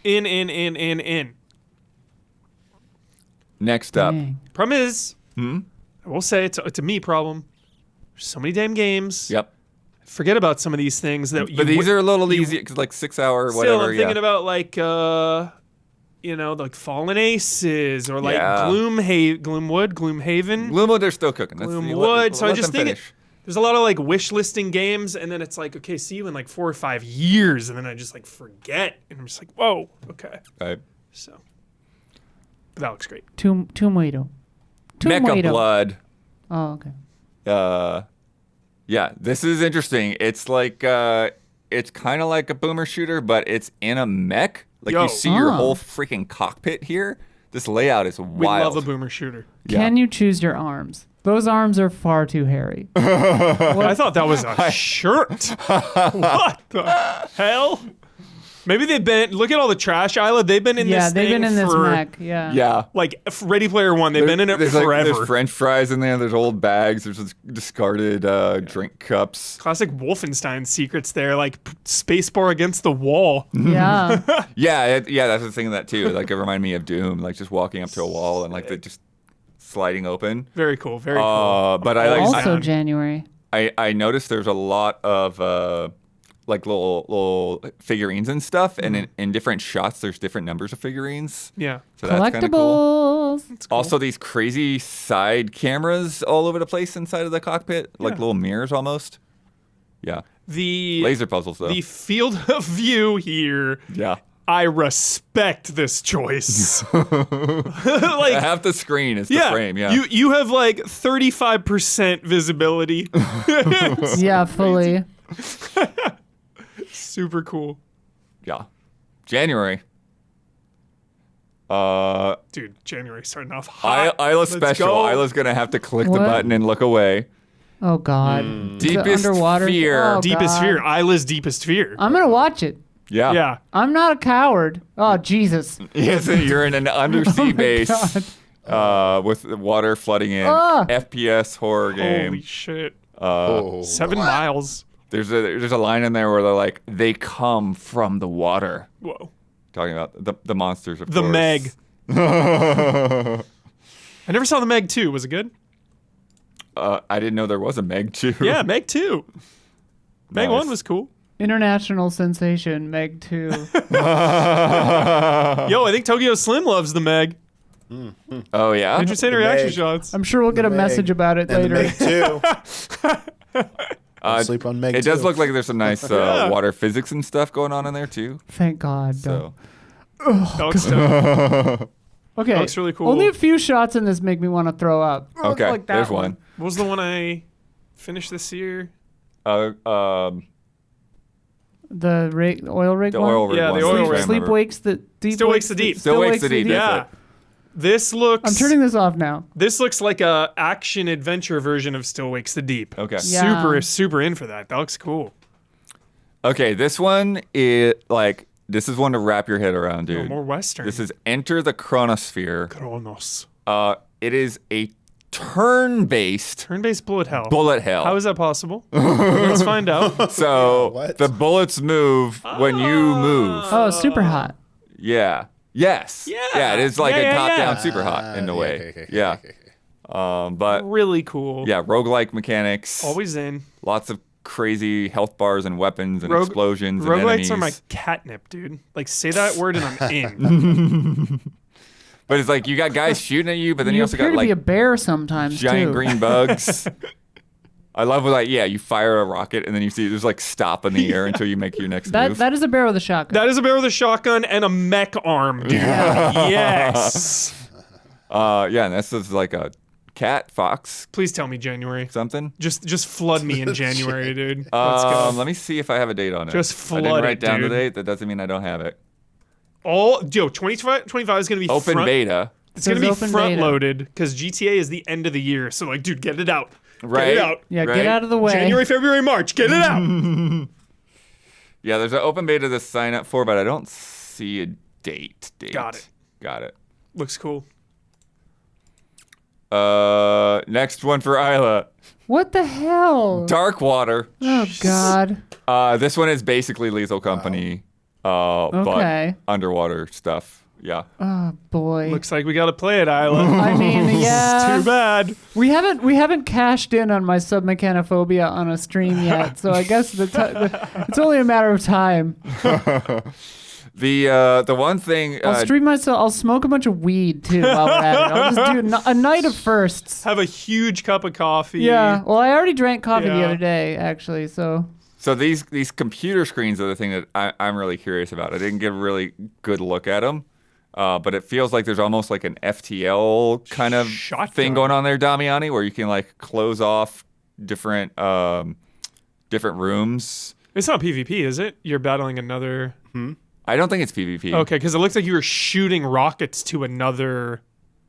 Next up, Dang. Problem is, I will say it's a me problem. There's so many damn games. yep. Forget about some of these things that But these are a little easy because like 6 hour Still, whatever. I'm thinking yeah. about like like Fallen Aces or like Yeah. Gloomhaven. Gloomwood, they're still cooking. Gloomwood. So I let just them think finish. there's a lot of like wish listing games, and then it's like, okay, see you in like 4 or 5 years, and then I just like forget, and I'm just like, whoa, okay. Right. So, but that looks great. Tomb Waito. Mecha Blood. Oh, okay. Yeah, this is interesting. It's like it's kind of like a boomer shooter, but it's in a mech. Like Yo. you see your Oh. whole freaking cockpit here. This layout is We wild. love a boomer shooter. Can you choose your arms? Those arms are far too hairy. I thought that was a shirt. What the hell? Maybe they've been. Look at all the trash, Isla. They've been in this. Yeah, they've thing been in this for, mech. Yeah. Yeah. Like Ready Player One. They've been in it There's forever. there's French fries in there. There's old bags. There's discarded drink cups. Classic Wolfenstein secrets there, like spacebar against the wall. Yeah. Yeah, that's the thing of that too. Like it reminded me of Doom, like just walking up to a wall and like the just sliding open. Very cool. Very cool. But I like Also January. I noticed there's a lot of like little figurines and stuff, and in different shots there's different numbers of figurines. Yeah. So that's kind of cool. Collectibles. Also, these crazy side cameras all over the place inside of the cockpit, like little mirrors almost. Yeah. The Laser puzzles, though. The field of view here. Yeah. I respect this choice. like Half the screen is the frame, yeah. You have like 35% visibility. Yeah, fully. Super cool. Yeah. January. Dude, January starting off hot. Isla Let's special. go. Isla's going to have to click the What? button and look away. Oh God. Deepest underwater fear. Oh, Deepest God. fear. Isla's deepest fear. I'm gonna watch it. Yeah. Yeah. I'm not a coward. Oh Jesus. Yes, you're in an undersea base God. with the water flooding in. Ah. FPS horror game. Holy shit. Oh. 7 miles. There's a line in there where they're like, they come from the water. Whoa. Talking about the monsters, of The course. Meg. I never saw the Meg 2. Was it good? I didn't know there was a Meg 2. Yeah, Meg 2. Meg Nice. 1 was cool. International sensation, Meg 2. Yo, I think Tokyo Slim loves the Meg. Oh, yeah? Interesting The reaction Meg. shots. I'm sure we'll get a Meg. message about it And the later. Meg 2. Sleep on Meg It does too. look like there's some nice Yeah. water physics and stuff going on in there, too. Thank God. So, That looks dope. Okay. That looks really cool. Only a few shots in this make me want to throw up. okay, Like that there's one. What was the one I finished this year? The oil rig The one? oil rig Yeah, one. the oil I'm trying rig. to Sleep remember. wakes the deep. Still wakes the deep. Still wakes the deep. Yeah. That's it. This looks I'm turning this off now. This looks like a action adventure version of Still Wakes the Deep. Okay. Yeah. Super in for that. That looks cool. Okay, this one is like, this is one to wrap your head around, dude. More Western. This is Enter the Chronosphere. Kronos. It is a turn-based Turn-based bullet hell. bullet hell. How is that possible? Let's find out. So What? the bullets move when you move. Oh, super hot. Yeah. Yes. Yeah. It is like Yeah, a yeah, top-down yeah. super hot in a yeah, way. okay. Yeah. But Really cool. yeah, roguelike mechanics. Always in. Lots of crazy health bars and weapons and explosions and Roguelites enemies. are my catnip, dude. Like, say that word and I'm in. But it's like you got guys shooting at you, but then you You also appear got to be like a bear sometimes giant too. green bugs. I love when, like, yeah, you fire a rocket and then you see there's like stop in the air until you make your next move. That is a bear with a shotgun. That is a bear with a shotgun and a mech arm, dude. Yes. Yeah, and this is like a cat, fox, Please tell me January. something. Just flood me in January, dude. Let's go. Let me see if I have a date on it. Just I didn't flood write it, down dude. the date. That doesn't mean I don't have it. 25 is gonna be Open front, beta. It's gonna be Open front beta. loaded because GTA is the end of the year. So like, dude, get it out. Right. Get it out. Yeah, Right? get out of the way. January, February, March. Get it out. Yeah, there's an open beta to sign up for, but I don't see a date. Got it. Got it. Looks cool. Next one for Isla. What the hell? Dark Water. Oh God. This one is basically Lethal Company, Okay. but underwater stuff. Yeah. Oh boy. Looks like we gotta play it, Isla. I mean, yeah. Too bad. We haven't cashed in on my submechanophobia on a stream yet, so I guess it's only a matter of time. The one thing. I'll stream myself. I'll smoke a bunch of weed too while we're at it. I'll just do a night of firsts. Have a huge cup of coffee. Yeah. Well, I already drank coffee the Yeah. other day, actually. So. So these computer screens are the thing that I'm really curious about. I didn't get a really good look at them. But it feels like there's almost like an FTL kind of Shotgun. thing going on there, Damiani, where you can like close off different rooms. It's not PvP, is it? You're battling another. I don't think it's PvP. Okay, because it looks like you were shooting rockets to another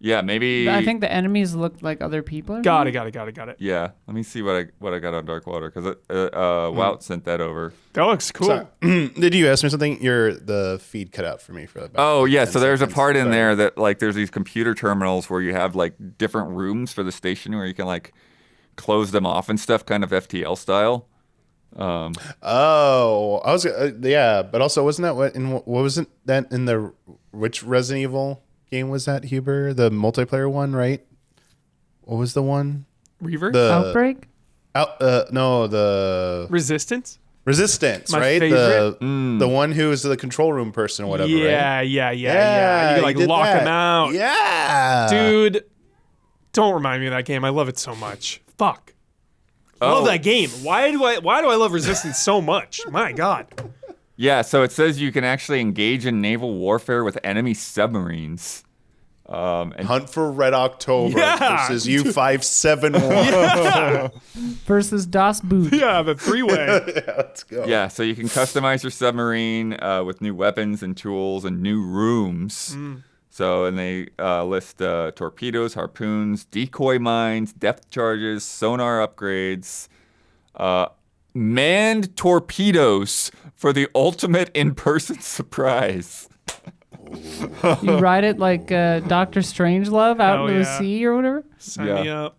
Yeah, maybe. I think the enemies looked like other people. Or Got something. it. Yeah, let me see what I got on Dark Water because Wout sent that over. That looks cool. Sorry. Did you ask me something? The feed cut out for me for about Oh yeah, 10 so there's a seconds. part in Sorry. there that like there's these computer terminals where you have like different rooms for the station where you can like close them off and stuff, kind of FTL style. Oh, I was yeah, but also wasn't that what wasn't that in the which Resident Evil game was that, Huber? The multiplayer one, right? What was the one? Reaver? The Outbreak. no, the Resistance? Resistance, My right? favorite. The one who is the control room person or whatever, Yeah, right? yeah. You can like did lock that. them out. Yeah. Dude, don't remind me of that game. I love it so much. Fuck. Love that game. Why do I love Resistance so much? My God. Yeah, so it says you can actually engage in naval warfare with enemy submarines. And Hunt for Red October Yeah. versus U571. Versus Das Boot. Yeah, the three-way. Let's go. yeah, so you can customize your submarine with new weapons and tools and new rooms. So, and they list torpedoes, harpoons, decoy mines, depth charges, sonar upgrades, manned torpedoes for the ultimate in-person surprise. You ride it like Doctor Strangelove out Hell into the yeah. sea or whatever. Sign Yeah. me up.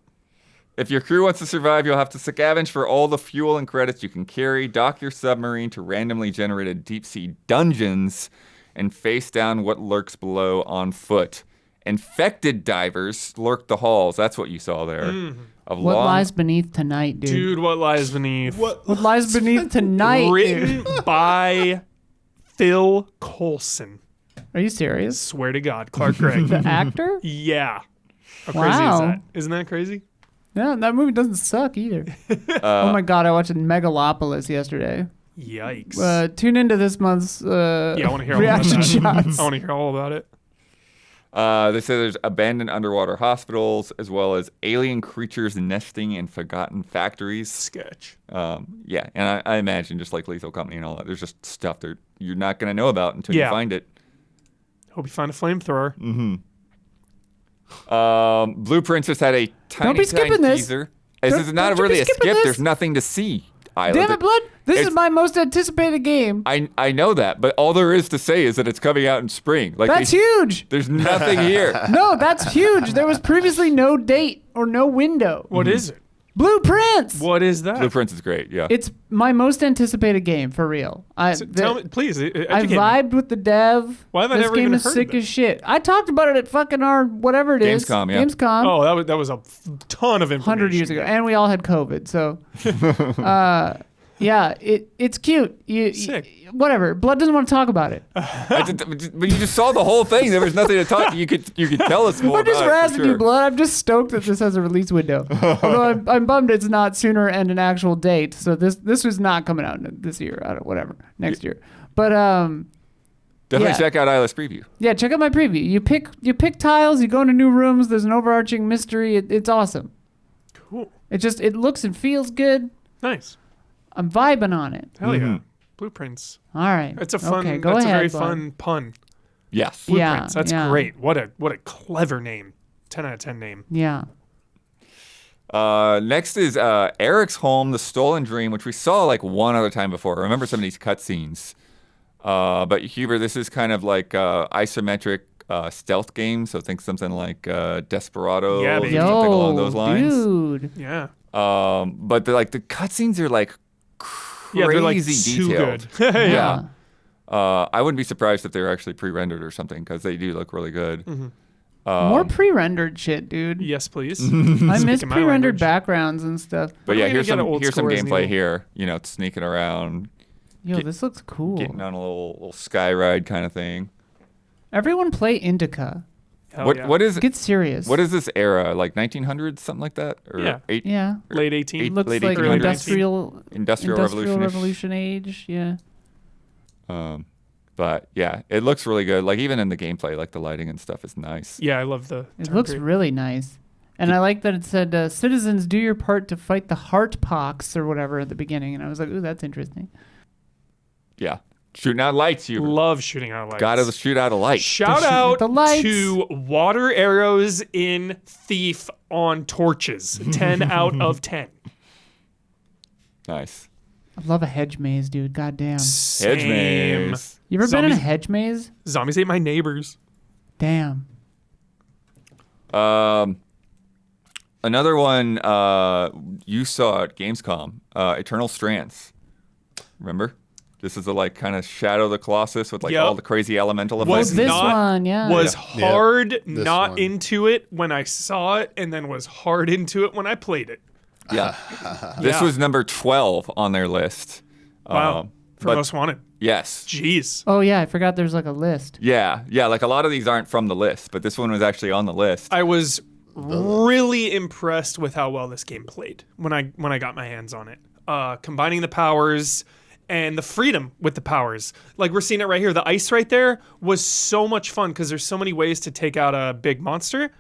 If your crew wants to survive, you'll have to scavenge for all the fuel and credits you can carry, dock your submarine to randomly generated deep-sea dungeons, and face down what lurks below on foot. Infected divers lurk the halls. That's what you saw there. Of What long- lies beneath tonight, dude? Dude, what lies beneath? What lies beneath tonight? dude? Written by Phil Coulson. Are you serious? Swear to God, Clark Gregg. The actor? Yeah. How crazy is Wow. that? Isn't that crazy? Yeah, that movie doesn't suck either. Oh my god, I watched Megalopolis yesterday. Yikes. Tune into this month's I want to hear all about reaction that. shots. I want to hear all about it. They say there's abandoned underwater hospitals, as well as alien creatures nesting in forgotten factories. Sketch. Yeah, and I imagine just like Lethal Company and all that, there's just stuff that you're not going to know about until you Yeah. find it. Hope you find a flamethrower. Blueprints just had a tiny, be skipping tiny this. teaser. This is not don't you really be a skipping skip. this. There's nothing to see. Isla. Damn it, Blood! This is It's- my most anticipated game. I know that, but all there is to say is that it's coming out in spring. Like That's huge. There's nothing here. No, that's huge. There was previously no date or no window. What is it? Blueprints. What is that? Blueprints is great. Yeah. It's my most anticipated game for real. Tell me, please. I Educate me. vibed with the dev. Why have I this never game even is heard sick of it? as shit. I talked about it at fucking our whatever it is. Gamescom, yeah. Gamescom. Oh, that was a ton of information. 100 years ago, and we all had COVID. So, yeah, it's cute. Sick. Whatever. Blood doesn't want to talk about it. But you just saw the whole thing. There was nothing to talk. You could tell us more I'm just about it, for razzing you, sure. Blood. I'm just stoked that this has a release window. Although I'm bummed it's not sooner and an actual date. So this was not coming out this year. I don't, whatever, next year. But Definitely yeah. check out Isla's preview. yeah, check out my preview. You pick tiles. You go into new rooms. There's an overarching mystery. It's awesome. Cool. It looks and feels good. Nice. I'm vibing on it. Hell yeah. Blueprints. All right. That's a fun. Okay, go that's ahead, a very Bud. fun pun. Yes. Yeah, Blueprints. That's yeah. great. What a clever name. 10 out of 10 name. Yeah. Next is Eric's Home, The Stolen Dream, which we saw like one other time before. I remember some of these cutscenes. But Huber, this is kind of like isometric stealth game. So think something like Desperado Yeah, or baby. something along those Yo, lines. dude. Yeah. But the cutscenes are like crazy Yeah, they're like detailed. too good. Yeah. I wouldn't be surprised if they were actually pre-rendered or something because they do look really good. More pre-rendered shit, dude. Yes, please. I miss Speaking my pre-rendered language. backgrounds and stuff. But When yeah, are we here's gonna some get an old here's some school Resident gameplay Evil? here. You know, sneaking around, Yo, Get- this looks cool. getting on a little sky ride kind of thing. Everyone play Indica. Hell What yeah. what is Get serious. what is this era? Like 1900s, something like that, or Yeah. Yeah. Late 18? Looks late like 1800s? industrial Revolution. revolution age. Yeah. But yeah, it looks really good. Like even in the gameplay, like the lighting and stuff is nice. Yeah, I love the. It turn looks period. really nice. And I like that it said, citizens, do your part to fight the heart pox or whatever at the beginning. And I was like, ooh, that's interesting. Yeah. Shooting out lights, you Love shooting out lights. gotta shoot out a light. Shout out the lights. to water arrows in Thief on torches. 10 out of 10. Nice. I love a hedge maze, dude. Goddamn. Hedge maze. You ever been in a Zombies- hedge maze? Zombies ate my neighbors. Damn. Another one you saw at Gamescom, Eternal Strands. Remember? This is a like kind of Shadow of the Colossus with like Yep. all the crazy elemental Was effects. This not- one, yeah. Was Yeah. hard This not one. into it when I saw it, and then was hard into it when I played it. Yeah. This Yeah. was number 12 on their list. Wow. For but- most wanted. Yes. Jeez. Oh yeah, I forgot there's like a list. Yeah. Yeah. Like a lot of these aren't from the list, but this one was actually on the list. I was really impressed with how well this game played when I got my hands on it. Combining the powers and the freedom with the powers. Like we're seeing it right here. The ice right there was so much fun because there's so many ways to take out a big monster.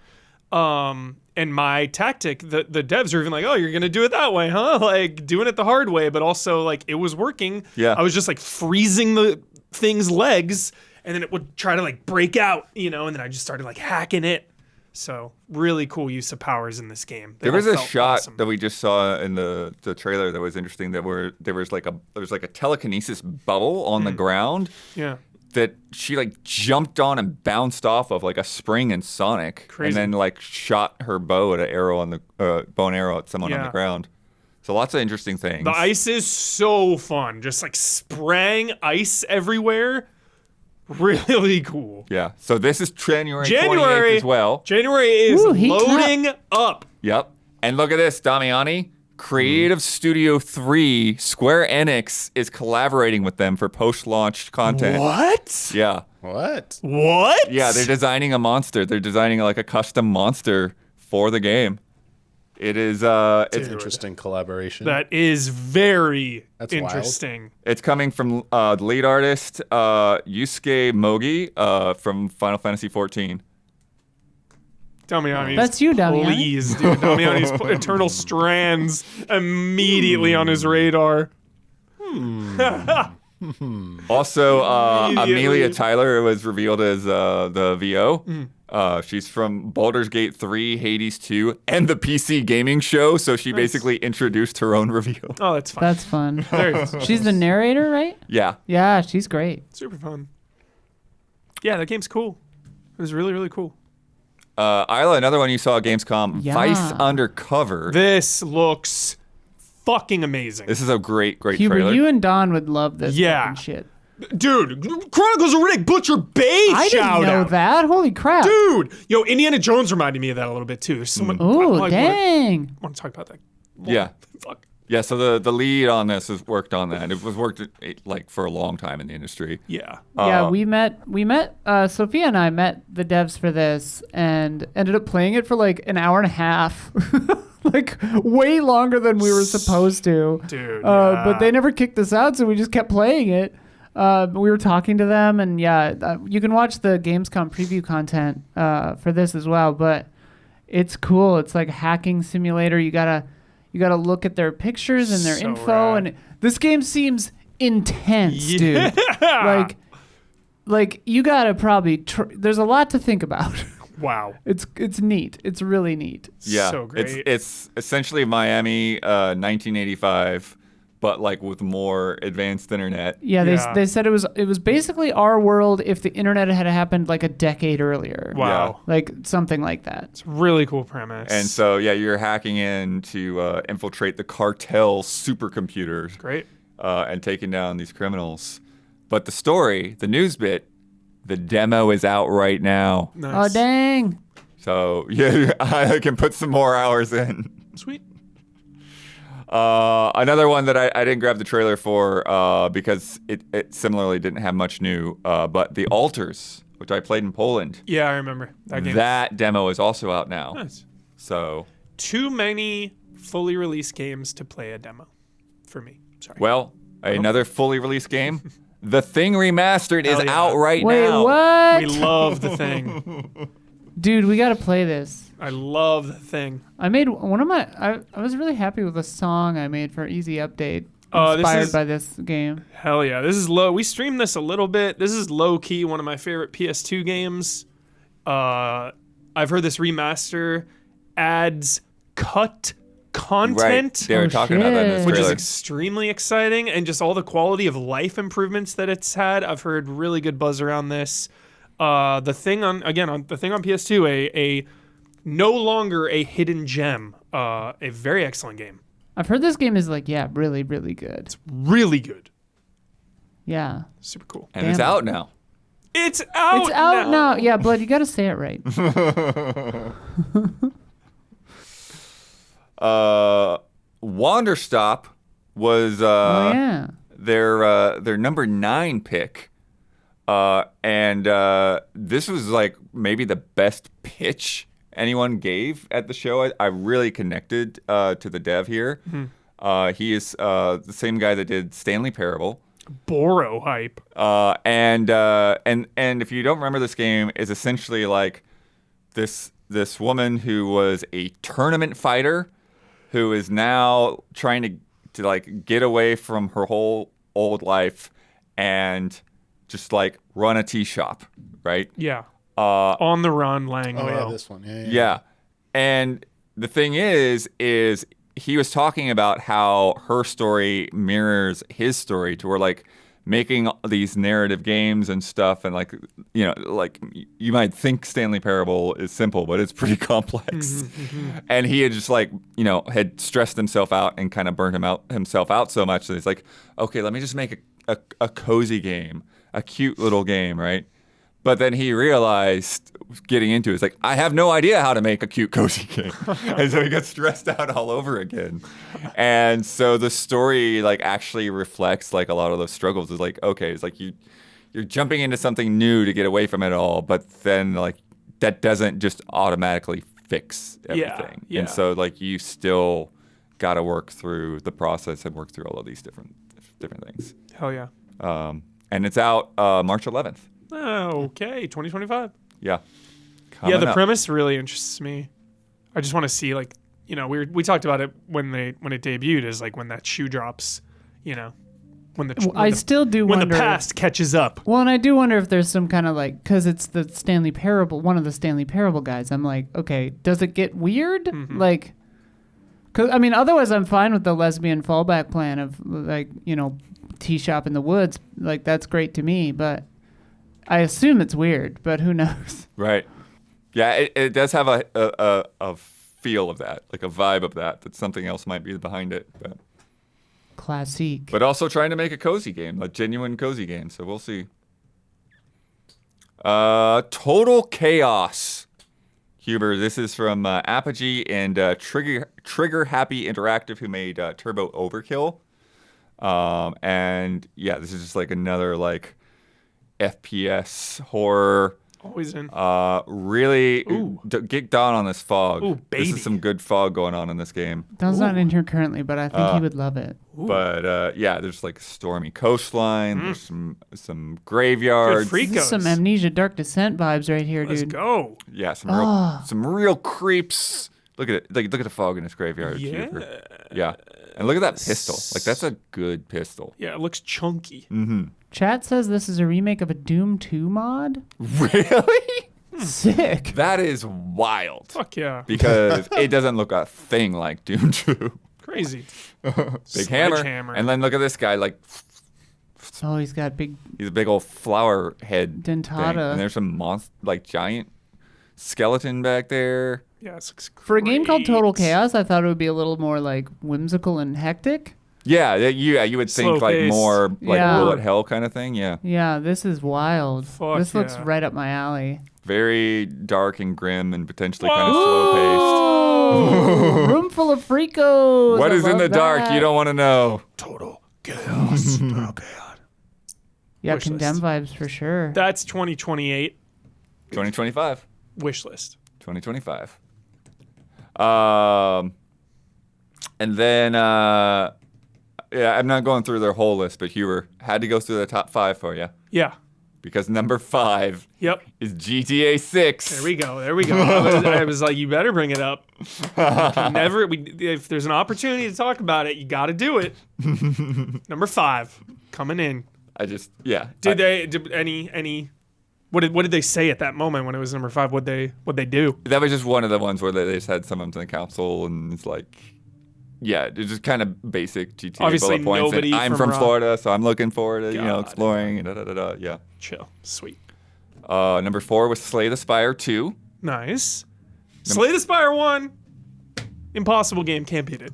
And my tactic, the devs are even like, oh, you're going to do it that way, huh? Like doing it the hard way, but also like it was working. Yeah. I was just like freezing the thing's legs and then it would try to like break out, and then I just started like hacking it. So really cool use of powers in this game. They There was all a felt shot awesome. that we just saw in the trailer that was interesting. There was like a telekinesis bubble on the ground Yeah. that she like jumped on and bounced off of like a spring in Sonic, Crazy. and then like shot her bow at an arrow on the bow and arrow at someone on the Yeah. ground. So lots of interesting things. The ice is so fun. Just like spraying ice everywhere. Really cool. Yeah. So this is January 28th January as well. January is Ooh, heating loading up. Yep. And look at this, Damiani. Creative Studio 3, Square Enix is collaborating with them for post-launch content. What? Yeah. What? What? Yeah, they're designing a monster. They're designing like a custom monster for the game. It is It's Dude. an interesting collaboration. That is very That's wild. interesting. it's coming from the lead artist Yusuke Mogi from Final Fantasy 14. Damiani's. That's you, Damiani. Please, dude. Damiani's Eternal Strands immediately on his radar. Also, Immediately. Amelia Tyler was revealed as the VO. She's from Baldur's Gate 3, Hades 2, and the PC Gaming Show. So she basically introduced her own reveal. Oh, that's fun. That's fun. Very She's the narrator, right? Yeah. Yeah, she's great. super fun. Yeah, that game's cool. It was really, really cool. Isla, another one you saw at Gamescom, Yeah. Vice Undercover. This looks fucking amazing. This is a great Huber, trailer. you and Don would love this Yeah. fucking shit. Dude, Chronicles of Riddick Butcher Bay I shout didn't know out. that. Holy crap. Dude, yo, Indiana Jones reminded me of that a little bit too. There's so much. Ooh, I dang. want to talk about that. Yeah. Fuck. Yeah, so the lead on this has worked on that. It was worked like for a long time in the industry. Yeah. Yeah, we met Sophia and I met the devs for this and ended up playing it for like an hour and a half. Like way longer than we were supposed to. Dude, But they never kicked us out, so we just kept playing it. We were talking to them, and you can watch the Gamescom preview content for this as well. But it's cool. It's like a hacking simulator. You gotta look at their pictures and their So info, rad. and this game seems intense, dude. Like you gotta probably. There's a lot to think about. Wow. It's neat. It's really neat. Yeah, So great. It's essentially Miami 1985, but like with more advanced internet. Yeah, Yeah. they said it was basically our world if the internet had happened like a decade earlier. Wow. Like something like that. It's a really cool premise. And so yeah, you're hacking in to infiltrate the cartel supercomputers Great. and taking down these criminals. But the story, the news bit, the demo is out right now. Nice. Oh dang. So yeah, I can put some more hours in. Sweet. Another one that I didn't grab the trailer for because it similarly didn't have much new, but The Altars, which I played in Poland, Yeah, I remember that game. that demo is also out now. Nice. So, Too many fully released games to play a demo for me. Sorry. well, another fully released game, The Thing Remastered is Hell yeah. out right Wait, now. what? We love the thing. Dude, we gotta play this. I love the thing. I made one of my. I was really happy with a song I made for Easy Update. inspired by this game. Hell yeah. This is low. We streamed this a little bit. This is low key one of my favorite PS2 games. I've heard this remaster adds cut content. Right. They were talking about that in this Which is trailer. extremely exciting, and just all the quality of life improvements that it's had. I've heard really good buzz around this. The thing on PS2, a no longer a hidden gem. A very excellent game. I've heard this game is really, really good. Really good. Yeah. Super cool. And it's out now. It's out. It's out now. Yeah, Blood, you got to say it right. Wanderstop was their number 9 pick. And this was like maybe the best pitch anyone gave at the show. I really connected to the dev here. He is the same guy that did Stanley Parable. Boro hype. And if you don't remember, this game is essentially like this woman who was a tournament fighter who is now trying to like get away from her whole old life and just like run a tea shop, right? Yeah. On the run, laying Oh low. yeah, this one. Yeah. And the thing is he was talking about how her story mirrors his story, to where like making these narrative games and stuff, and like, you know, like you might think Stanley Parable is simple, but it's pretty complex. And he had just like, you know, had stressed himself out and kind of burned himself out so much that he's like, okay, let me just make a cozy game, a cute little game, right? But then he realized, getting into it, it's like, I have no idea how to make a cute, cozy game. And so he got stressed out all over again. And so the story like actually reflects like a lot of those struggles. It's like, okay, it's like you're jumping into something new to get away from it all, but then like that doesn't just automatically fix everything. Yeah. And so like you still got to work through the process and work through all of these different things. Hell yeah. And it's out March 11th. Okay, 2025. Yeah. Yeah, the Coming up. premise really interests me. I just want to see, like, you know, we talked about it when it debuted, is like when that shoe drops, you know, still do when wonder the past catches up. Well, and I do wonder if there's some kind of like, because it's the Stanley Parable, one of the Stanley Parable guys. I'm like, okay, does it get weird? Like, cause I mean, otherwise I'm fine with the lesbian fallback plan of like, you know, tea shop in the woods. Like, that's great to me, but I assume it's weird, but who knows? Right. Yeah, it does have a feel of that, like a vibe of that something else might be behind it. Classique. But also trying to make a cozy game, a genuine cozy game. So we'll see. Total Chaos. Huber, this is from Apogee and Trigger Happy Interactive, who made Turbo Overkill. And yeah, this is just like another like FPS horror. Always in. Really get down on this fog. Ooh, This baby. is some good fog going on in this game. Don's not in here currently, but I think he would love it. But yeah, there's like a stormy coastline. There's some Good graveyards. This freakos. is some Amnesia Dark Descent vibes right here, Let's dude. go. Yeah, some real creeps. Look at it. Look at the fog in this graveyard. Yeah. Huber. Yeah. And look at that pistol. Like that's a good pistol. Yeah, it looks chunky. Chat says this is a remake of a Doom 2 mod. Really? Sick. That is wild. Fuck yeah. Because it doesn't look a thing like Doom 2. Crazy. Big hammer. Sledgehammer. And then look at this guy, like Oh, he's got big. he's a big old flower head thing. Dentata. And there's some like giant skeleton back there. Yeah, this looks great. For a game called Total Chaos, I thought it would be a little more like whimsical and hectic. Yeah, you would think like Slow-paced. more like Yeah. bullet hell kind of thing. Yeah. Yeah, this is wild. Fuck this looks yeah. right up my alley. Very dark and grim and potentially kind of slow paced. Oh, room full of freakos. What I is in love the dark? that. You don't want to know. Total chaos. Total chaos. Yeah, Wish condemn list. vibes for sure. That's 2028 2025. wish list. 2025. And then yeah, I'm not going through their whole list, but Huber had to go through the top 5 for you. Yeah. because number 5 Yep. is GTA 6. There we go. I was like, you better bring it up. If there's an opportunity to talk about it, you got to do it. Number 5 coming in. What did they say at that moment when it was number 5? What'd they do? That was just one of the ones where they just had someone on the council, and it's like, yeah, it's just kind of basic GTA Obviously, bullet points. nobody I'm from from Florida, so I'm looking forward to exploring and yeah. Chill. Sweet. Number 4 was Slay the Spire 2. Nice. Slay the Spire 1. Impossible game, can't beat it.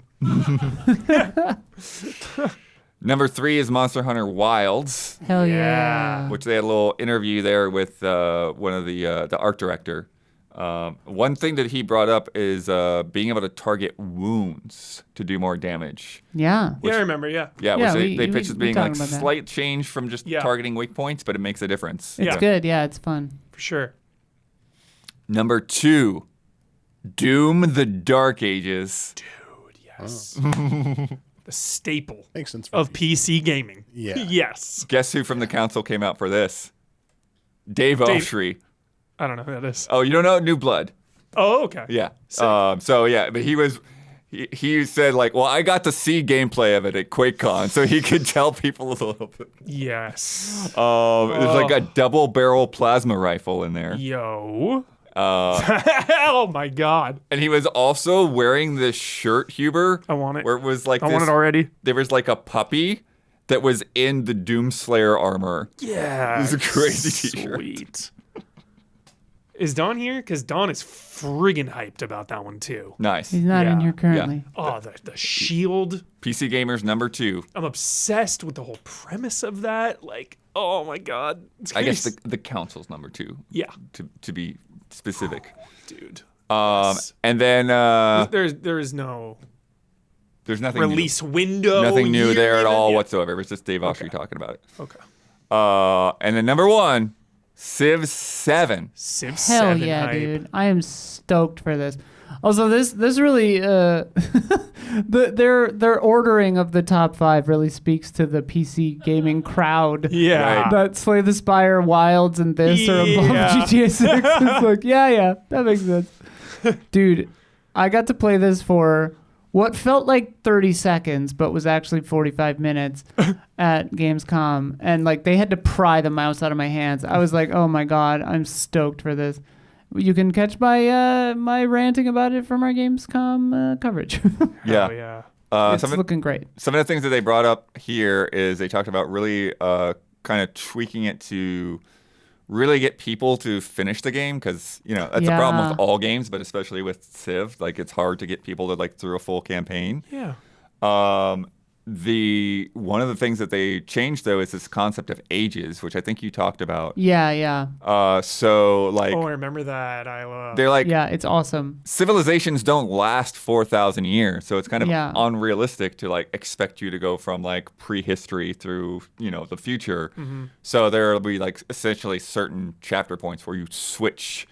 Number 3 is Monster Hunter Wilds, Hell yeah. which they had a little interview there with one of the art director. One thing that he brought up is being able to target wounds to do more damage. Yeah. Yeah, I remember, yeah. Yeah, Yeah, which they pitched as being like talked about that. slight change from just targeting weak points, but it makes a difference. It's good. Yeah, it's fun. For sure. Number 2, Doom: The Dark Ages. Dude, yes. The staple Makes sense. of PC gaming. Yeah. Yes. Guess who from the council came out for this? Dave Oshry. I don't know who that is. Oh, you don't know New Blood? Oh, okay. Yeah. But he said like, well, I got to see gameplay of it at QuakeCon, so he could tell people a little bit. Yes. There's like a double barrel plasma rifle in there. Yo. Oh my God. And he was also wearing this shirt, Huber. I want it. Where it was like I want it already. There was like a puppy that was in the Doomslayer armor. Yeah. It's a crazy t-shirt. Sweet. Is Don here? Because Don is friggin' hyped about that one too. Nice. He's not in Yeah. here currently. Oh, the shield. PC Gamers number 2. I'm obsessed with the whole premise of that. Like, oh my God. It's I guess crazy. the council's number 2. Yeah. To be specific. Dude. And then There is no there's nothing release window. nothing new year there at even? all Yeah. whatsoever. It was just Dave Oshry talking about it. Okay. And then number 1, Civ 7. Civ Hell 7 yeah, hype. dude. I am stoked for this. Also, this really their ordering of the top 5 really speaks to the PC gaming crowd. Yeah. Right. That Slay the Spire, Wilds, and this are above Yeah. GTA 6. It's like, yeah, that makes sense. Dude, I got to play this for what felt like 30 seconds, but was actually 45 minutes at Gamescom. And like they had to pry the mouse out of my hands. I was like, oh my God, I'm stoked for this. You can catch my ranting about it from our Gamescom coverage. Yeah. Oh, yeah. It's looking great. Some of the things that they brought up here is they talked about really kind of tweaking it to really get people to finish the game, because that's a problem with all games, but especially with Civ. Like it's hard to get people to like through a full campaign. Yeah. One of the things that they changed though is this concept of ages, which I think you talked about. Yeah. So like Oh, I remember that. they're like Yeah, it's awesome. civilizations don't last 4,000 years, so it's kind of Yeah. unrealistic to like expect you to go from like prehistory through the future. Mm-hmm. So there'll be like essentially certain chapter points where you switch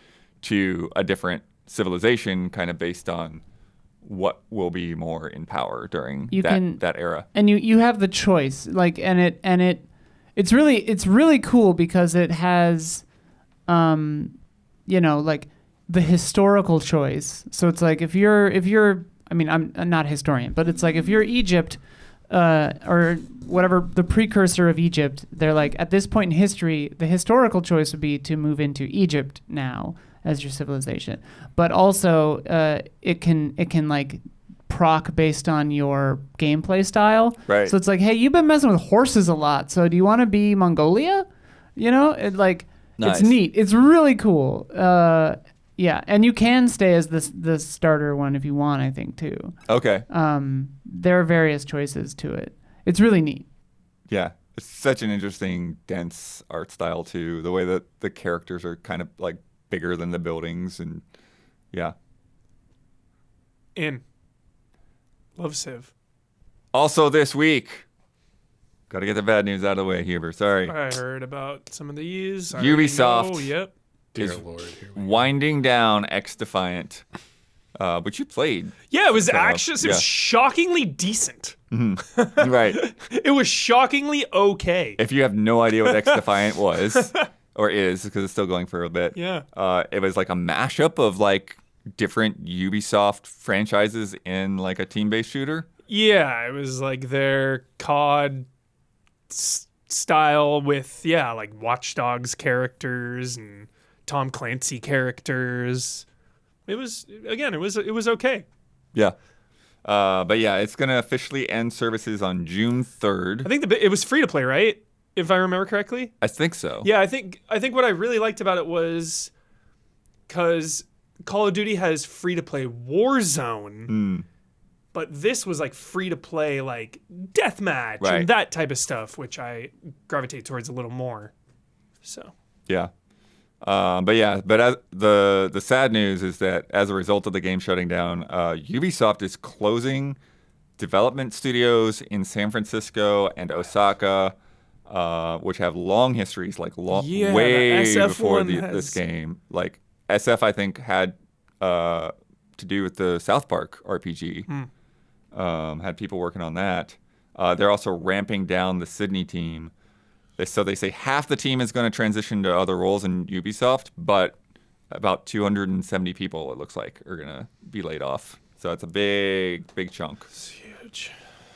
to a different civilization, kind of based on what will be more in power during that era. And you have the choice, like, it's really cool because it has, like the historical choice. So it's like if you're, I mean, I'm not a historian, but it's like if you're Egypt, or whatever the precursor of Egypt, they're like at this point in history, the historical choice would be to move into Egypt now as your civilization, but also it can like proc based on your gameplay style. Right. So it's like, hey, you've been messing with horses a lot, so do you want to be Mongolia? Nice. It's neat. It's really cool. Yeah, and you can stay as the starter one if you want, I think too. Okay. There are various choices to it. It's really neat. Yeah. It's such an interesting, dense art style too. The way that the characters are kind of like bigger than the buildings, and yeah. Love Civ. Also this week, got to get the bad news out of the way, Huber. Sorry. I heard about some of these. Ubisoft. Oh, yep. Dear is Lord. Here we winding down X Defiant. which you played. Yeah, it was So, actually it was shockingly decent. Right. It was shockingly okay. If you have no idea what X Defiant was or is, because it's still going for a bit. Yeah. It was like a mashup of like different Ubisoft franchises in like a team-based shooter. Yeah, it was like their COD style with like Watch Dogs characters and Tom Clancy characters. It was okay. Yeah. But yeah, it's gonna officially end services on June 3rd. I think it was free to play, right? If I remember correctly. I think so. Yeah, I think what I really liked about it was because Call of Duty has free to play Warzone, but this was like free to play like deathmatch Right. and that type of stuff, which I gravitate towards a little more. So Yeah. But as the sad news is that as a result of the game shutting down, Ubisoft is closing development studios in San Francisco and Osaka, which have long histories, like Yeah, way the SF before one this game. Like SF, I think, had to do with the South Park RPG. Had people working on that. They're also ramping down the Sydney team. So they say half the team is going to transition to other roles in Ubisoft, but about 270 people, it looks like, are going to be laid off. So it's a big chunk. it's huge.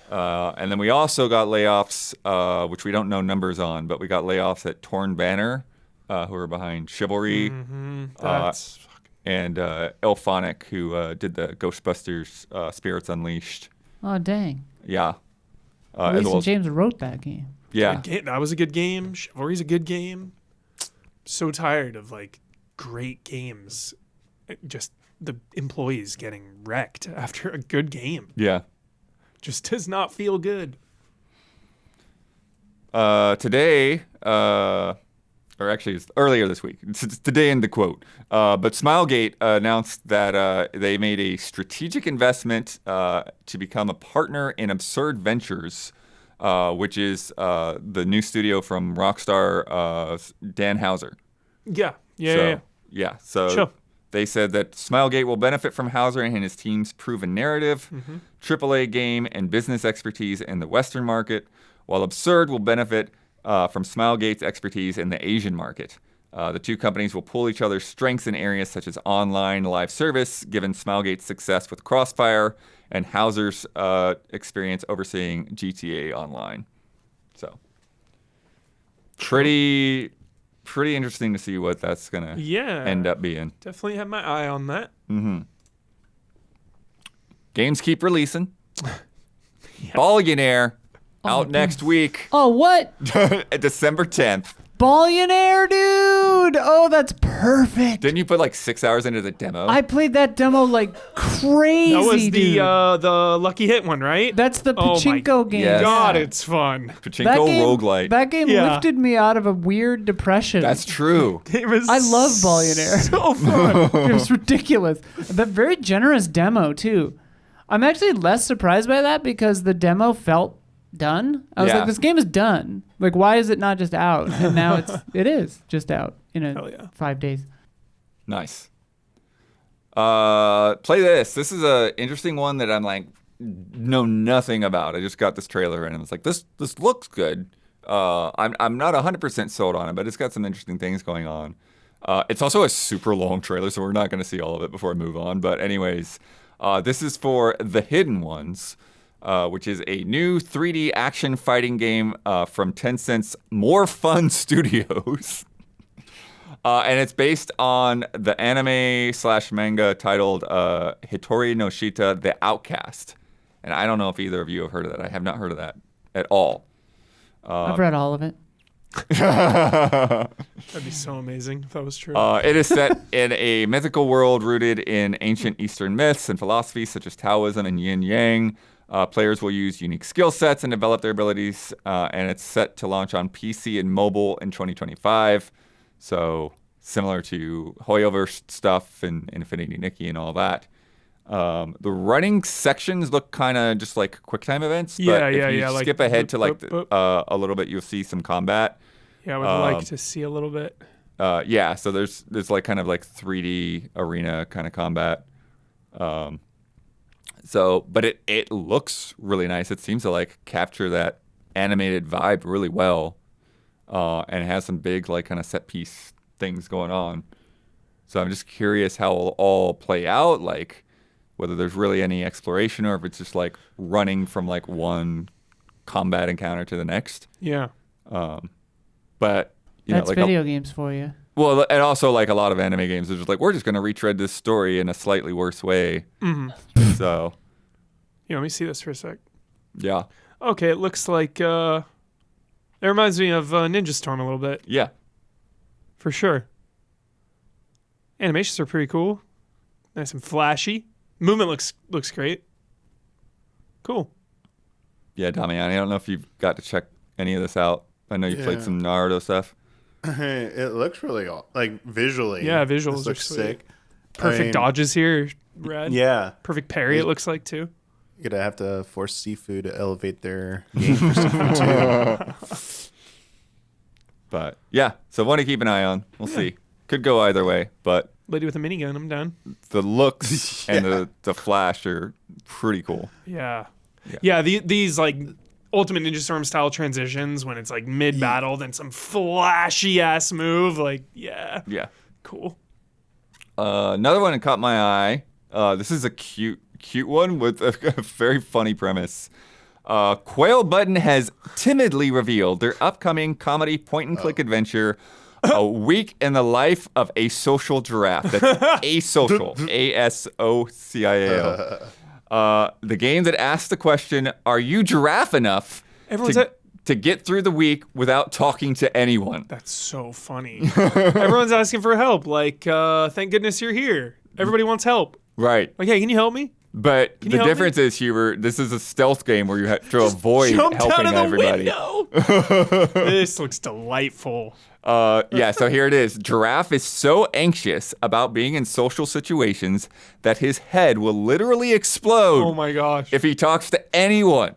And then we also got layoffs, which we don't know numbers on, but we got layoffs at Torn Banner, who are behind Chivalry, That's and Elphonic, who did the Ghostbusters Spirits Unleashed. Oh, dang. Yeah. At as least well as- James wrote that game. yeah. that was a good game. Chivalry's a good game. So tired of like great games, just the employees getting wrecked after a good game. Yeah. Just does not feel good. Today, or actually it's earlier this week, it's today in the quote, but Smilegate announced that they made a strategic investment to become a partner in Absurd Ventures, which is the new studio from Rockstar, Dan Houser. Yeah. So Sure. they said that Smilegate will benefit from Hauser and his team's proven narrative, AAA game, and business expertise in the Western market, while Absurd will benefit from Smilegate's expertise in the Asian market. The two companies will pull each other's strengths in areas such as online live service, given Smilegate's success with Crossfire and Hauser's experience overseeing GTA Online. So, pretty interesting to see what that's going to end up being. Definitely have my eye on that. Games keep releasing. Billionaire out next week, Oh, what? December 10th. Billionaire, dude! Oh, that's perfect. Didn't you put like 6 hours into the demo? I played that demo like crazy, That was dude. the Lucky Hit one, right? That's the Oh my pachinko game. Yes. God, Yeah. it's fun. Pachinko roguelite. That game Yeah. lifted me out of a weird depression. That's true. It was I love Billionaire. so fun. It was ridiculous. That very generous demo too. I'm actually less surprised by that because the demo felt done. I was Yeah. like, this game is done. Like, why is it not just out? And now it is just out in Hell yeah. 5 days. Nice. Play this. This is a interesting one that I'm like know nothing about. I just got this trailer and I was like, this looks good. I'm not 100% sold on it, but it's got some interesting things going on. It's also a super long trailer, so we're not going to see all of it before I move on. But anyways, this is for The Hidden Ones, which is a new 3D action fighting game from Tencent's More Fun Studios. And it's based on the anime/manga titled Hitori no Shita, The Outcast. And I don't know if either of you have heard of that. I have not heard of that at all. I've read all of it. That'd be so amazing if that was true. It is set in a mythical world rooted in ancient Eastern myths and philosophies such as Taoism and Yin Yang. Players will use unique skill sets and develop their abilities, and it's set to launch on PC and mobile in 2025. So similar to Hoyoverse stuff and Infinity Nikki and all that. The running sections look kind of just like QuickTime events, but if you like skip ahead to like boop. a little bit, you'll see some combat. Yeah, I would like to see a little bit. Yeah, so there's like kind of like 3D arena kind of combat. So, but it looks really nice. It seems to like capture that animated vibe really well, and it has some big like kind of set piece things going on. So I'm just curious how it'll all play out, like whether there's really any exploration or if it's just like running from like one combat encounter to the next. Yeah. But you That's know, like video games for you. well, and also like a lot of anime games are just like we're just gonna retread this story in a slightly worse way. So Yeah, let me see this for a sec. yeah, Okay, it looks like it reminds me of Ninja Storm a little bit, yeah. for sure. Animations are pretty cool. Nice and flashy. Movement looks great. Cool. Yeah, Damiani, I don't know if you've got to check any of this out. I know you played Yeah. some Naruto stuff. It looks really like visually. Yeah, visuals this are looks sweet. sick. Perfect I mean, dodges here, Red. Yeah, Perfect parry, it looks like, too. you're gonna have to force Sifu to elevate their game for Sifu too. But yeah, so one to keep an eye on. We'll see. Could go either way, but Lady with a minigun, I'm down. the looks and the flash are pretty cool. Yeah. Yeah, these like Ultimate Ninja Storm style transitions when it's like mid battle, then some flashy ass move. Like, yeah. Yeah. Cool. Another one that caught my eye. This is a cute one with a very funny premise. Quail Button has timidly revealed their upcoming comedy point-and-click adventure, A Week in the Life of a Social Giraffe. That's asocial. ASOCIAL. The game that asks the question, are you giraffe enough Everyone's to get through the week without talking to anyone? That's so funny. Everyone's asking for help. Like, thank goodness you're here. Everybody wants help. Right. Like, hey, can you help me? But you the help me? difference is, Hubert, this is a stealth game where you have to avoid Jump helping out of the everybody. window. This looks delightful. Yeah, so here it is. Giraffe is so anxious about being in social situations that his head will literally explode Oh my gosh. if he talks to anyone.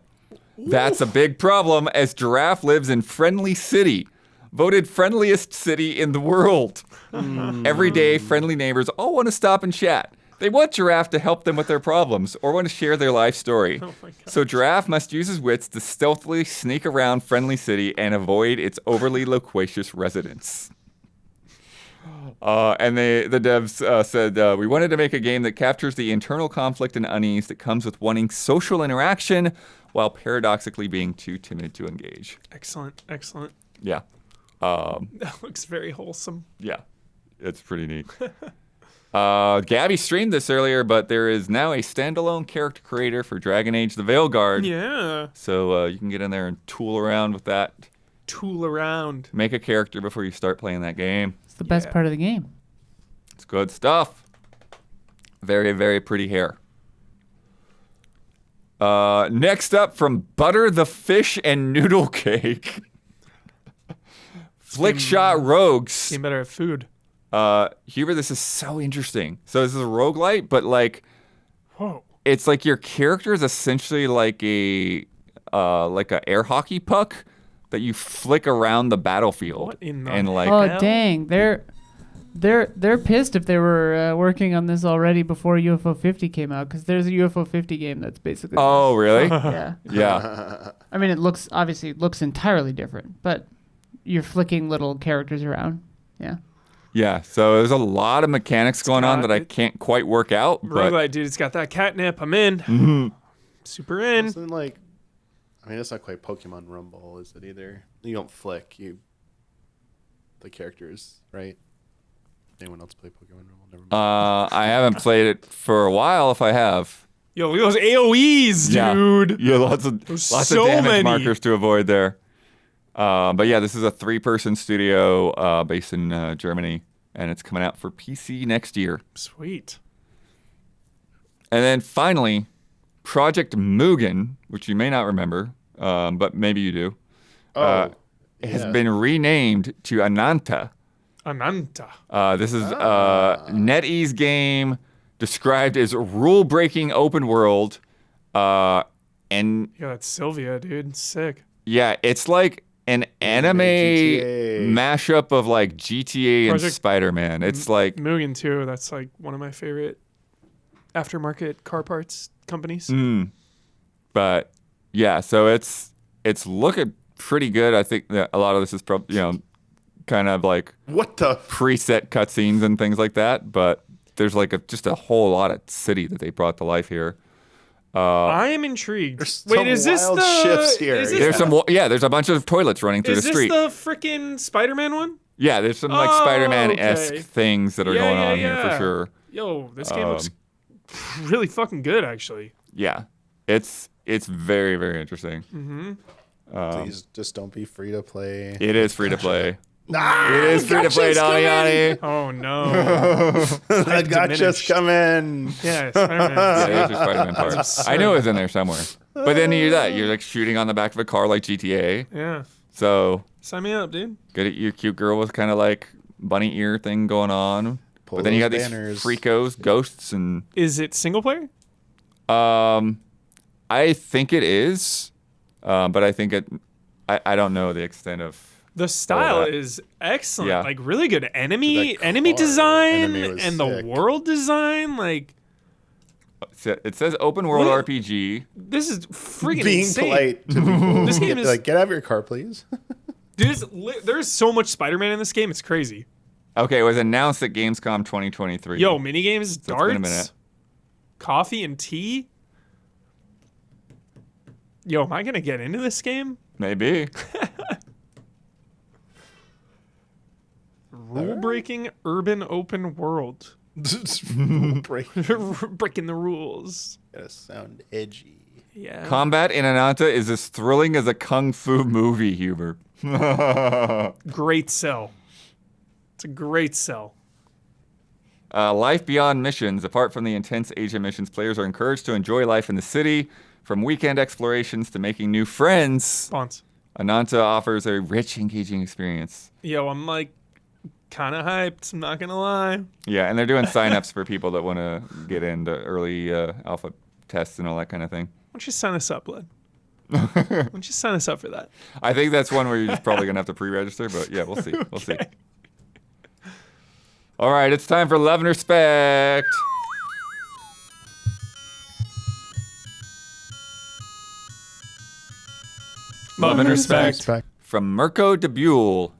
That's a big problem as Giraffe lives in Friendly City, voted friendliest city in the world. Every day, friendly neighbors all want to stop and chat. They want Giraffe to help them with their problems or want to share their life story. Oh my God. So Giraffe must use his wits to stealthily sneak around Friendly City and avoid its overly loquacious residents. And the devs said, we wanted to make a game that captures the internal conflict and unease that comes with wanting social interaction while paradoxically being too timid to engage. Excellent. Excellent. Yeah. That looks very wholesome. Yeah. It's pretty neat. Gabby streamed this earlier, but there is now a standalone character creator for Dragon Age the Veilguard. Yeah. So you can get in there and tool around with that. Tool around. Make a character before you start playing that game. It's the best Yeah. part of the game. It's good stuff. Very, very pretty hair. Next up from Butter the Fish and Noodle Cake. Flickshot Rogues. Getting better at food. Hubert, this is so interesting. So this is a roguelite, but like Whoa. it's like your character is essentially like a air hockey puck that you flick around the battlefield. What in the and like Oh hell? dang, they're pissed if they were working on this already before UFO 50 came out, because there's a UFO 50 game that's basically Oh, really? yeah. Yeah. I mean, it looks entirely different, but you're flicking little characters around. Yeah. Yeah. So there's a lot of mechanics going on got that I it. can't quite work out, but Roguelite, dude, it's got that catnip. I'm in. Mm-hmm. Super in. Isn't like, I mean, it's not quite Pokemon Rumble, is it either? You don't flick, the characters, right? Anyone else play Pokemon Rumble? Never mind. I haven't played it for a while if I have. Yo, look at those AoEs, dude. Yeah, lots of so damage many. markers to avoid there. But yeah, this is a 3-person studio based in Germany, and it's coming out for PC next year. Sweet. And then finally, Project Mugen, which you may not remember, but maybe you do, has been renamed to Ananta. Ananta. This is NetEase game described as rule-breaking open world, and Yeah, that's Sylvia, dude. Sick. yeah, it's like an anime GTA. mashup of like GTA and Project Spider-Man. It's like Mugen too. That's like one of my favorite aftermarket car parts companies. But yeah, so it's looking pretty good. I think that a lot of this is probably kind of like What the? preset cutscenes and things like that. But there's like just a whole lot of city that they brought to life here. I am intrigued. There's Wait, some is this wild the shifts here. Is this, There's a bunch of toilets running through is the this street. the freaking Spider-Man one? Yeah, there's some like Oh, Spider-Man-esque okay. things that are going on here for yeah. sure. Yo, this game looks really fucking good, actually. Yeah, it's very, very interesting. Please just don't be free to play. It is free to play. It is free to play, Damiani. Oh no. The gotcha's coming. Yeah, Spider-Man. Yeah, there's your Spider-Man part. I knew it was in there somewhere. But then you're like shooting on the back of a car like GTA. Yeah. So Sign me up, dude. good at your cute girl with kind of like bunny ear thing going on. Pull but then you got those these banners. freakos, ghosts, and Is it single player? I think it is, but I think I don't know the extent of. The style that. is excellent. Yeah. Like really good enemy The car design enemy was and the sick. world design. Like It says open world What? RPG. this is freaking Being insane. polite to people. This game is Like, get out of your car, please. Dude, there's so much Spider-Man in this game. It's crazy. Okay, it was announced at Gamescom 2023. Yo, minigames, So darts, it's been a minute. coffee and tea. Yo, am I gonna get into this game? Maybe. Rule-breaking urban open world. Break. Breaking the rules. Gotta sound edgy. Yeah. Combat in Ananta is as thrilling as a kung fu movie, Huber. Great sell. It's a great sell. Life beyond missions. Apart from the intense Asia missions, players are encouraged to enjoy life in the city, from weekend explorations to making new friends. Bonds. Ananta offers a rich, engaging experience. Yo, I'm like kind of hyped. I'm not gonna lie. Yeah, and they're doing sign-ups for people that want to get into early alpha tests and all that kind of thing. Why don't you sign us up, Led? Why don't you sign us up for that? I think that's one where you're just probably going to have to pre-register, but yeah, we'll see. We'll see. All right, it's time for Love and Respect. Love and respect. From Mirko de Buell.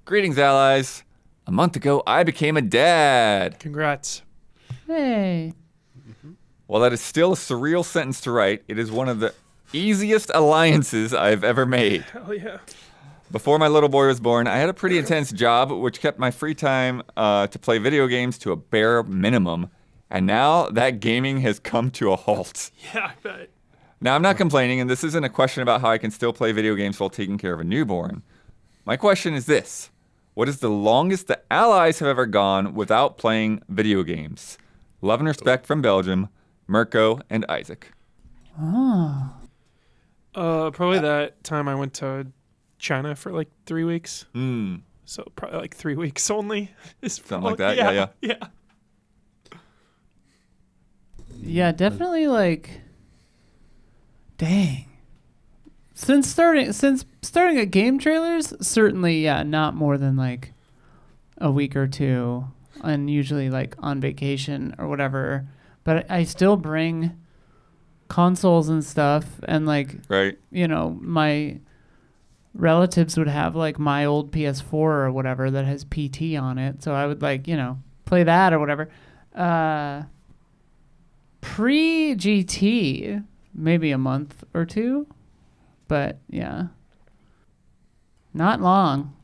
Greetings, allies. A month ago, I became a dad. Congrats. Hey. While that is still a surreal sentence to write, it is one of the easiest alliances I've ever made. Hell yeah. Before my little boy was born, I had a pretty intense job, which kept my free time to play video games to a bare minimum. And now that gaming has come to a halt. Yeah, I bet. Now, I'm not complaining, and this isn't a question about how I can still play video games while taking care of a newborn. My question is this. What is the longest the allies have ever gone without playing video games? Love and respect from Belgium, Mirko and Isaac. Probably that time I went to China for like 3 weeks. So probably like 3 weeks only. Something like that, yeah. Yeah. Yeah, definitely like dang. Since starting at game trailers, certainly not more than like a week or two, and usually like on vacation or whatever. But I still bring consoles and stuff, and like Right. my relatives would have like my old PS4 or whatever that has PT on it, so I would like play that or whatever. Pre GT, maybe a month or two, but yeah, not long.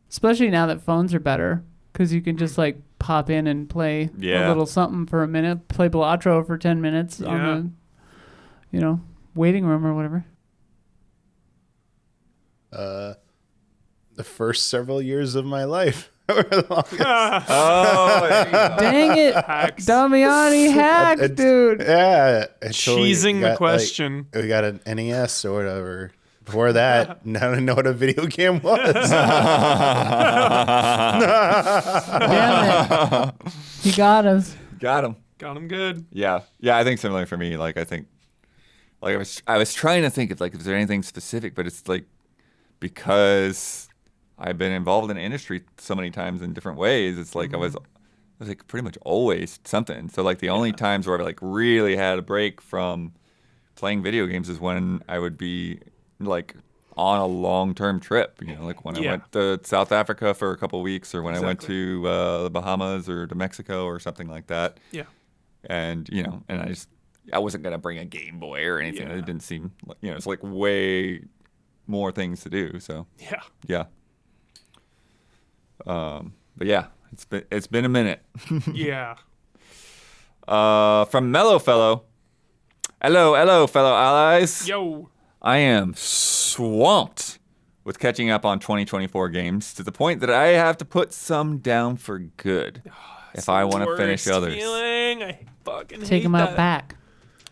Especially now that phones are better, because you can just like pop in and play a little something for a minute, play Balatro for 10 minutes on the, waiting room or whatever. The first several years of my life were the longest. Oh, there you go. Dang it, Damiani hack, dude. Yeah. Cheesing the question. We got an NES or whatever. Before that, I didn't know what a video game was. Damn it, he got us. Got him. Got him good. Yeah. I think similar for me. Like I think, like I was trying to think of like, is there anything specific? But it's like because I've been involved in the industry so many times in different ways. It's like I was was like pretty much always something. So like the only times where I like really had a break from playing video games is when I would be like on a long-term trip, like when I went to South Africa for a couple of weeks, or when I went to the Bahamas or to Mexico or something like that. Yeah. And, and I wasn't going to bring a Game Boy or anything. It didn't seem like, it's like way more things to do. So, yeah. But yeah, it's been a minute. Yeah. From Mellow Fellow. Hello, fellow allies. Yo. I am swamped with catching up on 2024 games to the point that I have to put some down for good if I want to finish others. Feeling. I fucking Take hate them that. out back.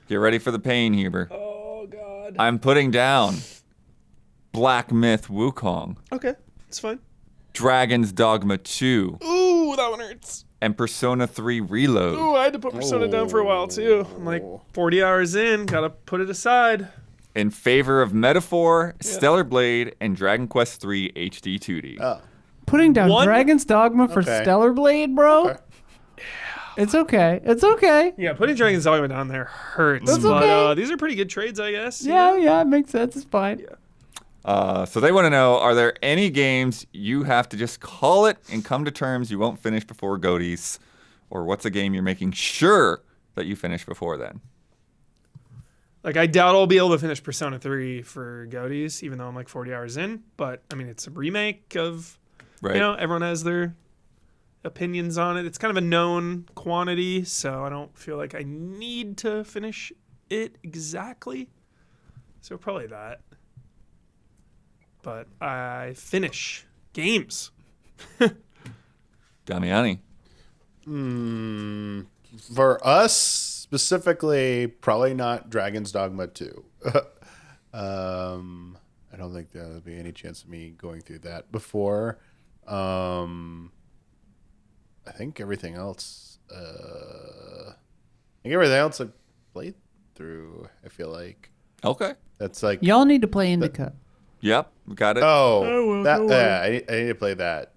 Get ready for the pain, Huber. Oh God. I'm putting down Black Myth Wukong, Okay, it's fine. Dragon's Dogma 2, Ooh, that one hurts. and Persona 3 Reload. Ooh, I had to put Persona down for a while too. I'm like 40 hours in, gotta put it aside. In favor of Metaphor, Stellar Blade, and Dragon Quest 3 HD 2D. Oh. Putting down One- Dragon's Dogma for Okay. Stellar Blade, bro. Okay. It's okay. It's okay. Yeah, putting Dragon's Dogma down there hurts. That's but okay. These are pretty good trades, I guess. Yeah, it makes sense. It's fine. So they want to know, are there any games you have to just call it and come to terms you won't finish before GOTYs? Or what's a game you're making sure that you finish before then? Like, I doubt I'll be able to finish Persona 3 for GOTYs, even though I'm like 40 hours in. But, I mean, it's a remake of, Right. Everyone has their opinions on it. It's kind of a known quantity, so I don't feel like I need to finish it exactly. So probably that. But I finish games. Damiani. For us specifically, probably not Dragon's Dogma 2. I don't think there would be any chance of me going through that before. I think everything else. I played through. I feel like Okay. that's like. Y'all need to play Indica. Yep, got it. Oh, I need to play that.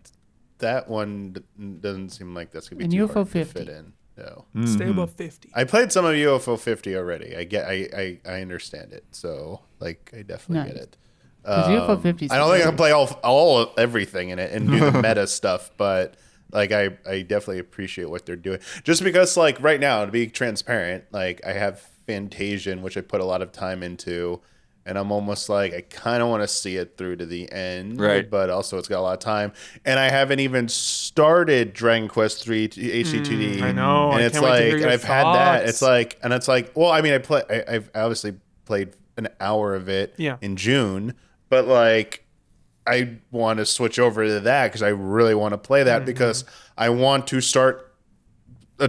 That one doesn't seem like that's gonna be And too UFO hard to 50. fit in. No, Stay above 50. I played some of UFO 50 already. I understand it. So like, I definitely Nice. get it. 'Cause UFO 50 's I don't think I great. can play all of everything in it and do the meta stuff, but like I definitely appreciate what they're doing. Just because like right now, to be transparent, like I have Fantasian, which I put a lot of time into, and I'm almost like I kind of want to see it through to the end, Right. But also it's got a lot of time, and I haven't even started Dragon Quest 3 HD2D. I know, and I it's can't wait to like, hear and your I've had that. thoughts. It's like, well, I mean, I've obviously played an hour of it in June, but like I want to switch over to that because I really want to play that because I want to start a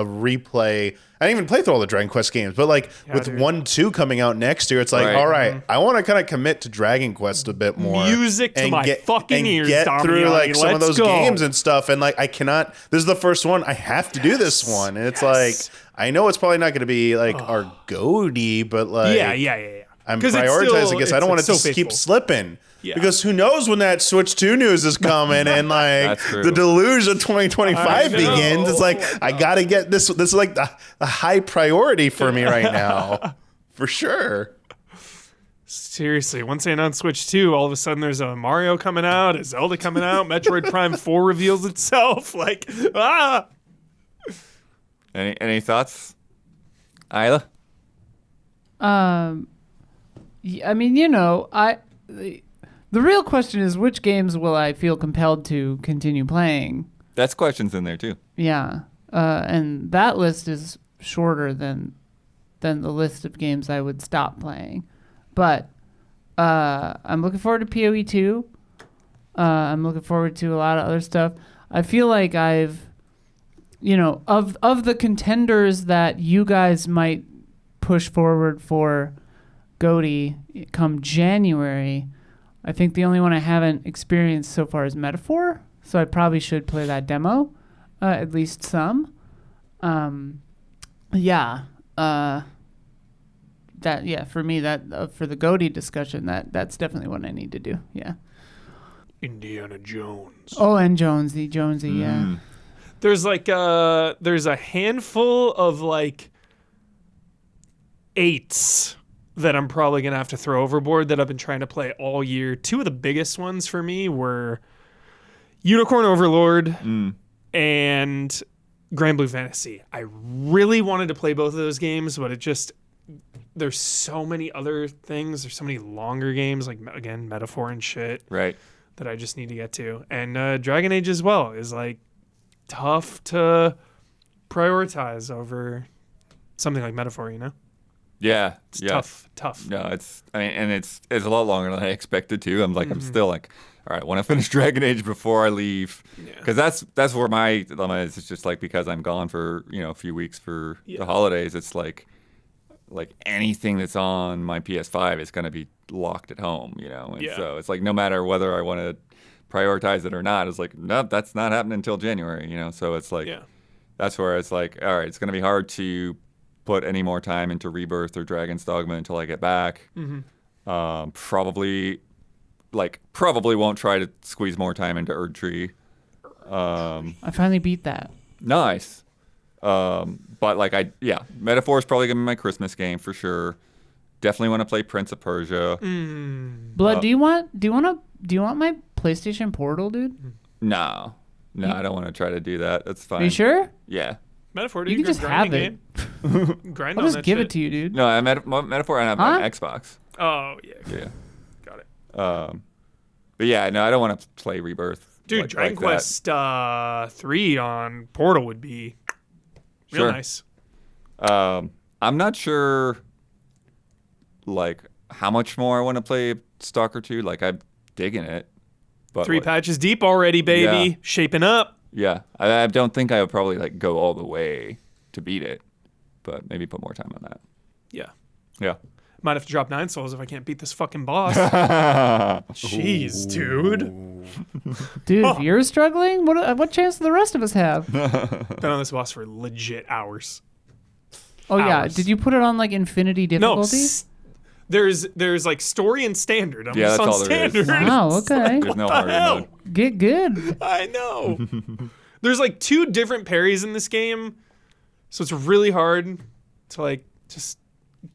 replay. I didn't even play through all the Dragon Quest games, but like with dude. 1-2 coming out next year, it's like, Right. all right, I want to kind of commit to Dragon Quest a bit more. Music to my fucking ears, get through Damiani. like some of Let's those go. games and stuff. And like I cannot. This is the first one. I have to do this one, and it's like I know it's probably not going to be like our goatee, but like Yeah. I'm 'Cause it's prioritizing still- because I don't want it it's to so keep faithful. slipping. Yeah. Because who knows when that Switch 2 news is coming and like That's true. the deluge of 2025 I know. begins. It's like I gotta get this. This is like the high priority for me right now, for sure. Seriously, once they announce Switch 2, all of a sudden there's a Mario coming out, a Zelda coming out, Metroid Prime 4 reveals itself. Like, Any thoughts, Isla? I mean, the real question is which games will I feel compelled to continue playing? That's questions in there too. Yeah, and that list is shorter than the list of games I would stop playing. But I'm looking forward to PoE 2. I'm looking forward to a lot of other stuff. I feel like I've, of the contenders that you guys might push forward for GOTY come January, I think the only one I haven't experienced so far is Metaphor. So I probably should play that demo, at least some. For me, for the GOTY discussion, that's definitely what I need to do. Yeah. Indiana Jones. Oh, and Jonesy, yeah. There's like there's a handful of like 8s that I'm probably gonna have to throw overboard that I've been trying to play all year. 2 of the biggest ones for me were Unicorn Overlord and Grand Blue Fantasy. I really wanted to play both of those games, but there's so many other things. There's so many longer games, like, again, Metaphor and shit. Right. That I just need to get to. And Dragon Age as well is, like, tough to prioritize over something like Metaphor, you know? Yeah. It's tough. No, it's a lot longer than I expected to. I'm still like, all right, I want to finish Dragon Age before I leave. Because that's where my dilemma is. It's just like, because I'm gone for, a few weeks for the holidays, it's like anything that's on my PS5 is going to be locked at home, And so it's like, no matter whether I want to prioritize it or not, it's like, no, that's not happening until January, So it's like, that's where it's like, all right, it's going to be hard to put any more time into Rebirth or Dragon's Dogma until I get back. Probably won't try to squeeze more time into Erdtree. I finally beat that. Nice. But Metaphor is probably gonna be my Christmas game for sure. Definitely want to play Prince of Persia. Blood, do you want my PlayStation Portal, dude? No, I don't want to try to do that. That's fine. Are you sure? Yeah. Metaphor, You can just have it. Grind I'll on just that give shit. it to you, dude. No, Metaphor I have on Xbox. Oh, yeah. Yeah. Got it. But yeah, no, I don't want to play Rebirth. Dude, Dragon Quest 3 on Portal would be real nice. I'm not sure, how much more I want to play Stalker 2. I'm digging it. But 3 patches deep already, baby. Yeah. Shaping up. Yeah, I don't think I would probably go all the way to beat it, but maybe put more time on that. Yeah. Yeah. Might have to drop 9 souls if I can't beat this fucking boss. Jeez, dude. Dude, if you're struggling, what chance do the rest of us have? Been on this boss for legit hours. Oh yeah, Hours. did you put it on infinity difficulty? No, there's story and standard. I'm just that's on all there is. standard. Wow, okay. There's no harder mode. Get good. I know. There's 2 different parries in this game, so it's really hard to just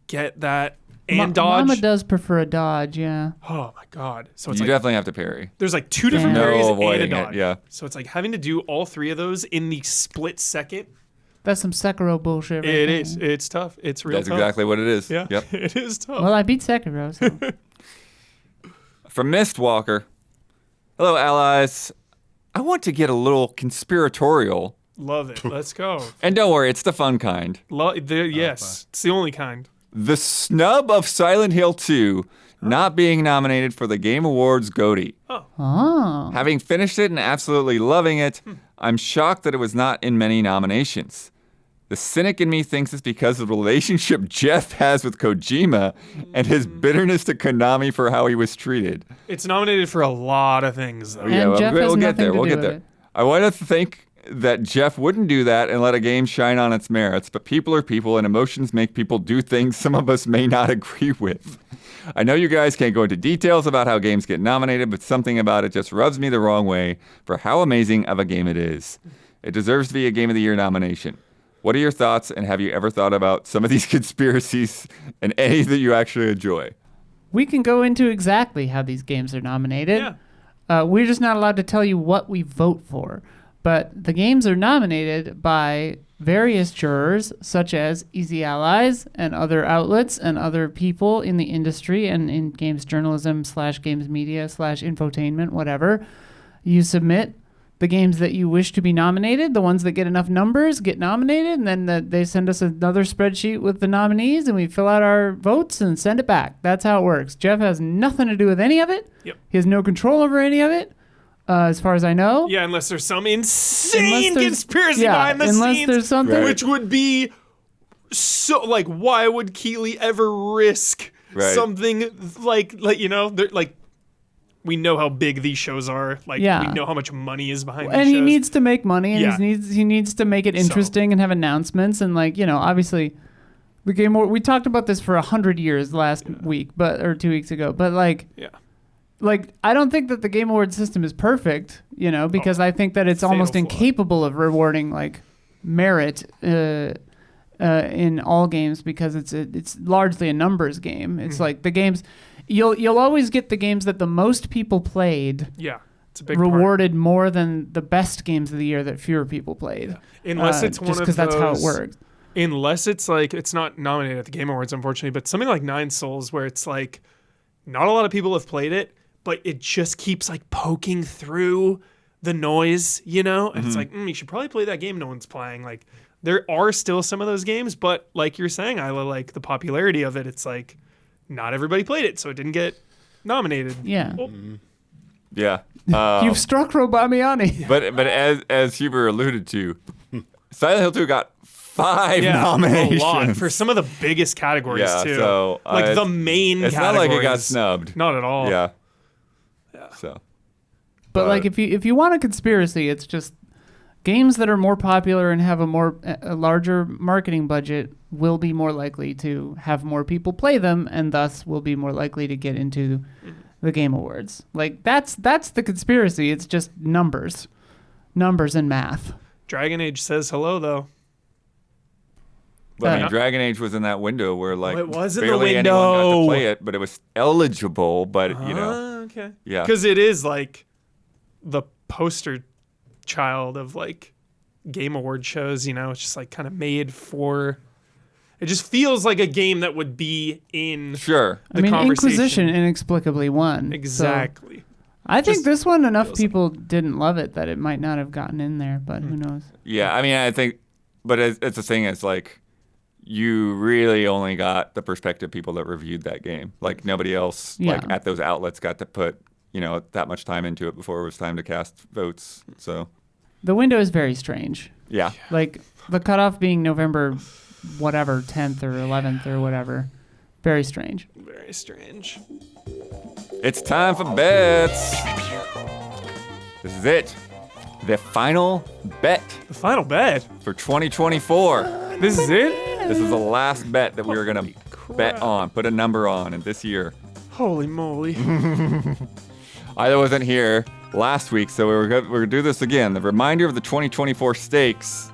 get that and dodge. Mama does prefer a dodge, yeah. Oh my god! So it's You definitely have to parry. there's 2 different Damn. parries No and a avoiding it, dodge. yeah. So it's having to do all 3 of those in the split second. That's some Sekiro bullshit. Right It there. is. It's tough. It's real That's tough. exactly what it is. Yeah. Yep. It is tough. Well, I beat Sekiro, so. From Mistwalker. Hello, allies. I want to get a little conspiratorial. Love it. Let's go. And don't worry, it's the fun kind. Yes, it's the only kind. The snub of Silent Hill 2 not being nominated for the Game Awards GOTY. Oh. Having finished it and absolutely loving it, I'm shocked that it was not in many nominations. The cynic in me thinks it's because of the relationship Jeff has with Kojima and his bitterness to Konami for how he was treated. It's nominated for a lot of things, though. And Jeff has we'll get nothing there. to We'll do get with there. it. I want to think that Jeff wouldn't do that and let a game shine on its merits, but people are people and emotions make people do things some of us may not agree with. I know you guys can't go into details about how games get nominated, but something about it just rubs me the wrong way for how amazing of a game it is. It deserves to be a Game of the Year nomination. What are your thoughts, and have you ever thought about some of these conspiracies and any that you actually enjoy? We can go into exactly how these games are nominated. Yeah. We're just not allowed to tell you what we vote for. But the games are nominated by various jurors, such as Easy Allies and other outlets and other people in the industry and in games journalism / games media / infotainment, whatever. You submit the games that you wish to be nominated. The ones that get enough numbers get nominated, and then they send us another spreadsheet with the nominees, and we fill out our votes and send it back. That's how it works. Jeff has nothing to do with any of it. Yep. He has no control over any of it, as far as I know. Yeah, unless there's some insane Unless there's- conspiracy yeah, behind the unless scenes, there's something- which would be so why would Keeley ever risk something we know how big these shows are. We know how much money is behind these And shows. he needs to make money, and Yeah. he needs to make it interesting and have announcements, and obviously, the Game Award. We talked about this for 100 years last week, or 2 weeks ago, but like, I don't think that the Game Awards system is perfect, because I think that it's almost fatal flaw. incapable of rewarding like merit in all games because it's largely a numbers game. It's like the games you'll always get the games that the most people played Yeah, it's a big part. rewarded more than the best games of the year that fewer people played. Unless it's one just of because that's how it those- works. Unless it's like, it's not nominated at the Game Awards, unfortunately, but something like Nine Souls, where it's like, not a lot of people have played it, but it just keeps like poking through the noise, And it's like, you should probably play that game no one's playing. Like, there are still some of those games, but like you're saying, Isla, like the popularity of it, it's like, not everybody played it, so it didn't get nominated. Yeah. Well, Yeah. You've struck Robamiani. But as Huber alluded to, Silent Hill 2 got 5 yeah, nominations. a lot for some of the biggest categories Yeah, too. so, like the main It's not categories. like it got snubbed. Not at all. Yeah. So. But like if you want a conspiracy, it's just games that are more popular and have a larger marketing budget will be more likely to have more people play them, and thus will be more likely to get into the Game Awards. Like that's the conspiracy. It's just numbers and math. Dragon Age says hello though. But I Uh, mean, Dragon Age was in that window where like it was in the barely anyone got window. to play it, but it was eligible. But Okay. yeah. Because it is like the poster child of like Game Award shows. It's just like kind of made for. It just feels like a game that would be in Sure. the I mean, conversation. Inquisition inexplicably won. so Exactly. I think Just this one enough feels people didn't love it that it might not have gotten in there, but who knows? Yeah, I mean, I think, but it's the thing. It's like you really only got the perspective people that reviewed that game. Like nobody else, like Yeah. at those outlets, got to put that much time into it before it was time to cast votes. So The window is very strange. yeah, Like the cutoff being November, whatever, 10th or 11th or whatever. Very strange. Very strange. it's time for bets. This is it, the final bet The final bet. for 2024. This is it. This is the last bet that we were gonna bet on, put a number on, in this year. Holy moly. I wasn't here last week, so we're gonna do this again. The reminder of the 2024 stakes.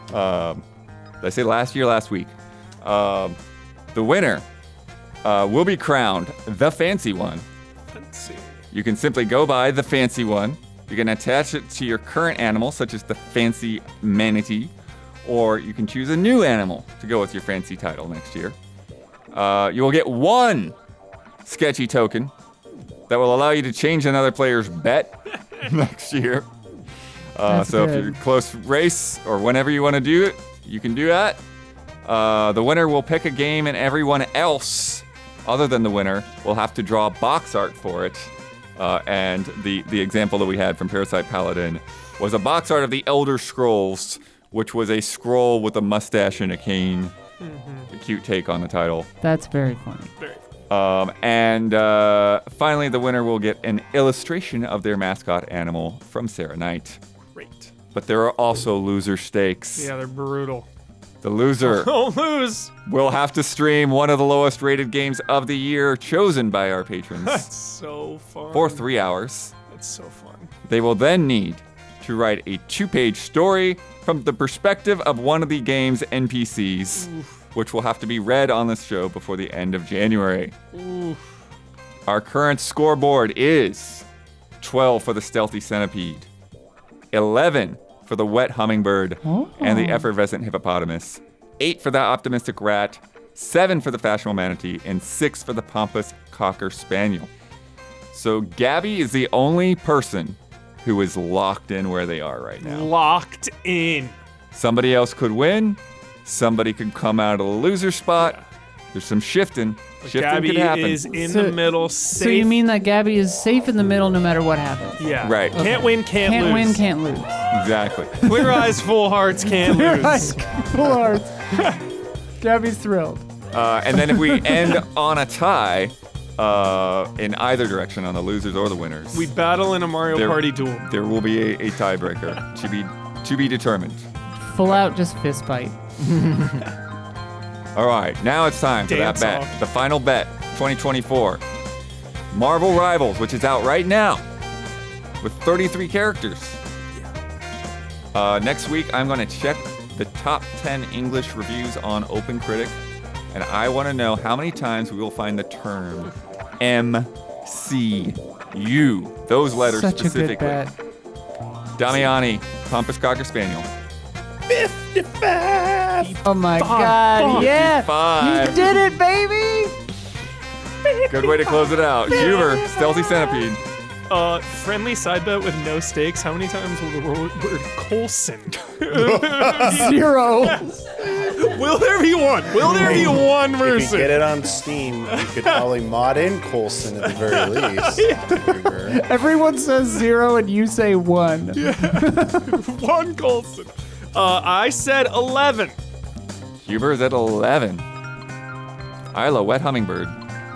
Did I say last week? The winner will be crowned the fancy one. Let's see. You can simply go by the fancy one. You can attach it to your current animal, such as the fancy manatee, or you can choose a new animal to go with your fancy title next year. You will get one sketchy token that will allow you to change another player's bet next year. That's So if good. you're close race or whenever you want to do it, you can do that. The winner will pick a game, and everyone else other than the winner will have to draw box art for it. And the example that we had from Parasite Paladin was a box art of the Elder Scrolls, which was a scroll with a mustache and a cane. A cute take on the title. That's very funny. Very. And finally, the winner will get an illustration of their mascot animal from Sarah Knight. Great. But there are also loser stakes. Yeah, they're brutal. The loser Don't lose. will have to stream one of the lowest rated games of the year chosen by our patrons That's so fun. for 3 hours. That's so fun. They will then need to write a 2-page story from the perspective of one of the game's NPCs, which will have to be read on this show before the end of January. Our current scoreboard is 12 for the Stealthy Centipede, 11 for the Wet Hummingbird and the Effervescent Hippopotamus, 8 for the Optimistic Rat, 7 for the Fashionable Manatee, and 6 for the Pompous Cocker Spaniel. So Gabby is the only person who is locked in where they are right now. Locked in. Somebody else could win. Somebody could come out of the loser spot. There's some shifting. Shifting Gabby could happen. is in So- the middle, safe. So you mean that Gabby is safe in the middle no matter what happens? Yeah. Right. Can't win, can't lose. Can't win, can't lose. Exactly. Clear eyes, full hearts, can't lose. Full hearts. Gabby's thrilled. And then if we end on a tie, in either direction, on the losers or the winners, We battle in a Mario There- Party duel. there will be a tiebreaker to be determined. Full out, just fist fight. All right, now it's time for Dance that bet. off. The final bet, 2024. Marvel Rivals, which is out right now with 33 characters. Next week, I'm going to check the top 10 English reviews on OpenCritic, and I want to know how many times we will find the term MCU. Those letters Such specifically. a good bet. Damiani, Pompous Cocker Spaniel. 55. Oh my God! Yeah, 55. you did it, baby. Good way to close it out. Huber, Stealthy Centipede. Friendly side bet with no stakes. How many times will the word Coulson? 0. Will there be one? Will there be one If you person? get it on Steam, you could probably mod in Coulson at the very least. Everyone says 0 and you say 1. One Coulson. I said 11. Huber's at 11. Isla, Wet Hummingbird.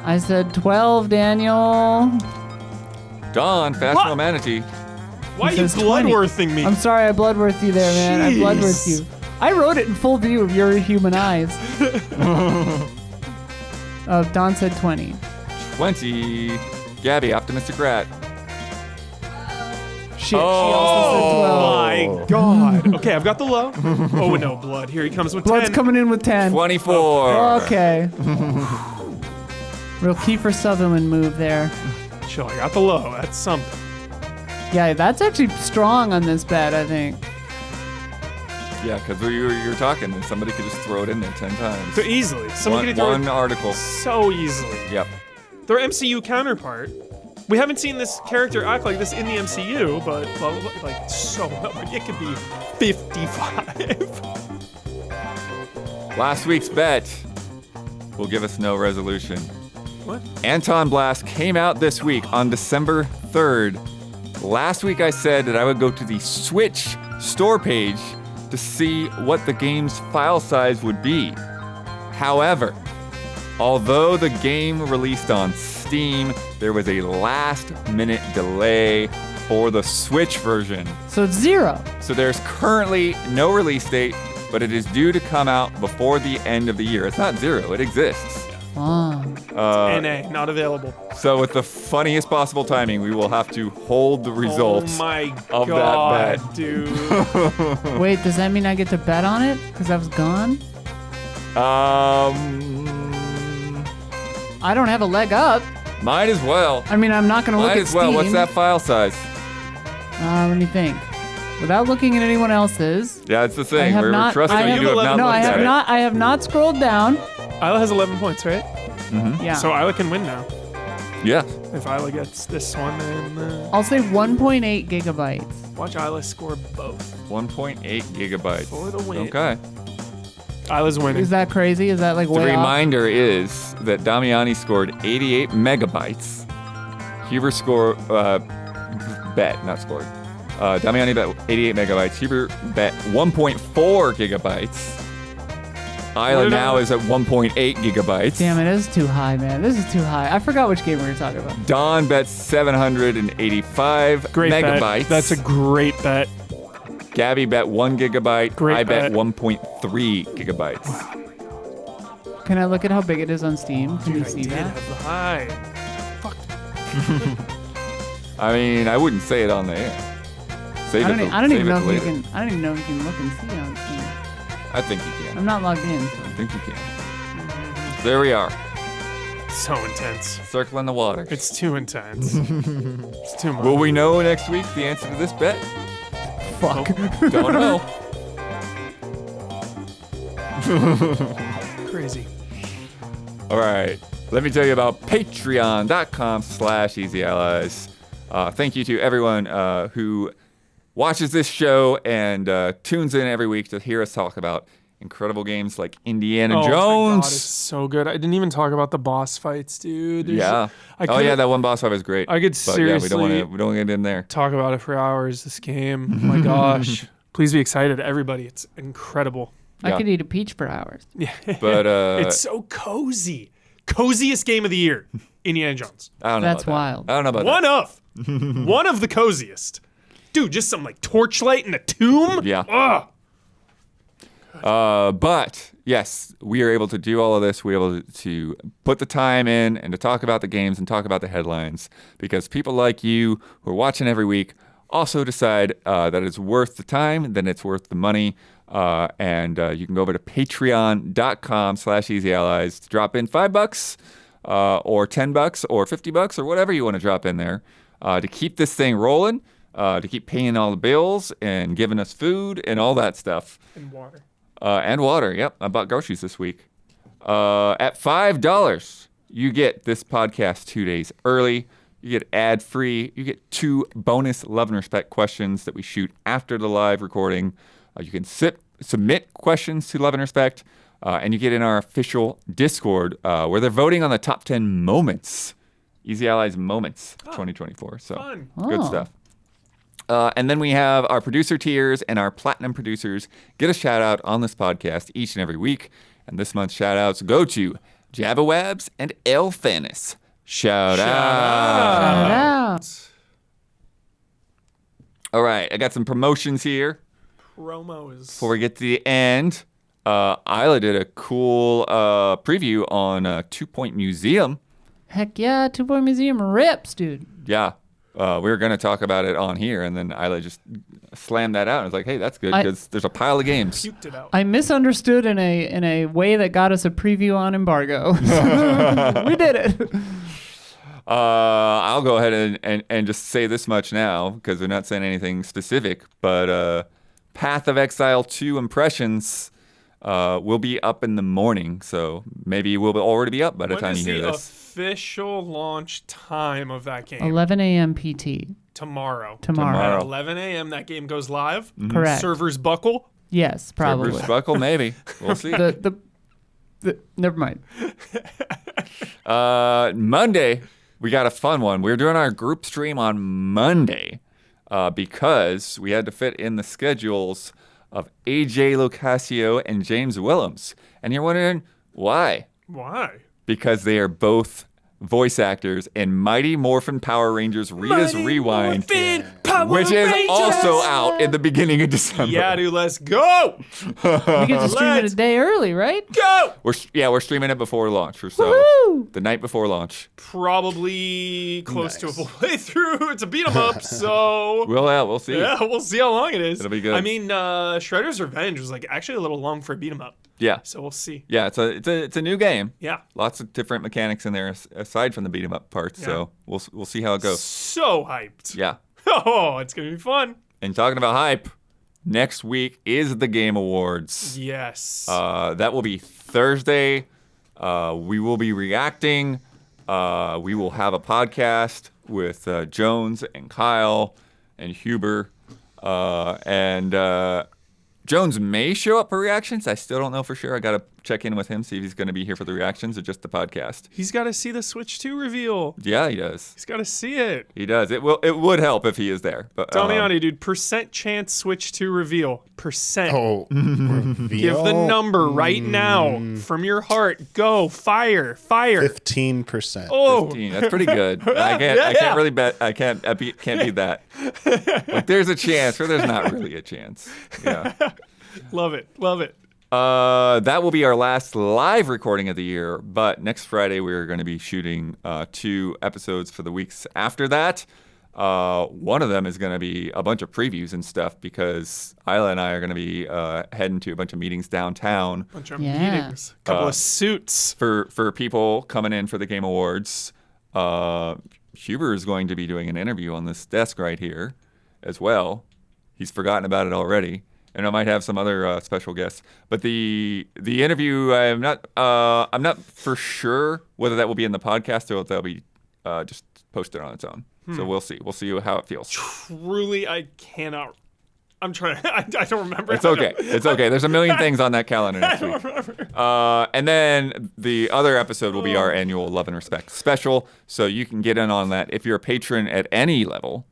I said 12, Daniel. Dawn, Fashionable Manatee. Why are you says 20. bloodworthing me? I'm sorry, I bloodworth you there, man. I bloodworth you. I wrote it in full view of your human eyes. Don said 20. 20. Gabby, Optimistic Rat. Shit, she also said 12. My God. Okay, I've got the low. Oh, no, blood. Here he comes with Blood's 10. coming in with 10. 24. Okay. Real Kiefer Sutherland move there. Chill, I got the low. That's something. Yeah, that's actually strong on this bet, I think. Yeah, because you're talking, and somebody could just throw it in there 10 times. So easily. Someone could One do it article. so easily. Yep. Their MCU counterpart. We haven't seen this character act like this in the MCU, but blah, blah, blah, like so it could be 55. Last week's bet will give us no resolution. What? Anton Blast came out this week on December 3rd. Last week I said that I would go to the Switch store page to see what the game's file size would be. However, although the game released on Steam, there was a last-minute delay for the Switch version. So it's 0. So there's currently no release date, but it is due to come out before the end of the year. It's not 0, it exists. Oh. NA, not available. So with the funniest possible timing, we will have to hold the results Oh my of God, that bet. dude. Wait, does that mean I get to bet on it? Because I was gone? I don't have a leg up. Might as well. I mean, I'm not going to look Might at as well. Steam. What's that file size? Let me think. Without looking at anyone else's. Yeah, it's the I thing. have We're not. trusting I you have, to have not no, looked I have at it. not. I have not scrolled down. Isla has 11 points, right? Yeah. So Isla can win now. Yeah. If Isla gets this one, then I'll say 1.8 gigabytes. watch Isla score both 1.8 gigabytes. for the win. Okay. Isla's winning. Is that crazy? Is that like The way off? reminder is that Damiani scored 88 megabytes. Huber scored, bet, not scored. Damiani bet 88 megabytes. Huber bet 1.4 gigabytes. Isla now is at 1.8 gigabytes. Damn it, this is too high, man. This is too high. I forgot which game we were talking about. Don bets 785 Great megabytes. bet. That's a great bet. Gabby bet 1 gigabyte. Great I bet bet. 1.3 gigabytes. Can I look at how big it is on Steam? Can you see Did that? have the high. I mean, I wouldn't say it on the air. Save I don't, it. e- I don't save even it know to if you later. can. I don't even know if you can look and see it on Steam. I think you can. I'm not logged in. So. I think you can. There we are. So intense. Circling the water. It's too intense. It's too much. Will we know next week the answer to this bet? Fuck. Don't know. Crazy. All right. Let me tell you about patreon.com/easyallies. Thank you to everyone who watches this show and tunes in every week to hear us talk about incredible games like Indiana Oh my God, Jones. it's so good. I didn't even talk about the boss fights, dude. Yeah. Oh yeah, that one boss fight was great. I could But yeah, we don't seriously want to get in there. talk about it for hours. This game. Oh my gosh. Please be excited, everybody. It's incredible. I Yeah. could eat a peach for hours. Yeah. But it's so cozy. Coziest game of the year. Indiana Jones. I don't know. That's about wild. That. I don't know about One of. One of the coziest. Dude, just some like torchlight in a tomb. Yeah. Ugh. But yes, we are able to do all of this. We're able to put the time in and to talk about the games and talk about the headlines because people like you who are watching every week also decide that it's worth the time, then it's worth the money. And you can go over to patreon.com/easyallies to drop in $5 or $10 or $50 or whatever you want to drop in there to keep this thing rolling, to keep paying all the bills and giving us food and all that stuff. And water. And water. Yep, I bought groceries this week. At $5, you get this podcast 2 days early. You get ad-free. You get 2 bonus Love and Respect questions that we shoot after the live recording. You can submit questions to Love and Respect, and you get in our official Discord where they're voting on the top 10 moments, Easy Allies moments of 2024. So Fun. good stuff. And then we have our producer tiers and our platinum producers get a shout out on this podcast each and every week. And this month's shout outs go to Javawabs and Elfanis. Shout out. Shout out. All right, I got some promotions here. Promos. Before we get to the end, Isla did a cool preview on 2 Point Museum. Heck yeah, 2 Point Museum rips, dude. Yeah. We were going to talk about it on here, and then Isla just slammed that out. I was like, hey, that's good, because there's a pile of games. Puked it out. I misunderstood in a way that got us a preview on embargo. We did it. I'll go ahead and just say this much now, because we're not saying anything specific, but Path of Exile 2 Impressions will be up in the morning, so maybe we'll already be up by the time you hear When this. is the official launch time of that game? 11 a.m. PT. Tomorrow. Tomorrow. At 11 a.m. that game goes live. Correct. Servers buckle. Yes, probably. Bruce Buckle, maybe. We'll see. The never mind. Monday, we got a fun one. We're doing our group stream on Monday because we had to fit in the schedules of AJ Locasio and James Willems. And you're wondering, why? Why? Because they are both voice actors in Mighty Morphin Power Rangers Rita's Mighty Morphin Morphin Power which is Rangers! also out in the beginning of December. Yeah, dude, let's go. We get to stream it Let's a day early, right? Go. We're streaming it before launch or so. Woohoo! The night before launch. Probably close to a Nice. full playthrough. It's a beat 'em up, so We'll see. yeah, we'll see how long it is. It'll be good. I mean, Shredder's Revenge was like actually a little long for a beat 'em up, Yeah. so we'll see. Yeah, it's a new game. Yeah, Lots of different mechanics in there aside from the beat 'em up parts. Yeah. So we'll see how it goes. so hyped. Yeah. Oh, it's gonna be fun. And talking about hype, next week is the Game Awards. Yes. That will be Thursday. We will be reacting. We will have a podcast with Jones and Kyle and Huber. And Jones may show up for reactions. I still don't know for sure. I got to check in with him, see if he's going to be here for the reactions or just the podcast. He's got to see the Switch 2 reveal. Yeah, he does. He's got to see it. He does. It would help if he is there. But Damiani, dude, % chance Switch 2 reveal. Percent. Oh, Give the number right now from your heart. Go. Fire. 15%. Oh. 15. That's pretty good. I can't really bet. I can't beat that. Like there's a chance, or there's not really a chance. Yeah. Love it. Love it. That will be our last live recording of the year. But next Friday we're going to be shooting 2 episodes for the weeks after that. One of them is going to be a bunch of previews and stuff because Isla and I are going to be heading to a bunch of meetings downtown Bunch of Yeah. meetings. Couple of suits. for people coming in for the Game Awards. Huber is going to be doing an interview on this desk right here as well. He's forgotten about it already. And I might have some other special guests, but the interview I'm not for sure whether that will be in the podcast or if that'll be just posted on its own. So we'll see how it feels. Truly, I cannot. I'm trying. I don't remember. It's okay. It's okay. There's a million things on that calendar next week. And then the other episode will be our annual Love and Respect special. So you can get in on that if you're a patron at any level.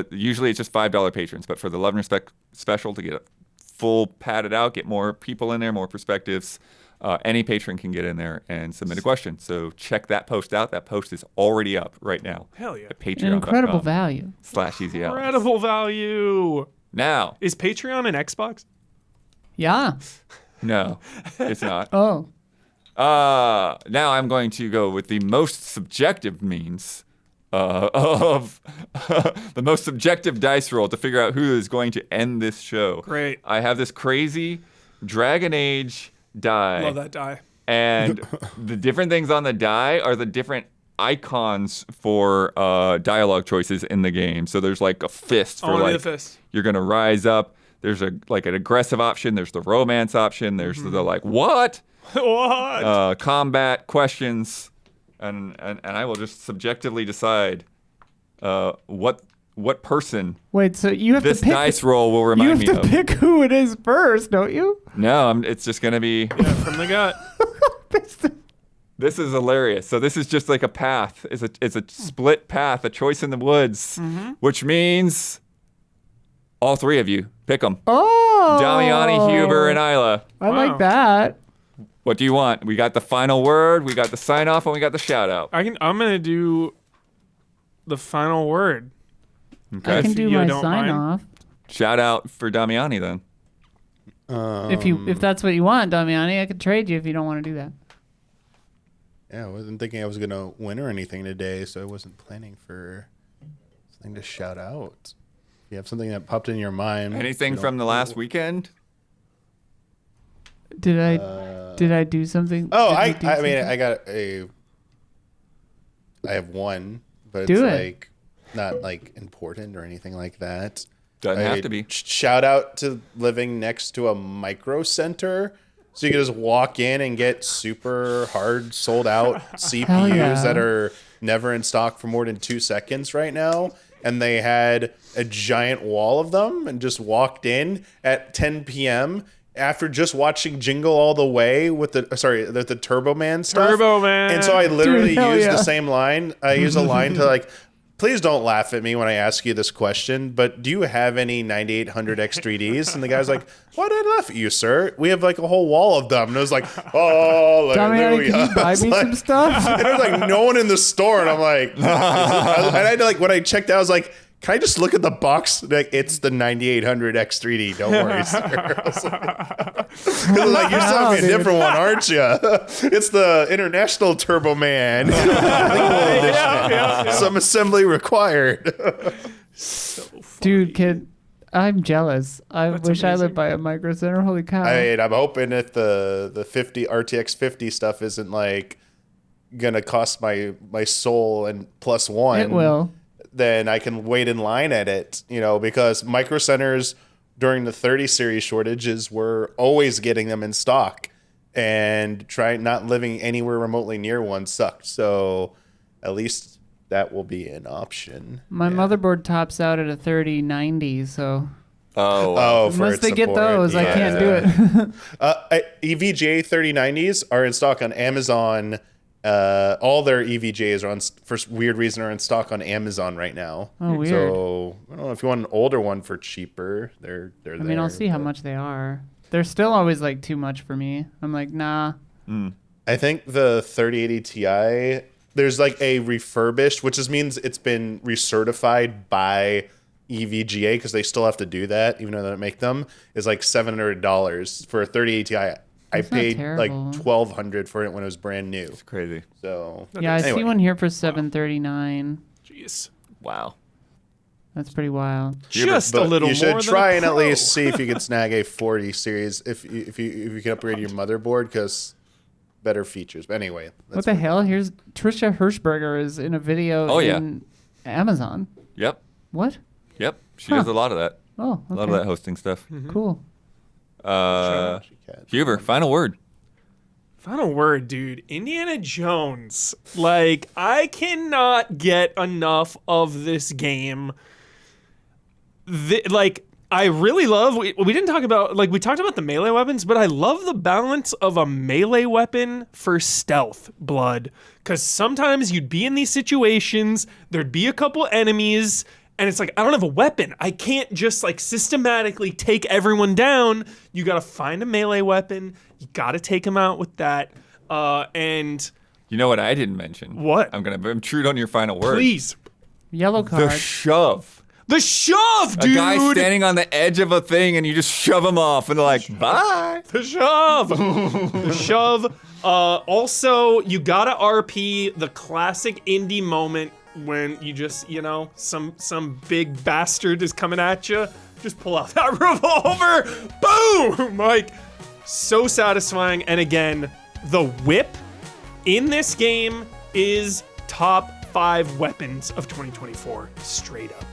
Usually it's just $5 patrons, but for the Love and Respect special to get it full padded out, get more people in there, more perspectives, any patron can get in there and submit a question. So check that post out. That post is already up right now. Hell yeah. At An incredible patreon.com/easy. Incredible value. Now, Is Patreon an Xbox? Yeah. No, it's not. Oh. Now I'm going to go with the most subjective means of the most subjective dice roll to figure out who is going to end this show. Great. I have this crazy Dragon Age die. Love that die. And the different things on the die are the different icons for dialogue choices in the game. So there's like a fist for Only like the fist. you're gonna rise up. There's an aggressive option. There's the romance option. There's the like what? What? Combat questions, and I will just subjectively decide what person Wait, so you have this to pick dice roll will you remind me have to of. pick who it is first, don't you? No, it's just gonna be. Yeah, from the gut. This is hilarious. So this is just like a path. It's a split path, a choice in the woods, which means all three of you pick them. Oh. Damiani, Huber, and Isla. I Wow. like that. What do you want? We got the final word, we got the sign off, and we got the shout out. I'm gonna do the final word. I can If do you my don't sign mind. off. Shout out for Damiani then. If that's what you want, Damiani, I could trade you if you don't want to do that. Yeah, I wasn't thinking I was gonna win or anything today, so I wasn't planning for something to shout out. If you have something that popped in your mind. Anything you know, from the last weekend? Did I do something? Oh, Did I we do mean, something? I have one, but it's Do it. like not like important or anything like that. Doesn't have to be. Shout out to living next to a micro center. So you can just walk in and get super hard sold out CPUs yeah. that are never in stock for more than 2 seconds right now. And they had a giant wall of them and just walked in at 10 p.m. after just watching Jingle All the Way with the Turbo Man stuff. Turbo Man. And so I literally Dude, hell used yeah. the same line. I use a line to like, please don't laugh at me when I ask you this question, but do you have any 9800 X3Ds? And the guy's like, why did I laugh at you, sir? We have like a whole wall of them. And I was like, oh, Damiani, can you buy me some stuff? And there's like no one in the store. And I'm like, and I had to like, when I checked out, I was like, can I just look at the box? Like, it's the 9800 X3D. Don't worry, sir. I was like, you're selling me a dude. different one, aren't you? It's the International Turbo Man. Some assembly required. Dude, I'm jealous. I wish I amazing. lived by a micro center. Holy cow. I'm hoping if the 50 RTX 50 stuff isn't like gonna cost my soul and +1. It will. Then I can wait in line at it, because micro centers during the 30 series shortages were always getting them in stock, and not living anywhere remotely near one sucked. So at least that will be an option. My motherboard tops out at a 3090, so Oh, for unless its they get support. those, I Yeah. can't do it. EVGA 3090s are in stock on Amazon. All their EVGAs are for weird reason are in stock on Amazon right now. Oh, weird. So I don't know if you want an older one for cheaper. They're I mean, I'll see how much they are. They're still always like too much for me. I'm like, nah. I think the 3080 Ti, there's like a refurbished, which just means it's been recertified by EVGA because they still have to do that, even though they don't make them, is like $700 for a 3080 Ti. I That's not paid like terrible. $1,200 for it when it was brand new. it's crazy. So Yeah, I Anyway. see one here for 739. Jeez. Wow. That's pretty wild. Just But a little you should more try than and a at pro. least see if you can snag a 40 series if you can upgrade your motherboard, because better features. But anyway, What the hell? Here's Trisha Hirschberger is in a video Oh, yeah. in Amazon. Yep. What? Yep. She does a lot of that. Oh, A lot of okay. that hosting stuff. Cool. Huber, final word. Final word, dude. Indiana Jones. Like, I cannot get enough of this game. I really love. We didn't talk about, we talked about the melee weapons, but I love the balance of a melee weapon for stealth, Blood. Because sometimes you'd be in these situations, there'd be a couple enemies, and it's like, I don't have a weapon. I can't just systematically take everyone down. You gotta find a melee weapon. You gotta take them out with that. And You know what I didn't mention? What? I'm going to intrude on your final word. please, Yellow The card. shove. The shove, dude. A guy standing on the edge of a thing and you just shove him off and they're like, bye. The shove. The shove. Also, you gotta RP the classic indie moment when you just, some big bastard is coming at you. Just pull out that revolver. Boom! Like, so satisfying. And again, the whip in this game is top 5 weapons of 2024. Straight up.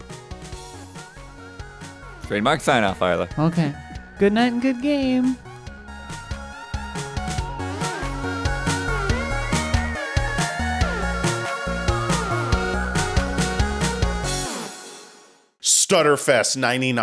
Trademark sign off, Isla. Okay. Good night and good game. Stutterfest 99.